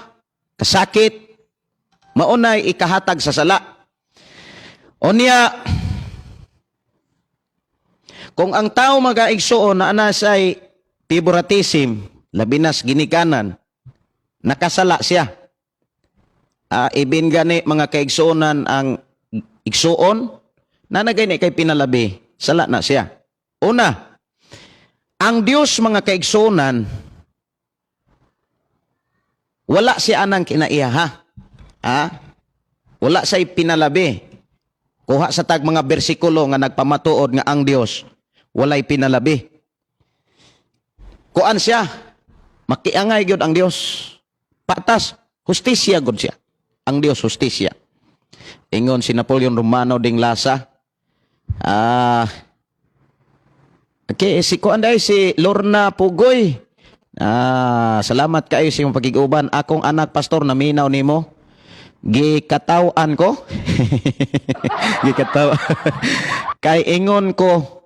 kasakit, maunay ikahatag sa sala. Unya, kung ang tao magaigsuon na anasay favoritism, labinas ginikanan, nakasala siya. Ibin gani mga kaigsuonan ang igsuon na nagay kay pinalabi, sala na siya. Una, ang Dios mga kaigsuonan wala siya anang kinaiyaha. Wala siya pinalabi. Kuha sa tag mga bersikulo nga nagpamatuod nga ang Dios walay pinalabi. Kuan siya, makiangay gyud ang Dios. Patas, hustisya gud siya. Ang Dios hustisya. Ingon si Napoleon Romano ding lasa. Okay, si kuanday si Lorna Pugoy. Salamat kayo sa imong pagiguban. Akong anak pastor naminaw nimo gikatawan ko. Gikataw. Kay ingon ko,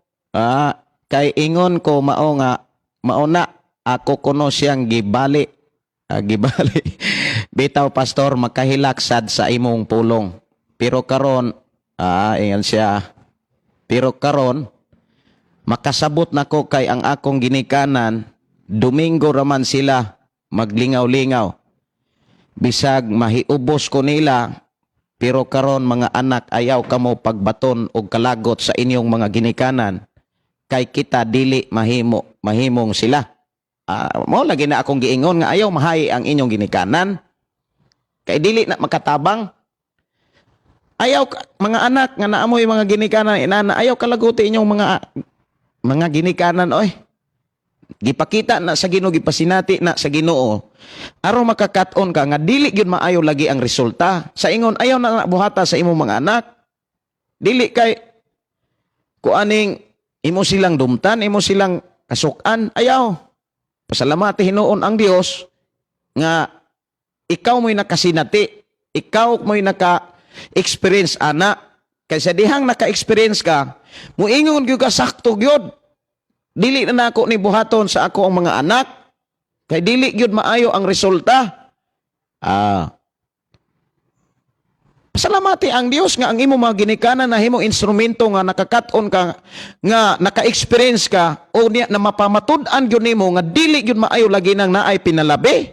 kay ingon ko mao nga mauna ako kuno siyang gibali. Gibali. Bitaw pastor makahilaksad sa imong pulong. Pero karon ingon siya. Pero karon makasabot nako kay ang akong ginikanan Domingo raman sila maglingaw-lingaw. Bisag mahiubos ko nila, pero karon mga anak ayaw kamo pagbaton og kalagot sa inyong mga ginikanan, kay kita dili mahimong sila. Mo lagi na akong giingon nga ayaw mahay ang inyong ginikanan, kay dili na makatabang. Ayaw mga anak nga naamoy mga ginikanan inana, ayaw kalaguti inyong mga ginikanan oy. Gipakita na sa Ginoo, gipasinati na sa Ginoo aron makakaton ka nga dili gyud maayo lagi ang resulta sa ingon ayaw na buhata sa imong mga anak, dili kay kuaning imo silang dumtan, imo silang kasukan, ayaw. Pasalamati hinuon ang Dios nga ikaw mo'y nakasinati, ikaw mo'y naka-experience ana, kay sa dihang naka-experience ka muingon gyud ka sakto gyud. Dili na nako ni buhaton sa ako ang mga anak. Kay dili gyud maayo ang resulta. Pasalamati ang Dios nga ang imo mga ginikanan na himo instrumento nga nakakaton ka, nga naka-experience ka o niya na mapamatud-an gyud nimo nga dili gyud maayo lagi nang naay pinalabi.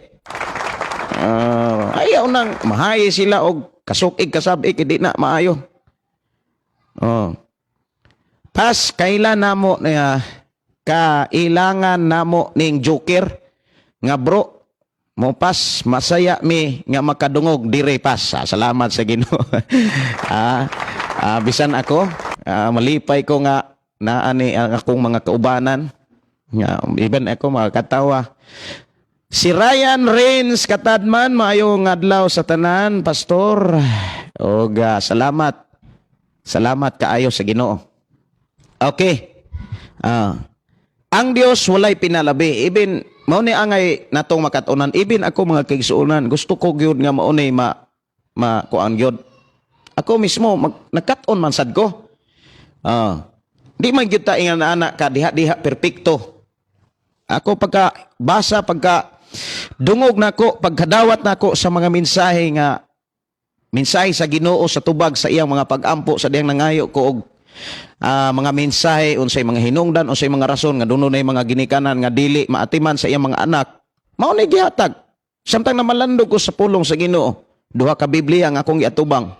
Ayaw nang mahayi sila og kasukig kasabik di na maayo. Pas kailan namo na kailangan namo ning joker nga bro mo pas masaya mi nga makadungog dire pas. Salamat sa Ginoo. Bisan ako malipay ko nga naani ang akong mga kaubanan nga even ako makatawa. Si Ryan Rains Katadman, maayong adlaw sa tanan pastor. Salamat. Salamat kaayo sa Ginoo. Okay. Ang Dios walay pinalabi. Even mao ni angay natong makatunan. Even ako mga kaigsuonan, gusto ko gyud nga mao ni kuan gyud. Ako mismo nagkaton man sad ko. Di man gyud ta ingan anak ka diha perpekto. Ako pagka basa pagka dungog nako, pagkadawat nako sa mga mensahe sa Ginoo sa tubag sa iyang mga pag-ampo sa diyang nangayo ko og mga mensahe unsay mga hinungdan unsay mga rason nga dunay mga ginikanan nga dili maatiman sa iyang mga anak, mao ni gihatag samtang namalandog ko sa pulong sa Ginoo. Duha ka Biblia ang akong giatubang,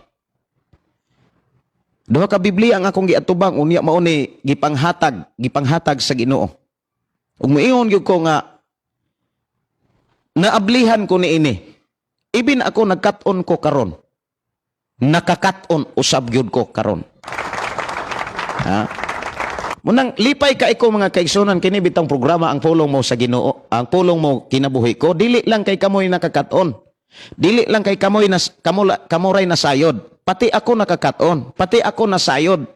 unya mao ni gipanghatag sa Ginoo. Ug moingon gyud ko nga naablihan ko niini, ibin ako nagkat-on ko karon, nakakaton usab gyud ko karon. Munang lipay ka iko mga kaigsunan kini bitang programa ang pulong mo sa Ginoo, ang pulong mo kinabuhi ko, dili lang kay kamoy nakakaton, dili lang kay kamuray nasayod, pati ako nakakaton, pati ako nasayod.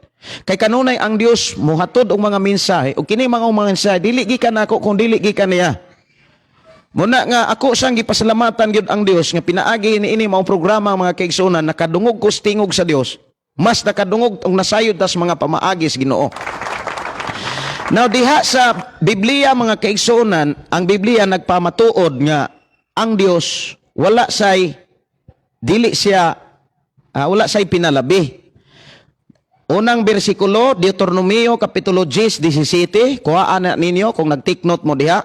Kay kanunay ang Dios muhatod og mga mensahe ug kini mga mensahe dili gikan ako kung dili gikan niya. Muna nga ako siyang gipasalamatan gyud ang Dios nga pinaagi niini mao programa mga kaigsunan nakadungog ko tingog sa Dios. Mas nakadungog og nasayod tas mga pamaagi sa Ginoo. Now diha sa Biblia mga kaigsunan, ang Biblia nagpamatuod nga ang Dios wala say pinalabi. Unang bersikulo Deuteronomio kapitulo 10:17, kuhaan na ninyo kung nagtiknot mo diha.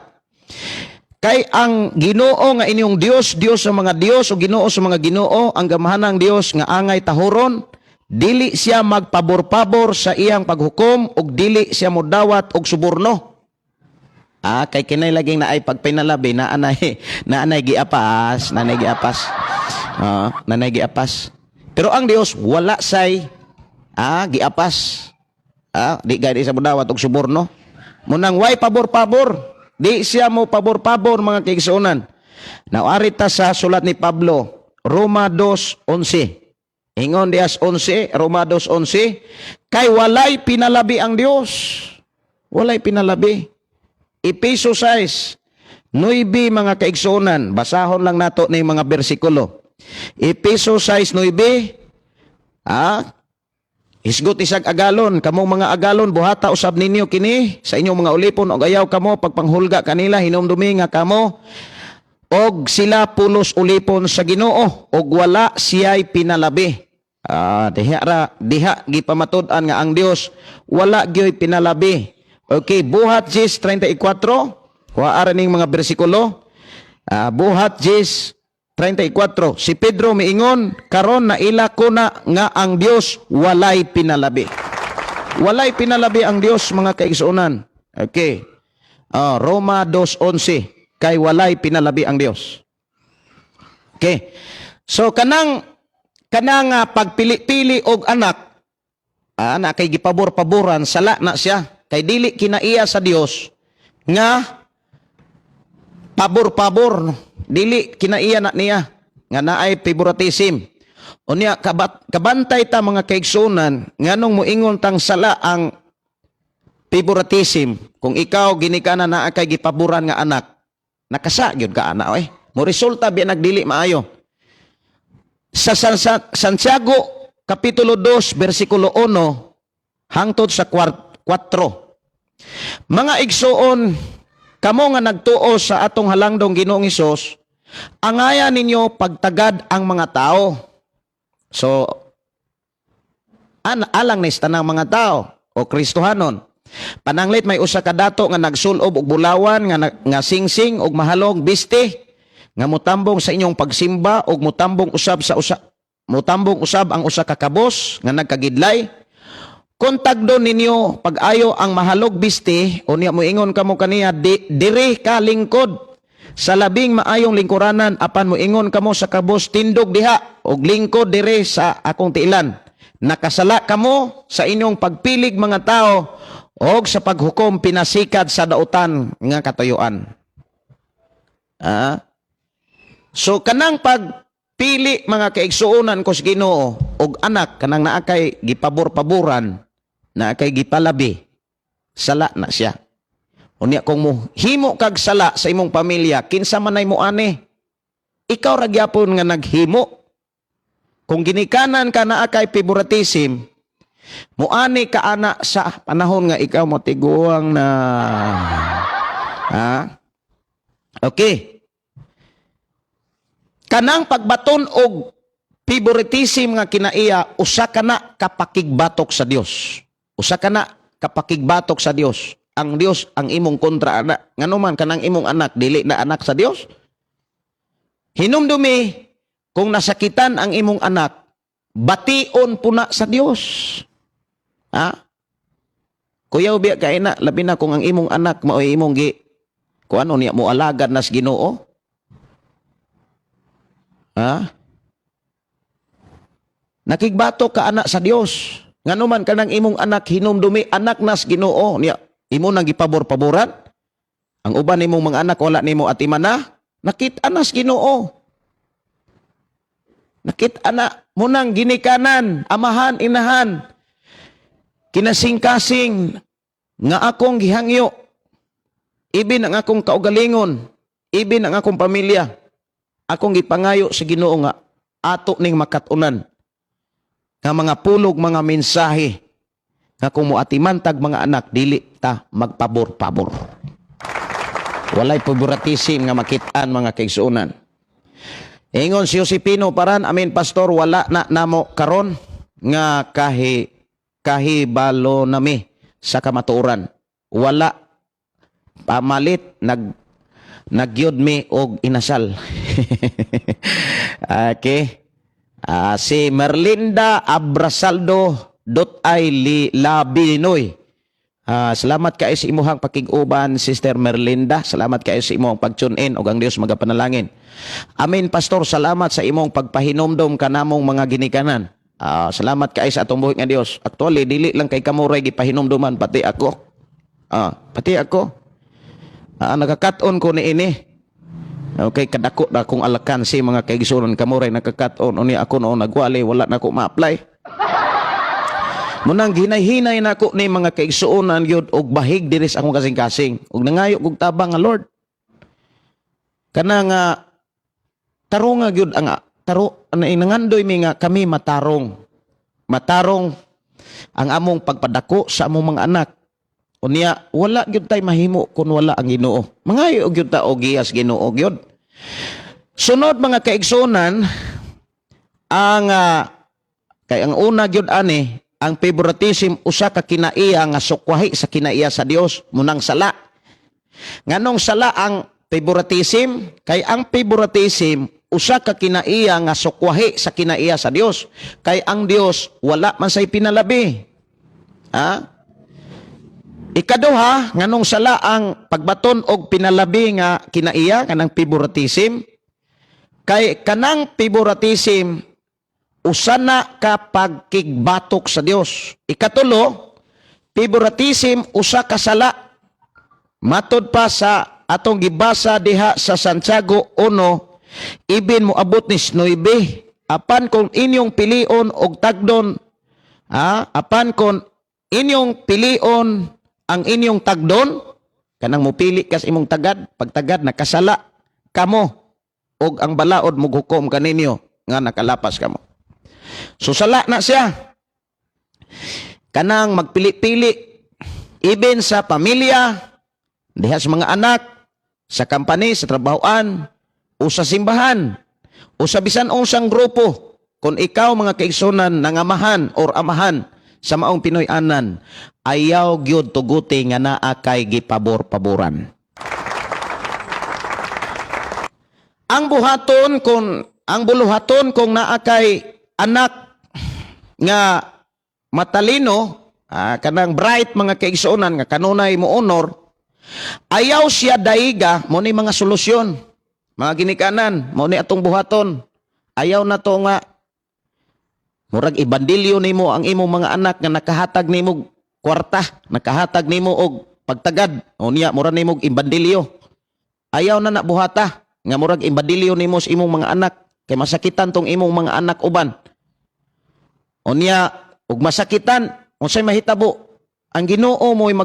Kay ang Ginoo nga inyong Dios, Dios sa mga Dios o Ginoo sa mga Ginoo, ang gamahanang Dios nga angay tahuron, dili siya magpabor-pabor sa iyang paghukom ug dili siya modawat og suborno. Kay kinay laging naay pagpinalabi na anay giapas. Pero ang Dios wala say giapas. Di gani sa modawat og suborno. Munang way pabor-pabor, di siya mo pabor-pabor mga kaigsuonan. Naari ta sa sulat ni Pablo, Roma 2:11. Ingon dias 11, Roma 2:11, kay walay pinalabi ang Dios. Walay pinalabi. Efeso 6:9 mga kaigsuonan, basahon lang nato ni mga bersikulo. Epeso 6:9. Hisgot isag agalon, kamong mga agalon buhata usab ninyo kini sa inyong mga ulipon og ayaw kamo pagpanghulga kanila hinumdumi nga kamo og sila pulos ulipon sa Ginoo og wala siya'y pinalabi. Diha gipamatud-an nga ang Dios wala gyoy pinalabi. Okay, buhat 10:34. Wa ning mga bersikulo. Buhat 10:34. Si Pedro miingon, karon na ila ko na nga ang Dios walay pinalabi. Walay pinalabi ang Dios, mga kaigsuonan. Okay. Roma 2:11, kay walay pinalabi ang Dios. Okay. So kanang pagpili-pili og anak, na kay gipabor-paboran, sala na siya. Kay dili kinaiya sa Dios nga pabor-pabor, dili kinaiya na niya nga naay favoritism. Unya kabantay ta mga kaigsunan nganong moingon tang sala ang favoritism. Kung ikaw ginikana na kay gipaboran nga anak, nakasa gyud ka ana oy. Mo resulta bi nagdili maayo. Sa Santiago kapitulo 2 bersikulo 1 hangtod sa 4. Mga igsuon, kamo nga nagtuo sa atong halangdong Ginoong Hesus, angaya ninyo pagtagad ang mga tao. So, alang na tanang mga tao o Kristohanon. Pananglit may usa ka dato nga nagsulob og bulawan nga singsing og mahalong biste nga mutambong sa inyong pagsimba og mutambong usab ang usa ka kabos nga nagkagidlay. Kontagdo ninyo pag-ayo ang mahalog biste o niya moingon kamo kaniya dire ka lingkod sa labing maayong lingkuranan apan moingon kamo sa kabos tindog diha og lingkod dire sa akong tiilan. Nakasala kamo sa inyong pagpilig mga tao og sa paghukom pinasikad sa dautan nga katuyuan. So kanang pagpili mga kaigsuonan ko sa Ginoo og anak kanang naa kay gipabor-paboran, na kay gipalabi, sala na siya. Unya kung mo himo kag sala sa imong pamilya, kinsa man ay mo ani, ikaw ra gyapon nga naghimo. Kung ginikanan ka na kay favoritism, mo ani ka ana sa panahon nga ikaw matiguang na okay. Kanang pagbaton og favoritism nga kinaiya, usa ka na kapakigbatok sa Dios. Usa ka na kapakigbatok sa Dios. Ang Dios ang imong kontra anak. Nganuman kanang imong anak dili na anak sa Dios. Hinumdumi kung nasakitan ang imong anak, bation puna sa Dios. Kuyaw biya kay na labi na kung ang imong anak mao imong kuan niya mo alagad nas Ginoo. Nakigbatok ka anak sa Dios. Nganuman kanang imong anak hinumdumi anak nas Ginoo niya imo nang gipabor-paboran. Ang uban nimong mga anak wala nimo atiman na, nakit-a nas Ginoo. Nakit-a na mo nang ginikanan, amahan, inahan. Kinasing-kasing nga akong gihangyo. Ibin ang akong kaugalingon, ibin ang akong pamilya. Akong gipangayo sa Ginoo nga ato ning makatunan nga mga pulog, mga mensahe nga kung muatimantag mga anak, dili ta magpabor-pabor. Walay favoritism nga makitaan mga kaigsuonan. Ingon si Josepino Paran, amin pastor, wala na namo karon nga kahibalo nami sa kamatuoran. Wala pamalit nagyod mi og inasal. Okay. Si Merlinda Abrasaldo Labinoy. Salamat kayo sa imuhang pakiguban, Sister Merlinda. Salamat kayo sa imong pag-tune-in o ang Dios magapanalangin. Amin, Pastor. Salamat sa imong pagpahinomdom kanamong mga ginikanan. Salamat kayo sa atong buhi nga Dios. Actually, dili lang kay kamuray gipahinomdoman, pati ako. Pati ako. Nagakaton ko ni ini. Okay, kadako na kung alakan si mga kaigsuonan kamuray nakakaton. Unya ako noon nagwali, wala na ko ma-apply. Munang hinay-hinay na ako ni mga kaigsuonan yun og bahig diris akong kasing-kasing. Og nangayo kog tabang nga Lord. Kana nga tarunga gyud ang nangandoy mi nga kami matarong. Matarong ang among pagpadako sa among mga anak. Unya, wala gyud tay mahimo kung wala ang Ginoo. Mangayo gyud ta og giyas Ginoo gyud. Sunod mga kaigsunan, ang kay ang una gyud ani, ang favoritism usa ka kinaiya nga sukwahi sa kinaiya sa Dios, munang sala. Nganong sala ang favoritism? Kay ang favoritism usa ka kinaiya nga sukwahi sa kinaiya sa Dios. Kay ang Dios wala man say pinalabi. Ha? Ikaduha, nganong sala ang pagbaton og pinalabi nga kinaiya kanang favoritism? Kay kanang favoritism usana ka pagkigbatok sa Dios. Ikatulo, favoritism usa ka sala. Matod pa sa atong gibasa diha sa Santiago 1, ibin mo abot ni 9. Apan kung inyong pilion og tagdon, apan kung inyong pilion ang inyong tagdon, kanang mupili kas imong tagad, pagtagad nakasala kamo og ang balaod mo hukom kaninyo nga nakalapas kamo. So sala na siya. Kanang magpili-pili ibin sa pamilya, diha sa mga anak, sa company, sa trabahoan, o sa simbahan, o sa bisan unsang grupo. Kung ikaw mga kaigsunan nangamahan or amahan sa maong Pinoy-anan, ayaw gyud tuguti nga naa kay gipabor-paboran. Ang buluhaton kung naa kay anak nga matalino, kanang bright mga kaigsunan nga kanunay mo honor, ayaw siya daiga, mo ni mga solusyon, mga ginikanan, mo ni atong buhaton. Ayaw na to nga, murag ibandilyo nimo ang imong mga anak nga nakahatag nimo kwarta, nakahatag nimo og pagtagad, o niya, murag nimo ibandilyo. Ayaw na buhata, nga murag ibandilyo nimo sa imong mga anak, kay masakitan tong imong mga anak uban. O niya, og masakitan, unsay mahitabo, ang Ginoo mo'y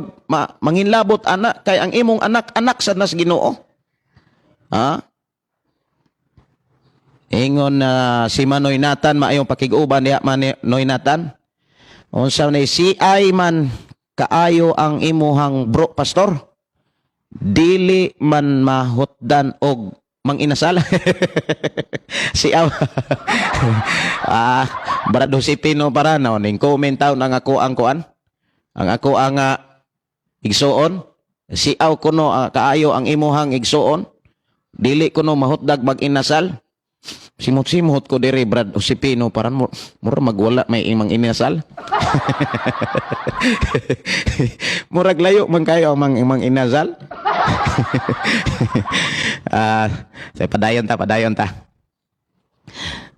manginlabot anak kay ang imong anak-anak sa nas Ginoo. Ingon na si Manoy Nathan maayong pakiguban diha Manoy Nathan. Unsa ni si ay man kaayo ang imuhang bro pastor. Dili man mahutdan og manginasal. Si aw. Barado si Pino para na ning comment taw nang ako ang kuan. Ang ako ang igsuon, siaw kuno kaayo ang imuhang igsuon, dili kuno mahutdag mag-inasal. Simot-simot ko diri Brad Josepino para mura magwala may imang inasal. Murag layo man kayo ang imang inasal. Padayon ta.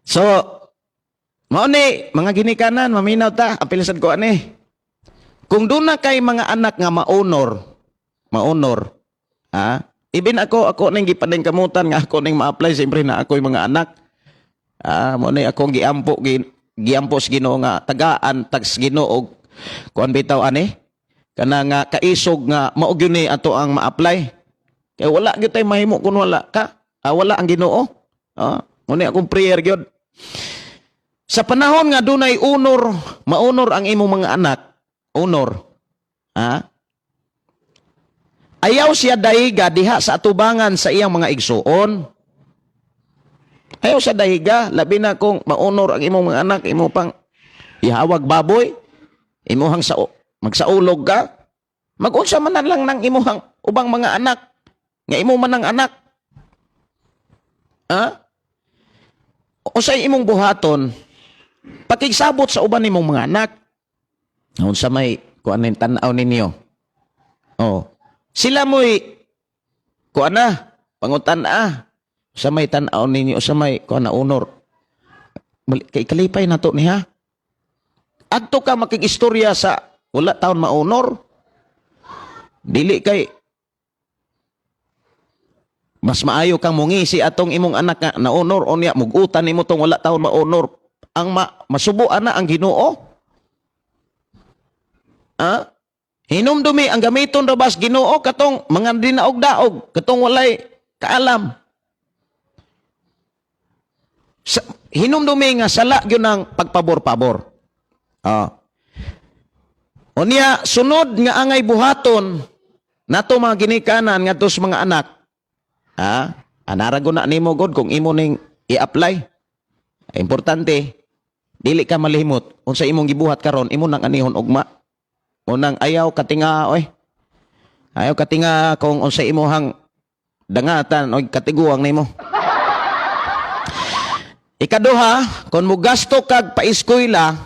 So, mao ni mga ginikanan, maminaw ta, apilasad ko ani. Kung doon na kay mga anak nga maunor, ibin ako ning gipadeng kamutan nga ako ning ma-apply, siyempre na ako yung mga anak. Mo ni akong giampo sa Ginoo nga tagaan tags Ginoo og kuan bitaw ani, kana nga kaisog nga mao gyud ni ato ang ma-apply. Kay wala gyud tay mahimo kun wala ka, wala ang Ginoo. Mo ni akong prayer gyud. Sa panahon nga dunay maunor ang imong mga anak, honor. Ayaw siya daiga diha sa atubangan sa iyang mga igsuon. Ayaw siya daiga, labi na kung maunor ang imong mga anak, imo pang ihawag baboy, imuhang magsaulog ka, mag-unsa man lang ng imuhang ubang mga anak, nga imo man ang anak. Usay imong buhaton, pakigsabot sa uban imong mga anak. Unsa may kuanin tan-aw ninyo. Sila mo'y kuana, pangutan-a. Sa may tan-aw ninyo, sa may kuana unor. Kay kalipay na to niya. Adto ka makikistorya sa wala taon maunor. Dili kay mas maayo kang mungisi atong imong anak nga naunor o niya mugutan nimo tong wala taon maunor. Ang masubuan na ang Ginoo. Hinumdumi ang gamiton rabas Ginoo katong mga dinaog-daog, katong walay kaalam. Hinumdumi nga sala gyud ng pagpabor-pabor. Unya sunod nga angay buhaton nato mga ginikanan ngadto sa mga anak. Anarago na nimo god kung imo ning i-apply. Importante dili ka malihimot unsa imong gibuhat karon imo nang anihon ugma. Unang ayaw katinga oy. Ayaw katinga kung unsa imong dangatan o katiguang nimo. Ikaduha, kung mo gasto kag pa-eskwela,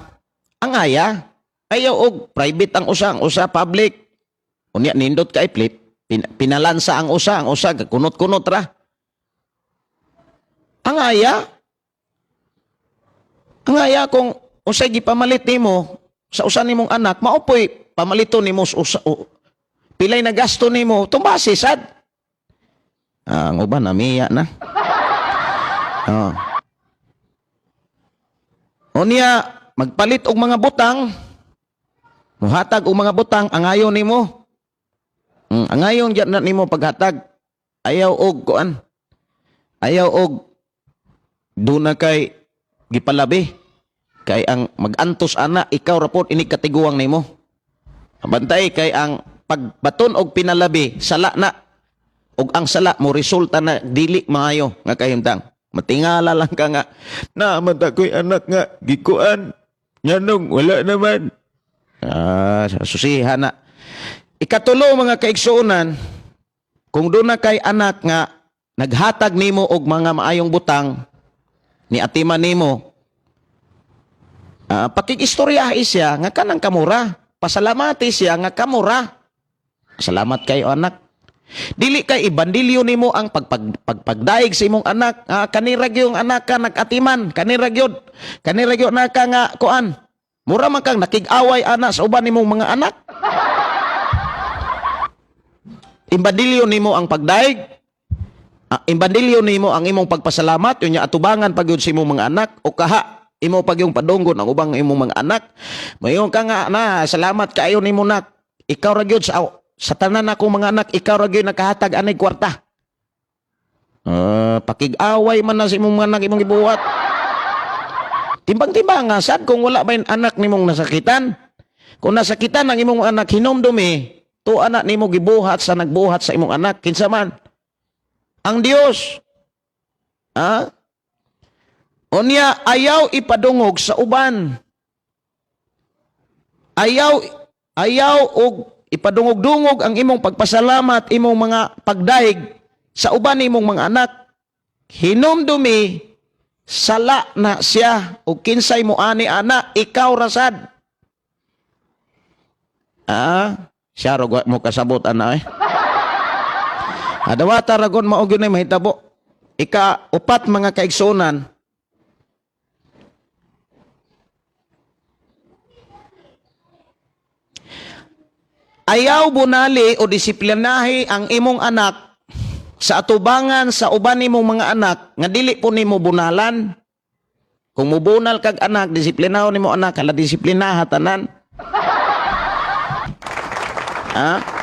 ang ayaw og private ang usa public. Unya nindot kay flip, pinalansa ang usa kunot-kunot ra. Ang aya kung unsay gipamalit nimo sa usa nimong anak, maupoy pamaliton nimo sa usa pilay na gasto nimo, tumbase sad. Ang uban namiya na. Unya magpalit og mga butang, muhatag og mga butang angayon nimo. Angayon diyan na nimo paghatag. Ayaw og kuan. Ayaw og duna kay gipalabi. Kay ang magantos ana ikaw ra pod ini katiguang nimo. Bantay kay ang pagbaton og pinalabi sala na og ang sala mo resulta na dili maayo nga kahimtang. Matingala lang ka nga naman ko'y anak nga gikuan nyanong wala naman. Susihan na. Ikatulo mga kaigsuonan, kung doon na kay anak nga naghatag nimo og mga maayong butang ni atiman nimo, pakikistoryahi siya nga kanang kamura, pasalamati siya nga kamura. Salamat kayo anak. Dili kay ibandilyo nimo ang pagpagdaig sa imong anak. Kanirag yung anak ka nagatiman, kanirag yun na ka nga kuan. Mura man kang nakig-away anak sa uban nimong mga anak. Imbandilyo nimo ang pagdaig. Imbandilyo nimo ang imong pagpasalamat, unya atubangan pag yun sa imong mga anak o kaha imo pag yung padunggon ang ubang imong mga anak. Mayon ka nga na salamat kaayo nimo nak. Ikaw ra gyud sa tanan akong mga anak, ikaw ra gyud nakahatag anay kwarta. Pakig-away man na sa imong mga anak imong gibuhat. Timbang-timbang nga sad kung wala ba yung anak nimong nasakitan. Kung nasakitan ang imong anak hinumdumi, to anak nimo gibuhat sa nagbuhat sa imong anak kinsa man. Ang Dios. Unya ayaw ipadungog sa uban. Ayaw og ipadungog-dungog ang imong pagpasalamat, imong mga pagdaig sa uban nimong mga anak. Hinumdumi, sala na siya o kinsay mo ani ana, ikaw rasad. Siya ro mo kasabot ana Adawata ragon mao gyud nay mahitabo. Ika-upat mga kaigsuonan. Ayaw bunali o disiplinahi ang imong anak sa atubangan sa uban nimong mga anak nga dili po nimo bunalan. Kung mubunal kag anak, disiplinaho nimo anak, hala disiplinaha tanan.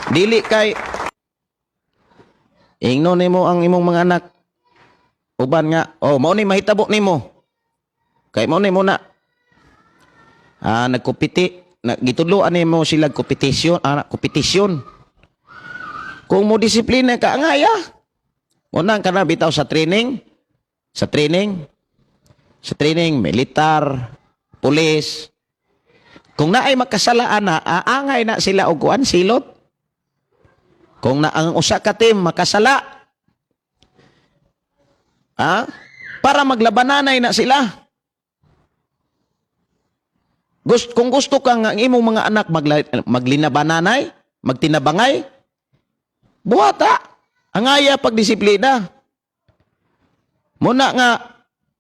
Dili kay ingno nimo ang imong mga anak. Uban nga, mao ni mahitabo nimo. Kay mao ni mo na nagkupiti. Gitudloan mo sila kompetisyon. Kung mo disiplina ka, angaya. Unang ka na bitaw sa training, militar, pulis. Kung naay makasalaan na, aangay na sila og kuan silot. Kung na ang usa ka team makasala, para maglabananay na sila. Kung gusto kang ang imong mga anak maglinabananay, magtinabangay, buhata. Angaya pagdisiplina. Muna nga,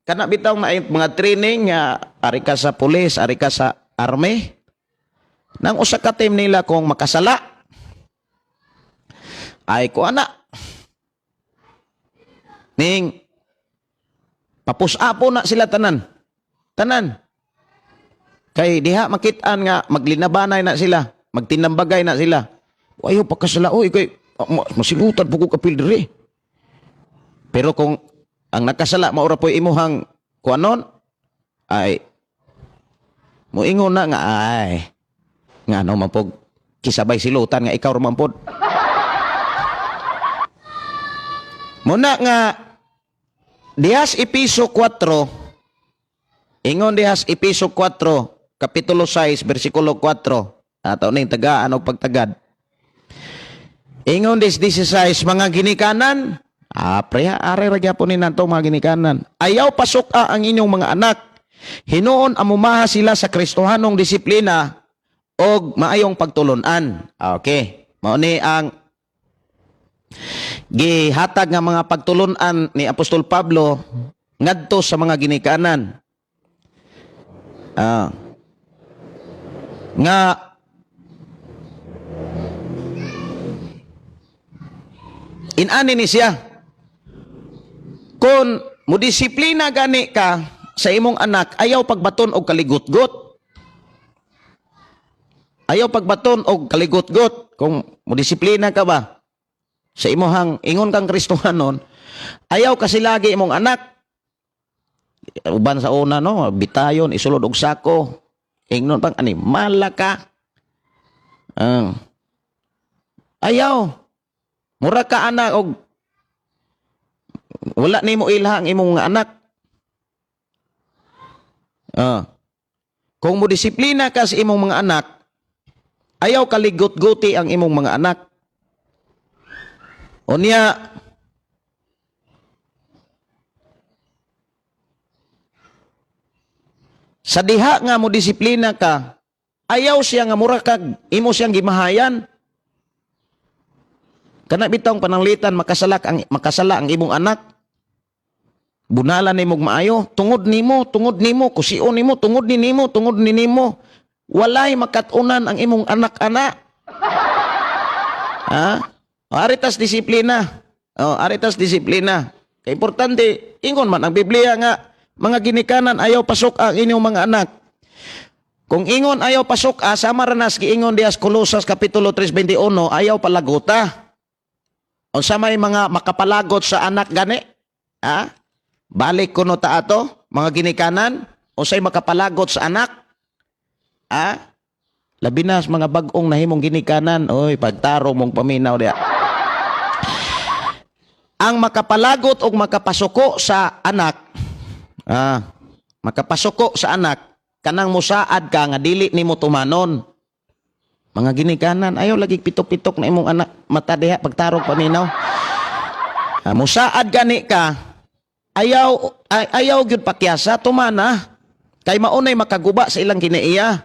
kana bitaw na mga training, ari ka sa pulis, ari ka sa army, nang usa ka team nila kung makasala, ay ko ana. Ning, papusapo na sila tanan. Kay diha makitaan nga maglinabanay na sila, magtinambagay na sila. Ayaw pagkasala, kay masilutan po ko kapil diri. Pero kung ang nakasala maura po imuhang kuanon ay moingon na nga ay nga ano man pog kisabay silutan nga ikaw ra man pod. Muna nga dihas Episo 4 ingon dihas Episo 4 kapitulo 6 bersikulo 4 ato ning tagaan og pagtagad. Ingon dis 16 mga ginikanan, pre are ra gyapon ni nanto mga ginikanan. Ayaw pasok ang inyong mga anak. Hinuon amumaha sila sa Kristohanong disiplina og maayong pagtulunan. Okay. Mao ni ang gihatag nga mga pagtulunan ni Apostol Pablo ngadto sa mga ginikanan. Nga inani ni siya kung modisiplina gani ka sa imong anak, ayaw pagbaton og kaligot-got. Ayaw pagbaton og kaligot-got. Kung modisiplina ka ba sa imong ingon kang Kristohanon, ayaw kasi lagi imong anak. Uban sa una no, bitayon isulod og sako. Ingnon pang ani malaka. Ayaw. Mura ka anak og wala nimo ilha ang imong mga anak. Kung mo disiplina ka sa imong mga anak, ayaw kaligot-guti ang imong mga anak. Unya sa diha nga mo disiplina ka, ayaw siya nga mura kag imo siyang gimahayan. Kana bitong pananglitan makasala ang imong anak. Bunalan nimo maayo, tungod nimo, kusion nimo, tungod ni nimo. Walay makatunan ang imong anak-anak. Aritas disiplina. Aritas disiplina. Kay importante, ingon man ang Biblia nga mga ginikanan ayaw pasok ang inyong mga anak. Kung ingon ayaw pasok sama ra nas giingon dias Colosas kapitulo 3:21, ayaw palaguta. O sa may mga makapalagot sa anak gani? Balik kuno ta ato, mga ginikanan, o say makapalagot sa anak? Labi na mga bagong nahimong ginikanan, oy, pagtaro mong paminaw diya. Ang makapalagot o makapasuko sa anak, makapasuko sa anak, kanang musaad ka nga dili nimo tumanon. Mga ginikanan, ayaw lagi pitok-pitok na imong anak mata diha pagtarong paminaw. Musaad gani ka, ayaw gyud pakyasa tumana. Kay maunay makaguba sa ilang kinaiya.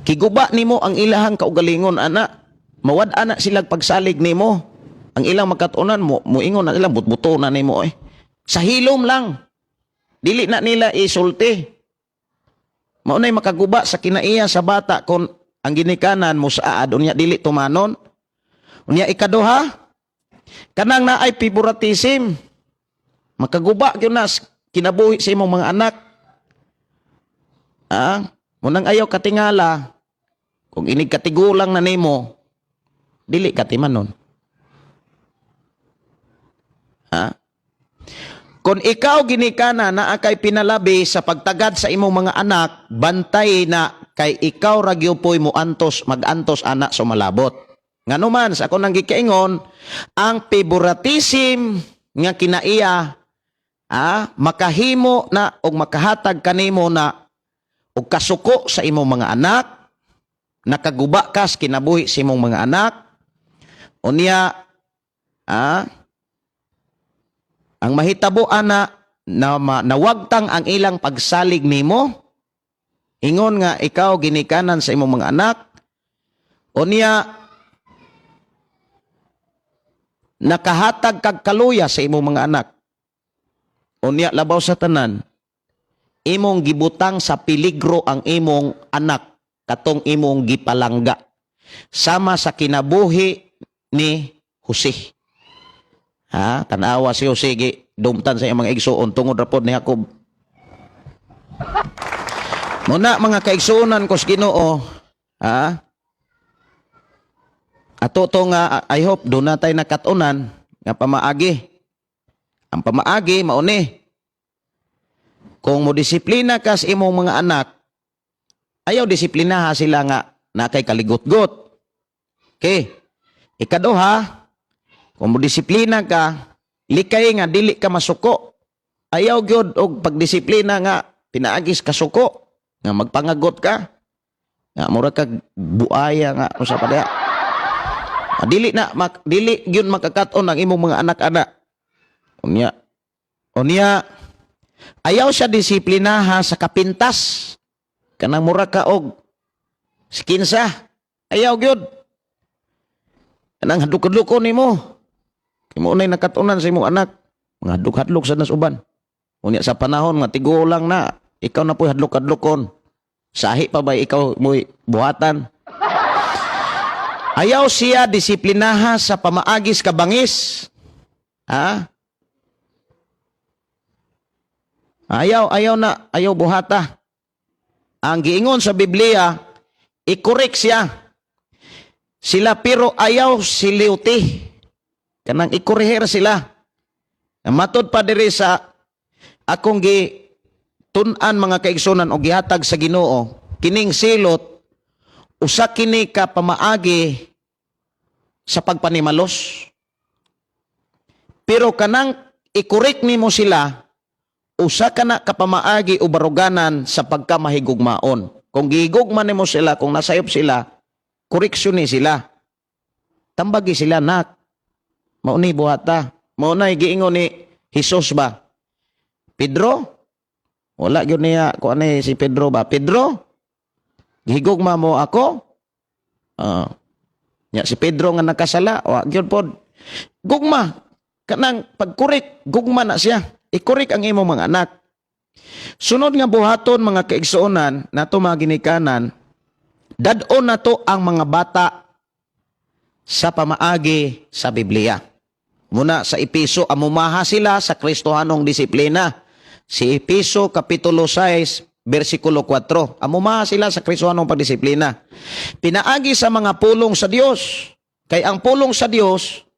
Kiguba nimo ang ilahang kaugalingon ana. Mawad ana silang pagsalig nimo. Ang ilang makatunan mo ingon ang ilang butbuto na nimo Sa hilom lang. Dili na nila isulti. Maunay makaguba sa kinaiya sa bata kung ang ginikanan mo saad, unya dili tumanon. Unya ikaduha, kanang naay favoritism. Makaguba yun na kinabuhi sa imong mga anak. Munang ayaw katingala, kung inig katigulang na nimo, dili katimanon. Kung ikaw ginikana na akay pinalabi sa pagtagad sa imong mga anak, bantay na kay ikaw ragyopoy mo mag-antos anak so malabot. Ngano man sa ako nang gikaingon, ang favoritism nga kinaiya makahimo na og makahatag kanimo na og kasuko sa imong mga anak, nakaguba kas kinabuhi sa imong mga anak. Unya ang mahitabo na nawagtang ang ilang pagsalig nimo. Ingon nga ikaw ginikanan sa imong mga anak. Unya nakahatag kag kaluya sa imong mga anak. Unya labaw sa tanan, imong gibutang sa peligro ang imong anak katong imong gipalangga. Sama sa kinabuhi ni Jose. Tanawa si Jose dumtan sa iyang mga igsuon tungod ra pod ni Jacob. Muna mga kaigsuonan ko sa Ginoo, ato to nga I hope do na tayo nakatunan nga pamaagi. Ang pamaagi mauni Kung mo disiplina ka sa imong mga anak, ayaw disiplinaha sila nga na kay kaligot-got. Okay. Ikaduha, kung mo disiplina ka, likay nga dili ka masuko. Ayaw gyud og pagdisiplina nga pinaagis ka suko, nga magpangagot ka. Nga mura kag buaya nga usa pa diha. Dili gyud makakaton ang imong mga anak-anak. Unya, ayaw siya disiplinaha sa kapintas. Kanang mura ka og skinsa. Ayaw gyud. Kanang hadlok-hadlokon nimo. Kimo unay nakatunan sa imong anak. Mga hadlok-hadlok sa nasuban. Unya sa panahon nga tigo lang na, ikaw na po hadlok-hadlokon. Sahi pa ba ikaw mo'y buhatan? Ayaw siya disiplinaha sa pamaagis kabangis. Ha? Ayaw buhata. Ang giingon sa Biblia, i-correct siya. Sila pero ayaw siliuti. Kanang ikorehir sila. Matod pa diri sa akong tun-an mga kaigsunan o gihatag sa Ginoo, kining silot, usa kini ka pamaagi sa pagpanimalos. Pero kanang i-correct nimo sila, usa ka na kapamaagi o baruganan sa pagkamahigugmaon. Kung gihigugman nimo sila, kung nasayop sila, koreksyon ni sila. Tambagi sila, nak. Mauni buhata. Maunay giingon ni Jesus ba? Pedro? Wala gyud niya ko ani si Pedro ba? Pedro? Gihigugma mo ako? Ya si Pedro nga nakasala, wa gyud pod. Gugma kanang pagkorek, gugma na siya. Ikorek ang imong mga anak. Sunod nga buhaton mga kaigsuonan nato mga ginikanan, dadon nato ang mga bata sa pamaagi sa Biblia. Muna sa Epeso, amumaha sila sa Kristohanong disiplina. Si Epeso Kapitulo 6, versikulo 4. Amumaha sila sa Kristohanong pagdisiplina. Pinaagi sa mga pulong sa Dios. Kay ang pulong sa Dios,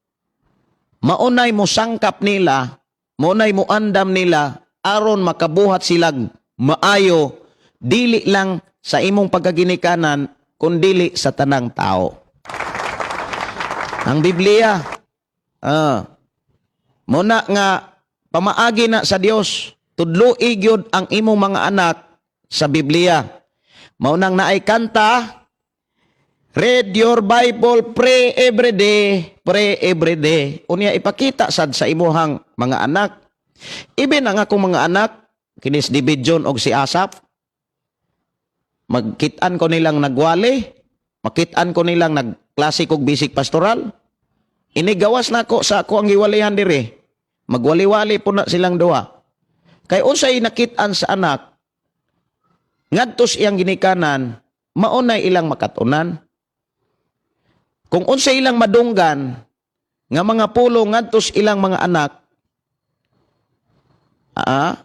maunay mo sangkap nila, maunay mo andam nila, aron makabuhat silang maayo, dili lang sa imong pagkaginikanan, kundili sa tanang tao. Ang Biblia, muna nga pamaagi na sa Dios, tudloi gyud ang imong mga anak sa Biblia. Maunang naay kanta, read your Bible, pray every day, pray every day. Unya ipakita sad sa imuhang mga anak. Ibin ang akong mga anak, kinis David John og si Asaph, magkitaan ko nilang nagwali, makitaan ko nilang nagklase kog bisik pastoral. Inigawas na ko sa ako ang giwalihan diri. Magwali-wali po na silang duha. Kay unsay nakitaan sa anak, ngadtos iyang ginikanan, maunay ilang makatunan. Kung unsay ilang madunggan, nga mga pulo ngadtos ilang mga anak,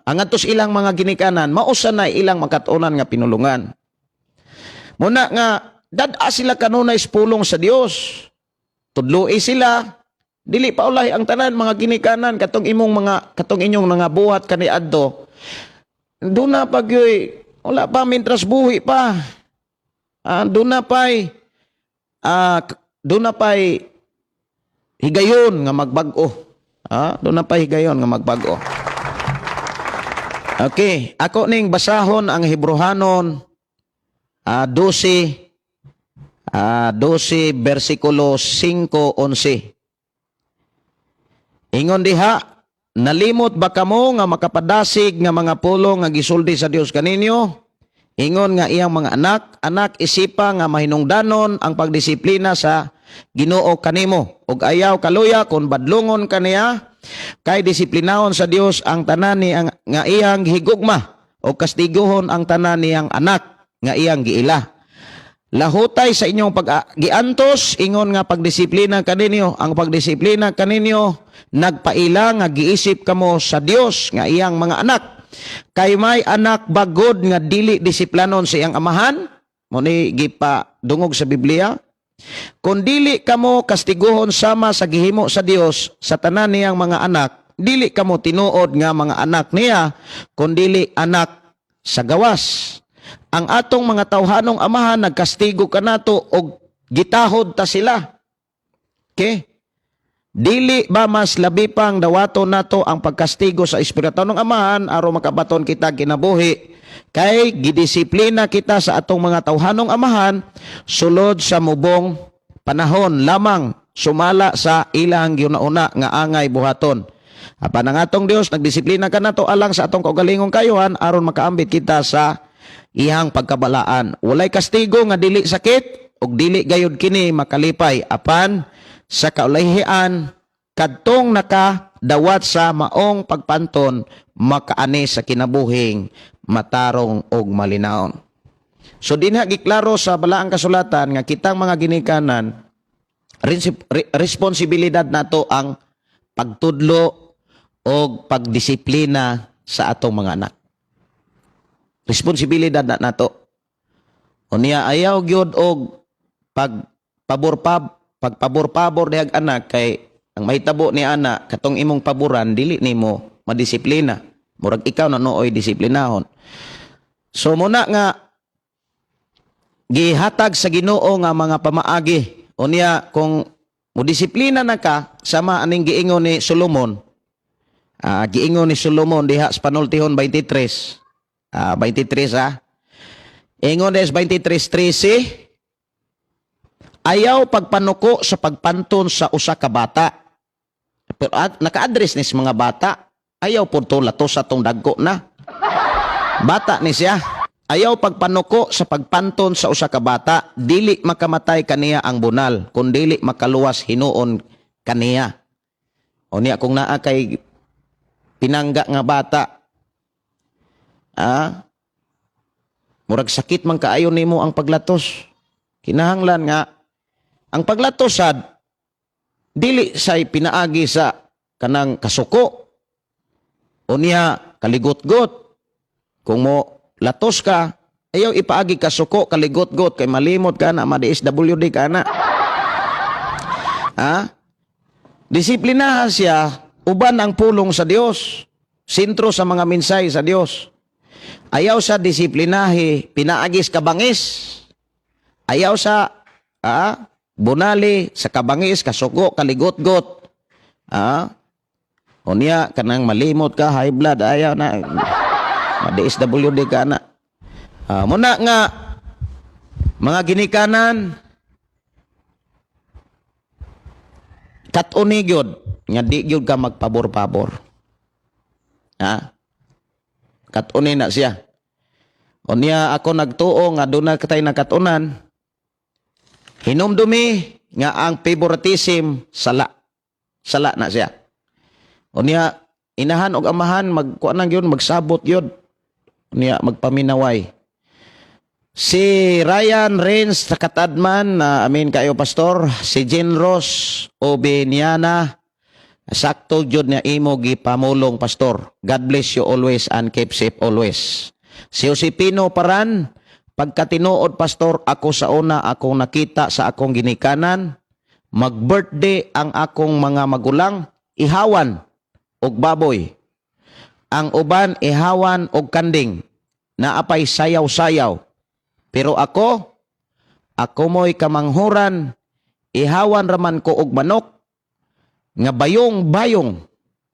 ang ngadtos ilang mga ginikanan, mausa na ilang makatunan nga pinulungan. Muna nga, dada sila kanunay pulong sa Dios. Tudloi sila, dili pa ulay ang tanan mga ginikanan katong inyong mga buhat kaniadto. Do na pagyoy, wala pa mintras buhi pa. Do na pay higayon nga magbag-o. Do na pay higayon nga magbag-o. Okay, ako ning basahon ang Hebrehanon 12 versikulo 5-11. Ingon diha, nalimot ba kamo nga makapadasig nga mga pulong nga gisulti sa Dios kaninyo? Ingon nga iyang mga anak isipa nga mahinungdanon ang pagdisiplina sa Ginoo kanimo. Og ayaw kaluya kung badlungon kaniya, kay disiplinahon sa Dios ang tanan nga iyang higugma o kastiguhon ang tanan niyang anak nga iyang giila. Lahutay sa inyong pag-giantos, ingon nga pagdisiplina kaninyo. Ang pagdisiplina kaninyo, nagpaila nga giisip kamo sa Dios nga iyang mga anak. Kay may anak bagod nga dili disiplanon sa iyang amahan, muni gipa dungog sa Biblia. Kung dili kamo kastiguhon sama sa gihimo sa Dios sa tanan niyang mga anak, dili kamo tinuod nga mga anak niya, kundili anak sa gawas. Ang atong mga tawhanong amahan nagkastigo kanato og gitahod ta sila. Okay? Dili ba mas labi pang dawaton nato ang pagkastigo sa espiritu ng amahan aron makabaton kita kinabuhi kay gidisiplina kita sa atong mga tawhanong amahan sulod sa mubong panahon lamang sumala sa ilang giuna-una nga angay buhaton. Apan ang atong Dios nagdisiplina kanato alang sa atong kaugalingong kayuhan aron makaambit kita sa ihang pagkabalaan. Walay kastigo nga dili sakit ug dili gayud kini makalipay apan sa kaulahian kadtong nakadawat sa maong pagpanton makaani sa kinabuhing matarong og malinaon. So dinha giklaro sa balaang kasulatan nga kitang mga ginikanan responsibilidad nato ang pagtudlo og pagdisiplina sa atong mga anak. Responsibilidad na nato. Unya ayaw gyud og pagpabor-pabor dihag anak kay ang mahitabo ni anak katong imong paboran dili nimo madisiplina. Murag ikaw na nooy disiplinahon. So muna nga gihatag sa Ginoo nga mga pamaagi. Unya kung modisiplina na ka sama aning giingon ni Solomon. Giingon ni Solomon diha sa Panultihon 23. 23 Ingon des 23:13 ayaw pagpanuko sa pagpanton sa usa ka bata. Pero naka-address ni sa mga bata. Ayaw po to latos sa tong dagko na. Bata ni siya. Ayaw pagpanuko sa pagpanton sa usa ka bata. Dili makamatay kaniya ang bunal. Kung dili makaluwas hinuon kaniya. O niya kung naa kay pinangga nga bata. Murag sakit man kaayo nimo ang paglatos. Kinahanglan nga ang paglatos sad dili say pinaagi sa kanang kasuko. O niya kaligot-got. Kung mo latos ka, ayaw ipaagi kasuko, kaligot-got kay malimot ka na, ma-DSWD ka na. Disiplinahan siya, uban ang pulong sa Dios. Sentro sa mga minsay sa Dios. Ayaw sa disiplinahi, pinaagis kabangis. Ayaw sa bunali, sa kabangis, kasuko, kaligot-got. O niya, kanang malimot ka, high blood, ayaw na. Ma-DSWD ka na. Muna nga, mga ginikanan, katuni gyud nga di gyud ka magpabor-pabor. Katuni na siya. O niya ako nagtuo nga doon na katay nakatunan. Hinumdumi nga ang favoritism sala. Sala na siya. O niya inahan og amahan magkuan gyud magsabot gyud. O niya magpaminaway. Si Ryan Renz Takatadman, amin kayo pastor, si Jen Ross Obeniana, sakto jud niya imo gipamulong pastor. God bless you always and keep safe always. Si Josepino Paran, pagkatinuod pastor, ako sa una akong nakita sa akong ginikanan, mag-birthday ang akong mga magulang, ihawan og baboy. Ang uban ihawan og kanding, naapay sayaw-sayaw. Pero ako mo'y kamanghuran, ihawan raman ko og manok, nga bayong-bayong,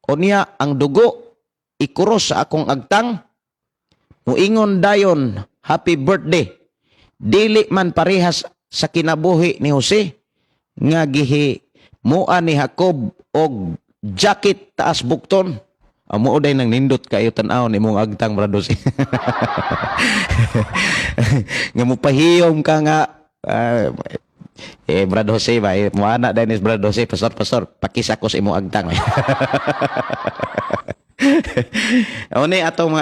o niya ang dugo, ikuros sa akong agtang, muingon dayon, happy birthday. Dili man parehas sa kinabuhi ni Jose, nga gihi mua ni Jacob og jacket taas bukton. Amo day nang nindot kayo tan-aw ni mong agtang brados. Nga mo pahiyom ka nga Brad Jose ba? Muana Dennis Brad Jose, pastor, pakisa ko sa imong agtang. Oni atong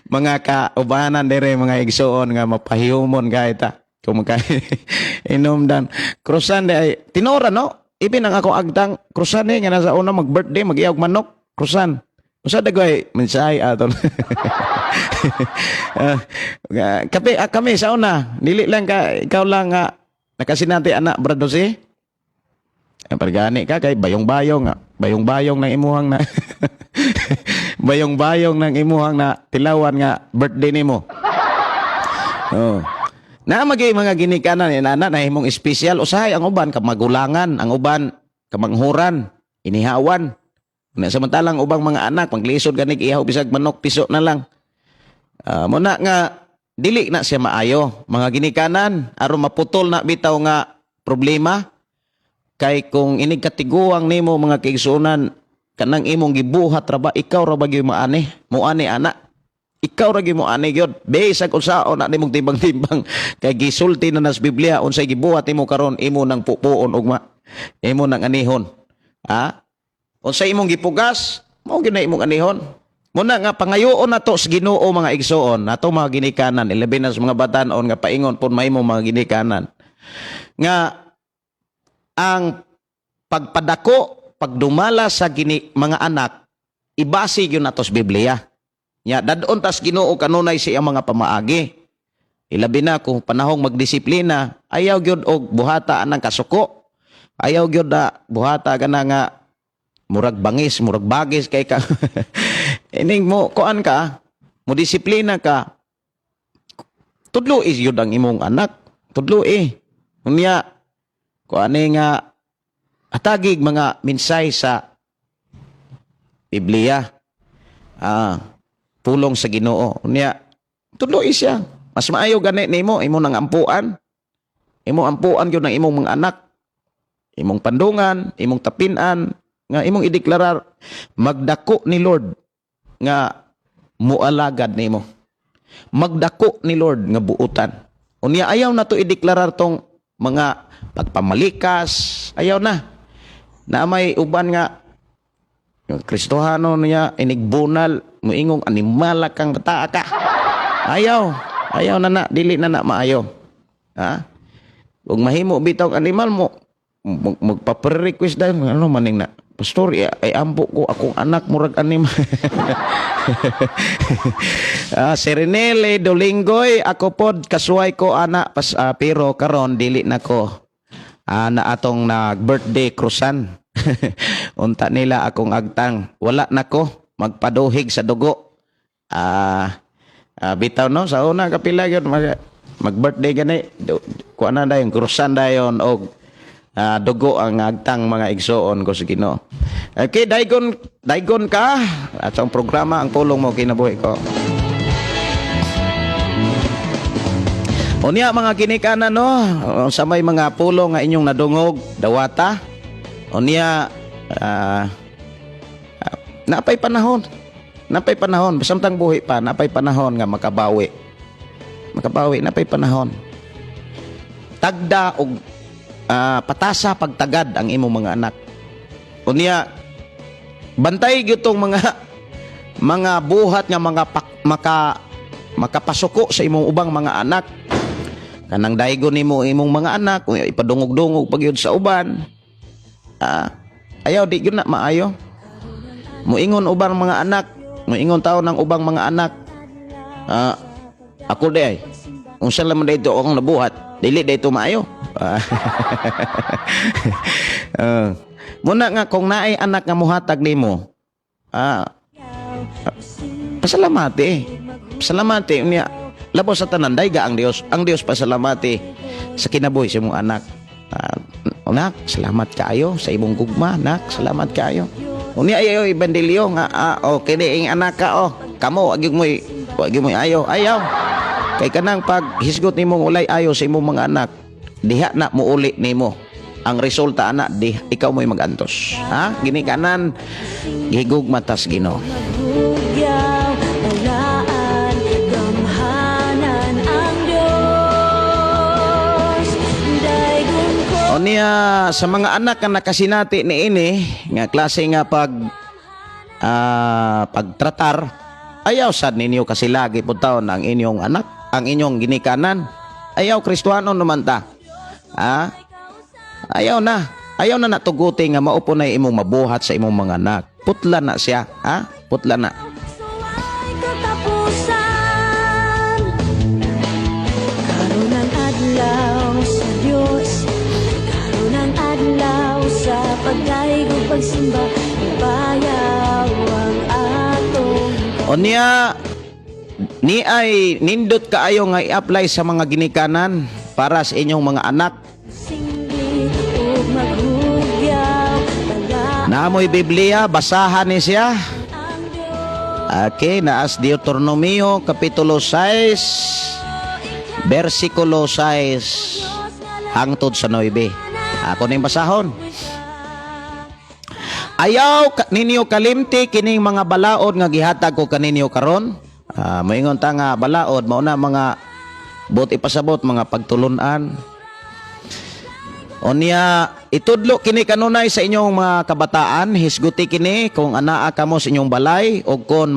mga kaubanan dire mga igsoon nga mapahiyomon kahit kung inom dan krusan day tinora no ibin ang ako agtang krusan nga nasa una mag-birthday mag-iog manok krusan usa dagway mensay aton. Kami sa una dili lang ka ikaw lang nga nakasinati anak Brad Jose. Pagani ka kay bayong-bayong nga. Bayong-bayong ng imuhang na bayong-bayong ng imuhang na tilawan nga birthday nimo. Oh. Na magay mga ginikanan ni nana na himong espesyal usahay ang uban kamagulangan, ang uban kamanghuran, inihawan. Na samantalang ubang mga anak paglisod ganig ihaw bisag manok piso na lang. Muna nga dili na siya maayo mga ginikanan aron maputol na bitaw nga problema. Kay kung inig katiguang nimo mga kaigsunan kanang imong gibuhat ra ba ikaw ra ba gyud maani ana ikaw ra gyud moani gyud bisag unsaon na nimong timbang-timbang kay gisulti na nas Biblia unsay gibuhat nimo karon imo nang pupuon ugma imo nang anihon unsay imong gipugas mao gyud na imong anihon muna nga pangayoon nato sa Ginoo mga igsoon nato mga ginikanan ilabi na sa mga batan-on nga paingon pun mahimo mga ginikanan nga ang pagpadako, pagdumala sa mga anak, ibasi yun nato sa Biblia. Ya, dadon tas Ginoo kanunay siya mga pamaagi. Ilabi na kung panahong magdisiplina, ayaw gyud og buhata anang kasuko. Ayaw gyud na buhata kana nga murag bangis, murag bagis kay ka. Ining mo kuan ka, mo disiplina ka. Tudlo is yun ang imong anak. Tudlo Unya kung ano nga atagig mga minsay sa Biblia pulong sa Ginoo unya tuloy siya mas maayo gani nimo imo nang ampuan gyud ng imong mga anak imong pandungan imong tapinan nga imong ideklarar magdako ni Lord nga mualagad nimo magdako ni Lord nga buutan unya ayaw na to ideklarar tong mga pagpamalikas, ayaw na. Na may uban nga, yung Kristohano niya, inigbunal, muingong animala kang bata ka. Ayaw na dili na maayo. Kung mahimo bitaw animal mo, magpaprerequest dahil, ano maning na, Pastor, ay ampo ko, akong anak murag animal. Serenele Dolingoy ako pod kasuway ko ana pero karon dili nako na atong nag-birthday krusan. Unta nila akong agtang wala nako magpaduhig sa dugo. Bitaw no sa una kapila gyud mag-birthday gani kuan na dayon krusan dayon og dugo ang agtang mga igsoon ko sa Ginoo. Okay, daygon ka at ang programa ang pulong mo kinabuhi ko. Unya mga ginikanan no, sa may mga pulong nga inyong nadungog, dawata. Unya napay panahon. Samtang buhi pa, napay panahon nga makabawi. Napay panahon. Tagda og patasa pagtagad ang imong mga anak. Unya bantay gyud tong mga buhat nga mga makapasuko sa imong ubang mga anak. Kanang daygon nimo imong mga anak, ipadungog-dungog pagyud sa uban. Ayaw di gyud na maayo. Muingon ubang mga anak, muingon taon ng ubang mga anak. Ako day, unsa laman dayto akong nabuhat, dili dayto maayo. Muna nga kung naay anak nga muhatag nimo, pasalamati unya labo sa tanan dayga ang Dios pasalamati sa kinabuhi sa imong anak. Anak, salamat kaayo sa imong gugma, anak, salamat kaayo. Unya ayo ibandilyo nga okay ni anak ka kamo wag mo ayaw. Kay kanang pag hisgot nimong ulay ayo sa imong mga anak, diha na muuli nimo. Ang resulta ana di ikaw mo'y magantos. Ginikanan gihigog matas Ginoo. O niya sa mga anak nga nakasinati ni ini nga klase nga pagtratar ayaw sad ninyo kasi lagi pud taon ang inyong anak, ang inyong ginikanan. Ayaw Kristohano naman ta. Ayaw na natuguti nga maupo na imong mabuhat sa imong mga anak. Putla na siya, putla na. Karon ang adlaw sa Dios, karon ang adlaw sa Pagkaigong pagsimba, ipayaw ang atong Unya ni ay nindot kaayo nga i-apply sa mga ginikanan para sa inyong mga anak. singgit o maghugyaw. Naamoy Biblia, basahan ni siya. Ang Diyos, Okay, naas Deuteronomio Kapitulo 6 versikulo 6 hangtod sa 9. Ako ning basahon. Ayaw ninyo kalimti kining mga balaod nga gihatag ko kaninyo karon. Moingon ta nga balaod mao na mga buot ipasabot mga pagtulunan. Onya itudlo kini kanunay sa inyong mga kabataan, hisguti kini kung anaa kamo sa inyong balay o kung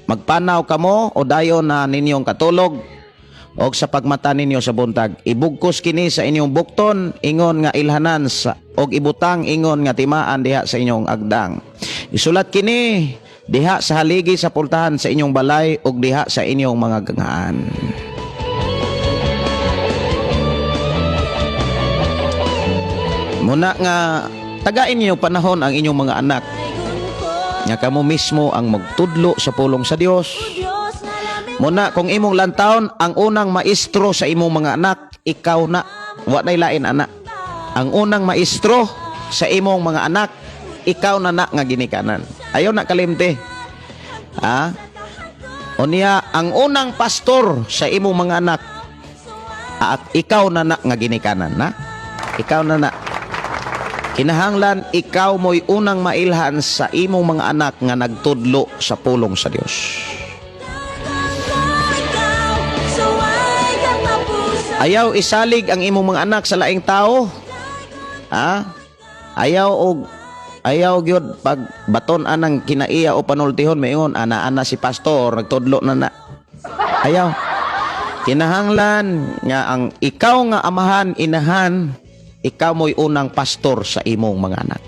magpanaw kamo o dayon na ninyong katulog o sa pagmata ninyo sa buntag. Ibugkos kini sa inyong bukton, ingon nga ilhanan sa og ibutang ingon nga timaan diha sa inyong agdang. Isulat kini diha sa haligi sa pultahan sa inyong balay ug diha sa inyong mga gangaan. Muna nga tagain niyo panahon ang inyong mga anak nga kamo mismo ang magtudlo sa pulong sa Dios. Diyos na lamin Muna kung imong lantawon ang unang maestro sa imong mga anak, ikaw na, wa nay lain anak. Ang unang maestro sa imong mga anak, ikaw na nga ginikanan. Ayaw na kalimte. Ha? Unya ang unang pastor sa imong mga anak, at ikaw na nga ginikanan, na? Ikaw na. Kinahanglan ikaw mo'y unang mailhan sa imong mga anak nga nagtudlo sa pulong sa Dios. ikaw, suway kang kapuso. Ayaw isalig ang imong mga anak sa laing tao. Ha? Ayaw gyud pag baton anang kinaiya o panultihon maingon ana si pastor nagtudlo na. Ayaw. Kinahanglan nga ang ikaw nga amahan, inahan, ikaw mo'y unang pastor sa imong mga anak.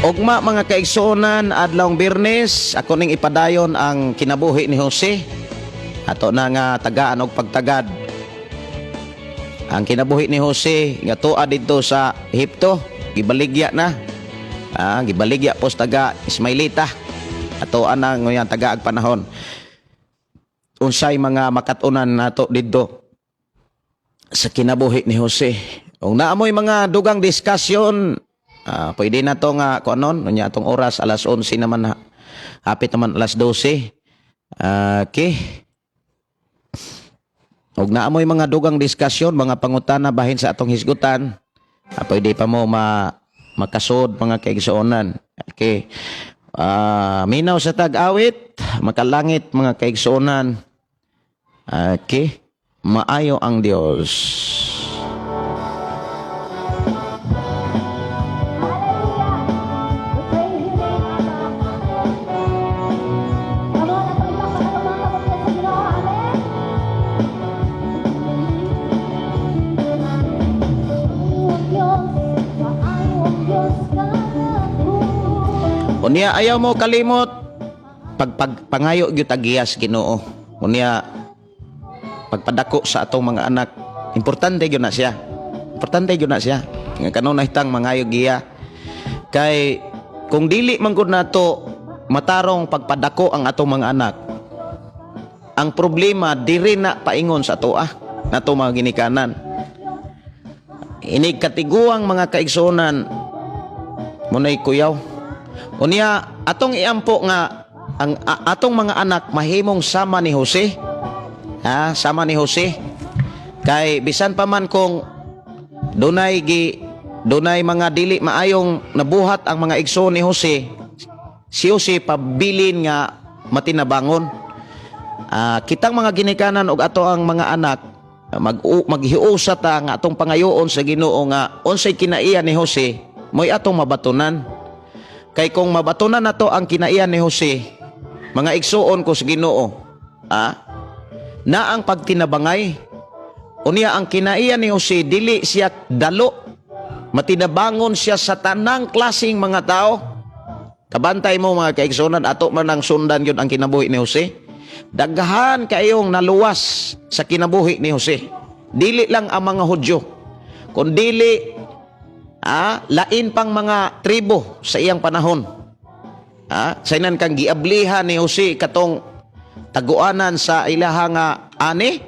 Ugma mga kaigsuonan, adlawng Biyernes, ako ning ipadayon ang kinabuhi ni Jose. Ato na nga tagaan og pagtagad. Ang kinabuhi ni Jose nga tuad dito sa Ehipto, gibaligya na. Gibaligya pos taga Ismailita. Ato ana ngoyan taga ag panahon. Unsay mga makatunan nato didto sa kinabuhi ni Jose. Kung naamoy mga dugang diskusyon, pwede na to nga kuanon unya atong oras alas 11 naman hapit naman alas 12. Okay. Og naamoy mga dugang diskusyon, mga pangutana bahin sa atong hisgutan, pwede pa mo makasod mga kaigsuonan. Okay. Minaw sa tag-awit, makalangit mga kaigsuonan. Okay. Maayo ang Dios. Unya ayaw mo kalimot pangayo gyud agiyas Ginoo. Unya pagpadako sa atong mga anak, importante gyud na siya. Importante gyud na siya. Nga kanon nahitang mangayo giya. Kay kung dili man gud nato matarong pagpadako ang atong mga anak, ang problema diri na paingon sa ato nato mga ginikanan. Inig katiguang mga kaigsuonan munay kuyaw. Unya atong iampo nga ang atong mga anak mahimong sama ni Jose. Sama ni Jose. Kay bisan pa man kung dunay mga dili maayong nabuhat ang mga igsoon ni Jose, si Jose pabilin nga matinabangon. Kitang mga ginikanan og ato ang mga anak maghiusa ta nga atong pangayoon sa Ginoo nga unsay kinaiya ni Jose moy atong mabatunan. Kay kung mabatunan nato ang kinaiya ni Jose, mga igsuon ko sa Ginoo, na ang pagtinabangay. Unya ang kinaiya ni Jose dili siya dalo, matinabangon siya sa tanang klasing mga tao. Kabantay mo mga kaigsuonan, ato man ang sundan yun ang kinabuhi ni Jose. Daghan kayong naluwas sa kinabuhi ni Jose. Dili lang ang mga Hudyo, kundili lain pang mga tribo sa iyang panahon. Sa inan kang giablihan ni Jose katong taguanan sa ilahang ani,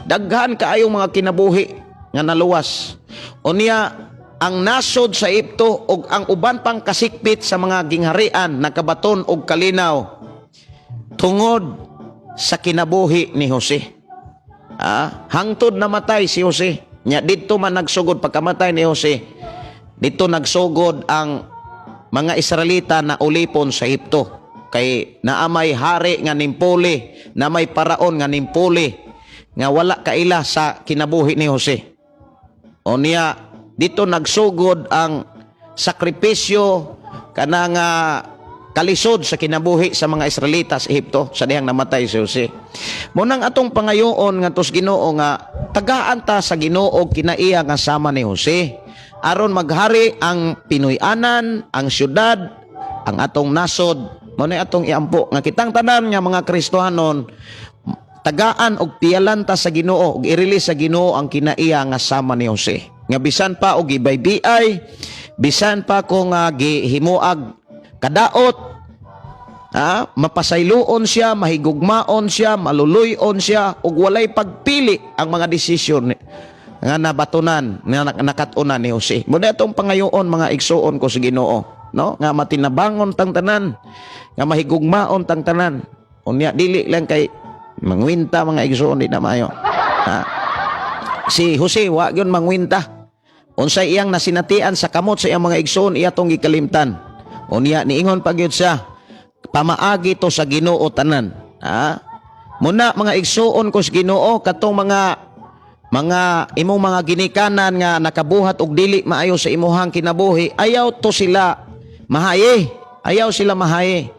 daghan kaayong mga kinabuhi nga naluwas. Unya ang nasod sa Egypto ug ang uban pang kasikpit sa mga gingharian nakabaton og kalinaw tungod sa kinabuhi ni Jose. Hangtod namatay si Jose. Nya dito man nagsugod pagkamatay ni Jose. Dito nagsugod ang mga Israelita na ulipon sa Egypto. Kay naamay hari nga nimpuli, na may paraon nga nimpuli, nga wala kaila sa kinabuhi ni Jose. Unya dito nagsugod ang sakripisyo kanang kalisod sa kinabuhi sa mga Israelita sa Egypto sa dihang namatay si Jose. Munang atong pangayoon nga tos Ginoo nga tagaan ta sa Ginoo kinaiya nga sama ni Jose aron maghari ang Pinoy-anan, ang syudad, ang atong nasod. Mao nay atong iampo nga kitang tanan nga mga Kristohanon tagaan og piyalan ta sa Ginoo ug i-release sa Ginoo ang kinaiya nga sama ni Jose. Nga bisan pa og gibaybiay, bisan pa kung gihimuag kadaot, mapasayloon siya, mahigugmaon siya, maluluyon siya, ug walay pagpili ang mga desisyon nga nabatunan, nga nakatunan ni Jose. Muna itong pangayoon mga igsuon ko sa Ginoo, no? Nga matinabangon tang tanan, nga mahigugmaon tang tanan. Unya dili lang kay mangwinta mga igsuon di na maayo. Si Jose wa gyud mangwinta. Unsay iyang nasinatian sa kamot sa iyang mga igsuon iya tong gikalimtan. Unya niingon pa gyud siya, pamaagi to sa Ginoo tanan. Muna mga igsuon ko sa Ginoo katong mga imong mga ginikanan nga nakabuhat og dili maayo sa imuhang kinabuhi, ayaw to sila mahaye. Ayaw sila mahaye.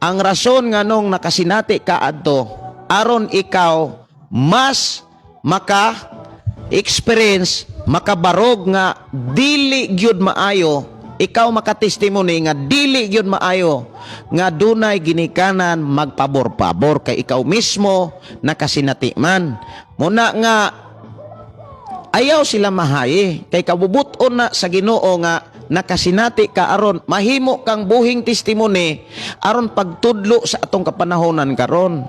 Ang rason nga nung nakasinati ka adto aron ikaw mas maka-experience, makabarog nga dili gyud maayo, ikaw makatestimony nga dili gyud maayo nga dunay ginikanan magpabor-pabor kay ikaw mismo nakasinati man. Muna nga ayaw sila mahaye kay kabubuton na sa Ginoo nga nakasinati ka aron mahimo kang buhing testimony aron pagtudlo sa atong kapanahonan karon.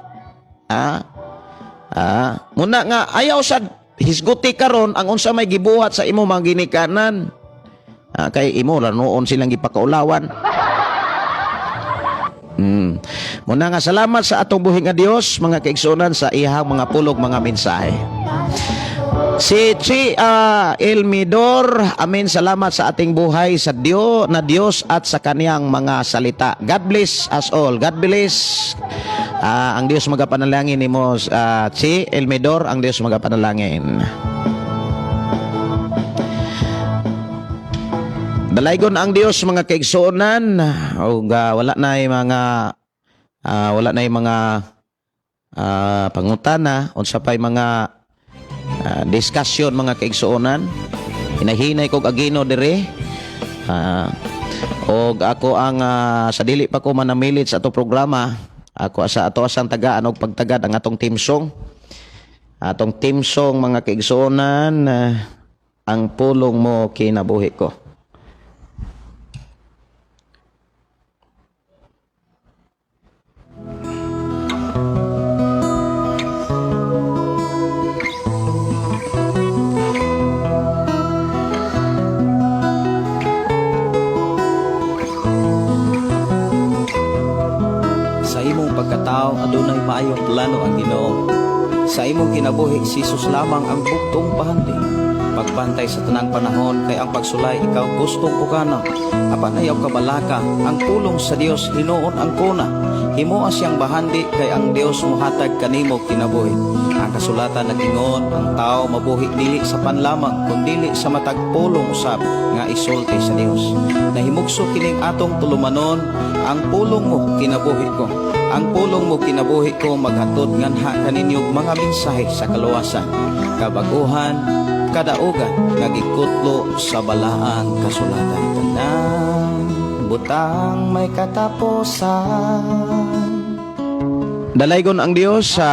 Muna nga ayaw sa hisguti karon ang unsa may gibuhat sa imo mga ginikanan. Kay imo ra noon silang gipakaulawan. Muna nga salamat sa atong buhi nga Dios mga kaigsunan sa iyang mga pulog mga mensahe. Si Elmidor, amen, salamat sa ating buhay sa Dios at sa kaniyang mga salita. God bless us all. God bless. Ang Dios magapanalangin nimo, si Elmidor, ang Dios magapanalangin. Dalaygon ang Dios mga kaigsuonan ug wala na mga pangutana unsa pay mga discussion mga kaigsuonan. Hinahinay kog agino dire. Og ako ang sa dili pa ko manamilit sa ato programa, ako sa ato asang tagaan og pagtagad ang atong team song. Atong team song mga kaigsuonan, ang pulong mo kinabuhi ko. Sa imong pagkatao adunay maayong plano ang Ginoo. Sa imong kinabuhi si Jesus lamang ang bugtong pahandi. Pagbantay sa tanang panahon kay ang pagsulay ikaw gustong pugana. Apan ayaw kabalaka ang pulong sa Dios hinuon ang kuna. Himuha siyang bahandi kay ang Dios mohatag kanimo kinabuhi. Ang kasulatan nagingon ang tao mabuhi dili sa panlamang kundi sa matag pulong usab nga isulti sa Dios. Nahimugso kining atong tulumanon ang pulong mo kinabuhi ko. Ang pulong mo kinabuhi ko maghatod nganha kaninyong mga mensahe sa kaluwasan, kabaguhan, kadaugan nga gikutlo sa balaang kasulatan. Tanang butang may katapusan, Dalaygon ang Dios sa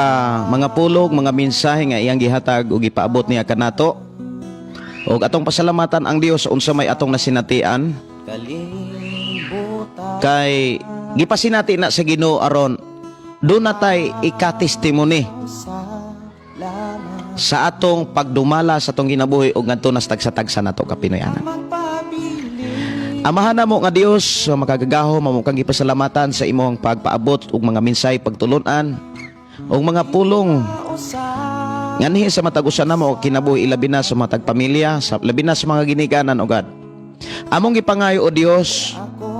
mga pulong, mga mensahe nga iyang gihatag ug ipaabot niya kanato. Ug atong pasalamatan ang Dios sa unsa may atong nasinatian. Kalibutan Kay gipasinati na sa Ginoo aron do natay ika-testimony sa atong pagdumala sa atong ginabuhi ug ngadto nas tagsa-tagsa nato ka Pinoyanan. Amahan namo nga Dios sa makagagaho mamo kang gipasalamatan sa imong pagpaabot ug mga mensahe pagtulunan ug mga pulong nganhi sa matag-usa namo kinabuhi ilabi na sa matag pamilya, sa labi na sa mga ginikanan o God. Among gipangayo o Dios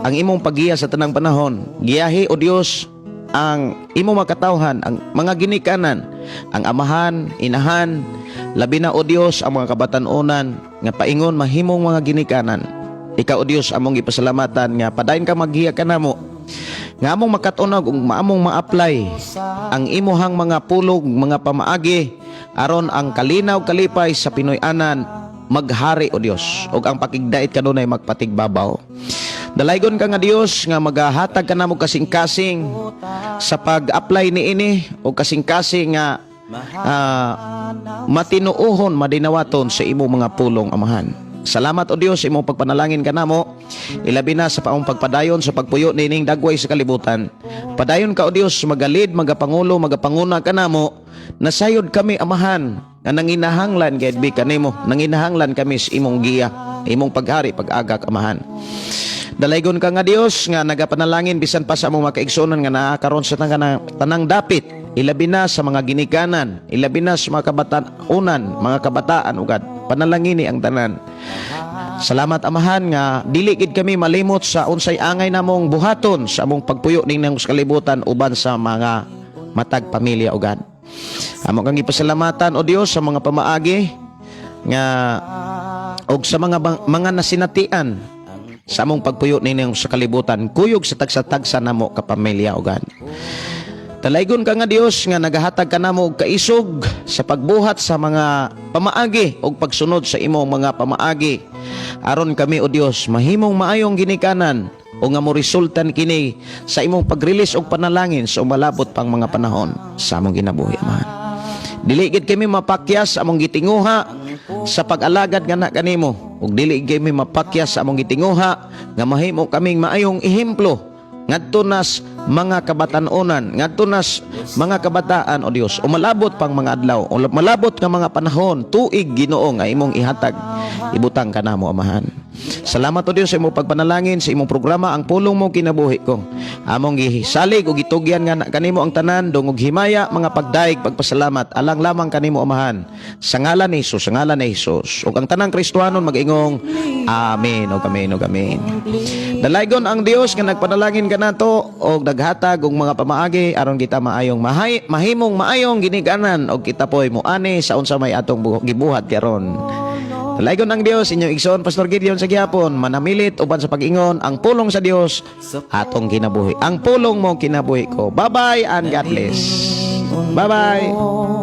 ang imong paggiya sa tanang panahon. Giyahi o Dios ang imong makatawhan, ang mga ginikanan, ang amahan, inahan, labi na o Dios ang mga kabatan-onan nga paingon mahimong mga ginikanan. Ikaw o Dios among gipasalamatan nga padayon ka maghiya kanamo nga among makatunog ug maamong ma-apply ang imuhang mga pulong, mga pamaagi aron ang kalinaw kalipay sa Pinoyanan maghari o Dios ug ang pakigdait kanunay magpatigbabaw. Dalaygon ka nga Dios nga magahatag kanamo kasing-kasing sa pag-apply niini o kasing-kasing nga matinuohon madinawaton sa imong mga pulong amahan. Salamat o Dios imong pagpanalangin kanamo ilabi na sa paong pagpadayon sa pagpuyo nining dagway sa kalibutan. Padayon ka o Dios magalid, magapangulo, magapanguna kanamo. Nasayod kami amahan nga nanginahanglan gayud bi kanimo, nanginahanglan kami sa imong giya, imong paghari pag-agak amahan. Dalaygon ka nga Dios nga nagapanalangin bisan pa sa among mga kaigsunan nga naa karon sa tanang dapit, ilabi na sa mga ginikanan, ilabi na sa mga kabataan-unan, mga kabataan ugad. Panalangini ang tanan. Salamat amahan nga dili gid kami malimot sa unsay angay namong buhaton sa among pagpuyo ning sa kalibutan uban sa mga matag pamilya ugad. Amo kang ipasalamatan o Dios sa mga pamaagi nga og sa mga nasinatian sa among pagpuyo ning sa kalibutan kuyog sa tagsa-tagsa namo ka pamilya ugad. Dalaygon ka nga Dios nga nagahatag kanamo og kaisog sa pagbuhat sa mga pamaagi ug pagsunod sa imong mga pamaagi aron kami o Dios mahimong maayong ginikanan o nga mo resultan kini sa imong pag-release og panalangin sa umalabot pang mga panahon sa among ginabuhi amahan. Dili gid kami mapakyas among gitinguha sa pag-alagad nga na kanimo ug dili gid kami mapakyas sa among gitinguha nga mahimo kaming maayong ehemplo ngadto nas mga kabatan-onan, ngadto nas mga kabataan o Dios, umalabot pang mga adlaw, umalabot nga mga panahon, tuig Ginoo nga imong ihatag, ibutang kanamo amahan. Salamat o Dios sa imong pagpanalangin sa imong programa ang pulong mo kinabuhi ko. Among gisalig ug gitugyan nga kanimo ang tanan dungog himaya mga pagdaig pagpasalamat alang lamang kanimo amahan. Sa ngalan ni Hesus, sa ngalan ni Hesus. Ug ang tanang Kristohanon mag-ingong amen ug amen ug amen. Dalaygon ang Dios nga nagpanalangin kanato og naghatag og mga pamaagi aron kita maayong mahimong maayong ginikanan og kita poy moani sa unsa may atong gibuhat karon. Dalaygon ang Dios inyong igsoon Pastor Gideon sa gihapon manamilit uban sa pag-ingon ang pulong sa Dios atong kinabuhi. Ang pulong mo kinabuhi ko. Bye-bye and God bless. Bye-bye.